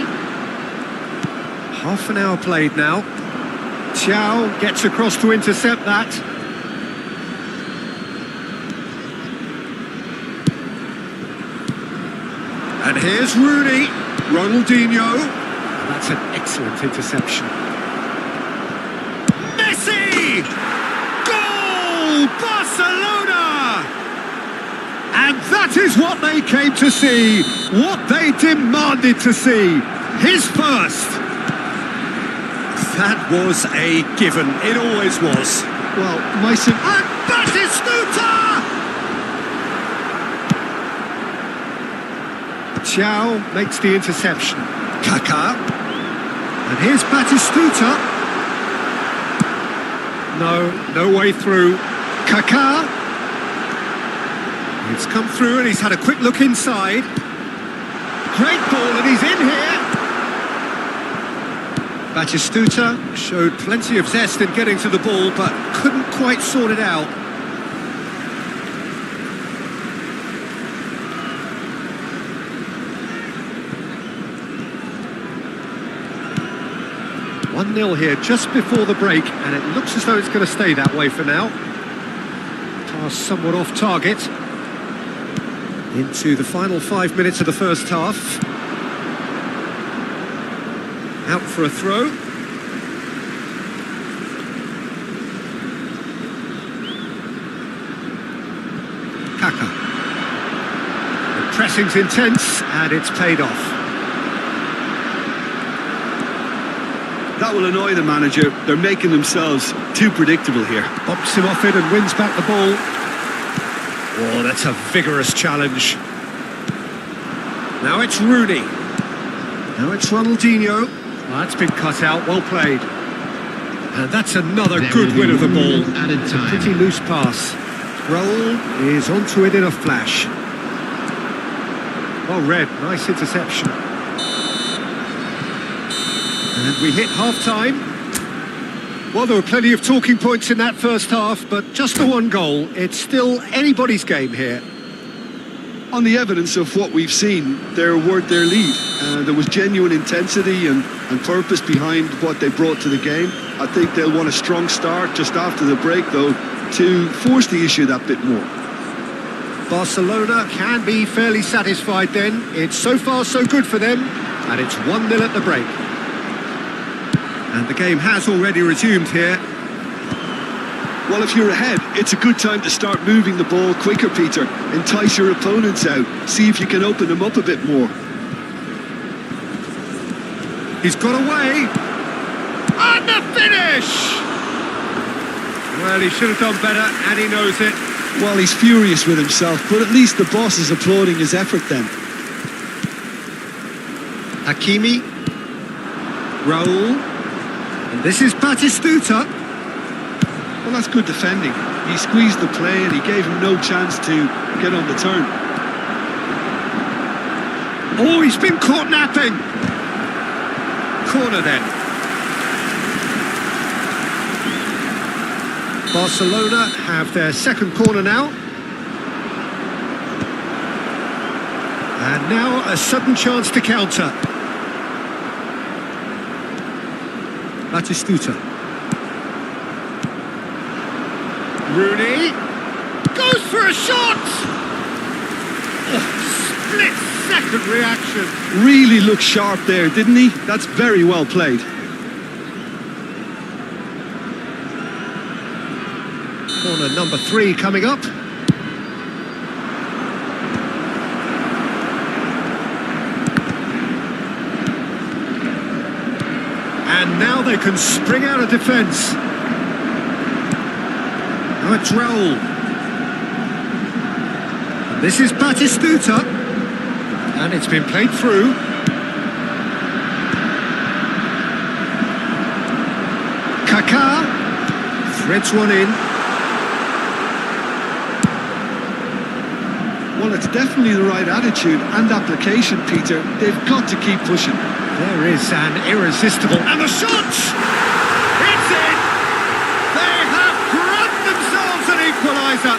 Half an hour played now. Thiago gets across to intercept that. And here's Rooney. Ronaldinho. That's an excellent interception. Messi! Goal! Barcelona! And that is what they came to see, what they demanded to see. His first. That was a given, it always was. Well, And Batistuta! Thiago makes the interception. Kaka. And here's Batistuta. No way through. Kaka. It's come through and he's had a quick look inside. Great ball and he's in here. Batistuta showed plenty of zest in getting to the ball but couldn't quite sort it out. One 1-0 here just before the break, and it looks as though it's going to stay that way for now. Pass somewhat off target. Into the final 5 minutes of the first half. Out for a throw. Kaka. The pressing's intense and it's paid off. That will annoy the manager. They're making themselves too predictable here. Bumps him off it and wins back the ball. Oh, that's a vigorous challenge. Now it's Rooney. Now it's Ronaldinho. Oh, that's been cut out, well played. And that's another good win of the ball. Added It's a time. pretty loose pass. Raul is onto it in a flash. Well read, nice interception. And we hit half-time. Well, there were plenty of talking points in that first half, but just the one goal. It's still anybody's game here. On the evidence of what we've seen, they're worth their lead. There was genuine intensity and purpose behind what they brought to the game. I think they'll want a strong start just after the break, though, to force the issue that bit more. Barcelona can be fairly satisfied then. It's so far so good for them, and it's 1-0 at the break. And the game has already resumed here. Well, if you're ahead, it's a good time to start moving the ball quicker, Peter. Entice your opponents out. See if you can open them up a bit more. He's got away. And the finish! Well, he should have done better, and he knows it. Well, he's furious with himself, but at least the boss is applauding his effort then. Hakimi. Raul. And this is Batistuta. Well, that's good defending. He squeezed the play and he gave him no chance to get on the turn. Oh, he's been caught napping. Corner then. Barcelona have their second corner now. And now a sudden chance to counter. Batistuta. Rooney goes for a shot! Oh, split-second reaction. Really looked sharp there, didn't he? That's very well played. Corner number 3 coming up. And now they can spring out of defence. Now it's Raul. And this is Batistuta. And it's been played through. Kaká threads one in. Well, it's definitely the right attitude and application, Peter. They've got to keep pushing. There is an irresistible... And the shot! It's in! They have grabbed themselves an equaliser!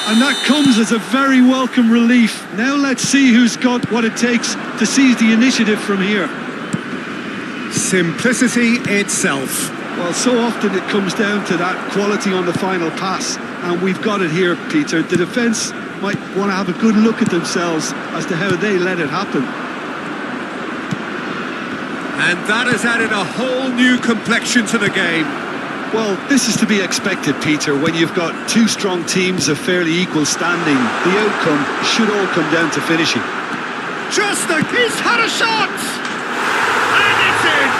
And that comes as a very welcome relief. Now let's see who's got what it takes to seize the initiative from here. Simplicity itself. Well, so often it comes down to that quality on the final pass. And we've got it here, Peter. The defence might want to have a good look at themselves as to how they let it happen. And that has added a whole new complexion to the game. Well, this is to be expected, Peter, when you've got two strong teams of fairly equal standing. The outcome should all come down to finishing. He's had a shot! And it's in!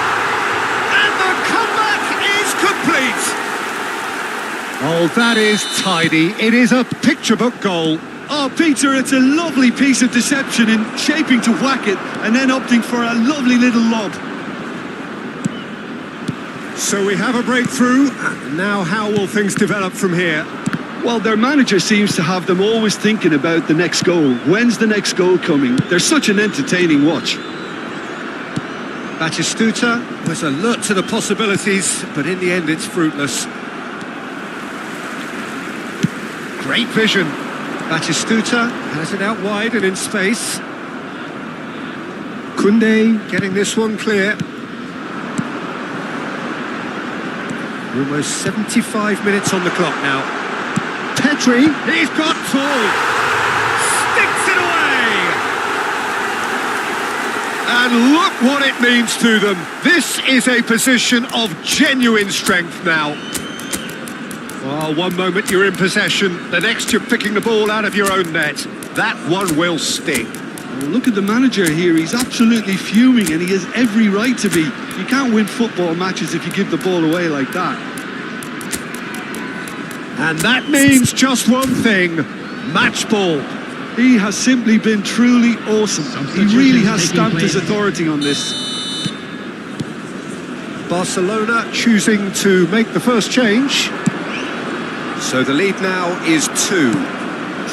And the comeback is complete! Oh, that is tidy. It is a picture-book goal. Oh, Peter, it's a lovely piece of deception in shaping to whack it and then opting for a lovely little lob. So we have a breakthrough. Now how will things develop from here? Well, their manager seems to have them always thinking about the next goal. When's the next goal coming? They're such an entertaining watch. Batistuta was alert to the possibilities, but in the end it's fruitless. Great vision. Batistuta has it out wide and in space. Koundé getting this one clear. Almost 75 minutes on the clock now. Pedri, he's got tall. Sticks it away. And look what it means to them. This is a position of genuine strength now. Well, one moment you're in possession, the next you're picking the ball out of your own net. That one will sting. Well, look at the manager here. He's absolutely fuming and he has every right to be. You can't win football matches if you give the ball away like that. And that means just one thing, match ball. He has simply been truly awesome. He really has stamped his authority on this. Barcelona choosing to make the first change. So the lead now is 2.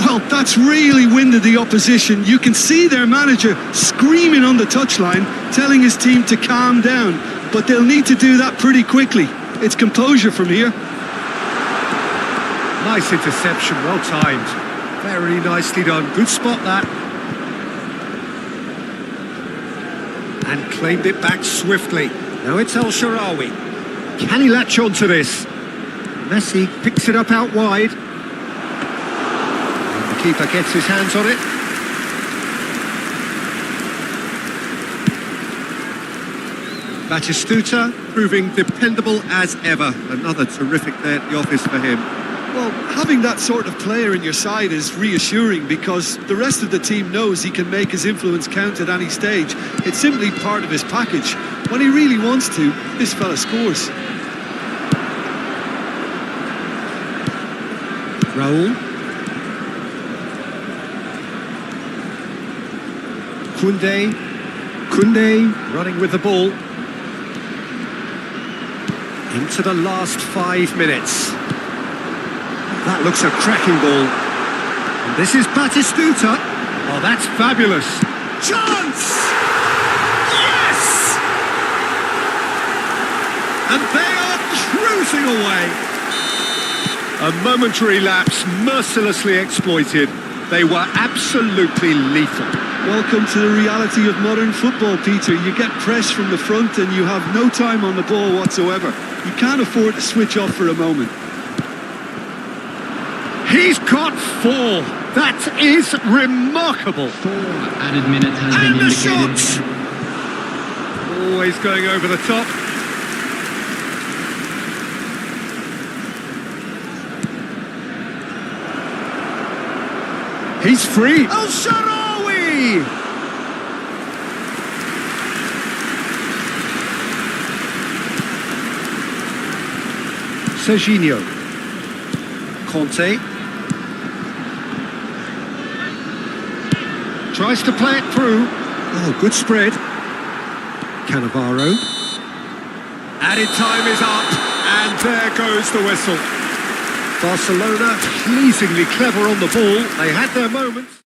Well, that's really winded the opposition. You can see their manager screaming on the touchline, telling his team to calm down. But they'll need to do that pretty quickly. It's composure from here. Nice interception, well timed. Very nicely done. Good spot, that. And claimed it back swiftly. Now it's El Shaarawy. Can he latch on to this? Messi picks it up out wide. And the keeper gets his hands on it. Batistuta proving dependable as ever. Another terrific day at the office for him. Well, having that sort of player in your side is reassuring because the rest of the team knows he can make his influence count at any stage. It's simply part of his package. When he really wants to, this fella scores. Raul. Koundé running with the ball. Into the last 5 minutes. That looks a cracking ball. And this is Batistuta. Oh, that's fabulous. Chance! Yes! And they are cruising away. A momentary lapse, mercilessly exploited. They were absolutely lethal. Welcome to the reality of modern football, Peter. You get press from the front and you have no time on the ball whatsoever. You can't afford to switch off for a moment. He's got 4. That is remarkable. 4 added minutes has been And the indicated. shot! Always going over the top. He's free. El Shaarawy! Serginho. Conte. Tries to play it through. Oh, good spread. Cannavaro. Added time is up, and there goes the whistle. Barcelona pleasingly clever on the ball. They had their moments.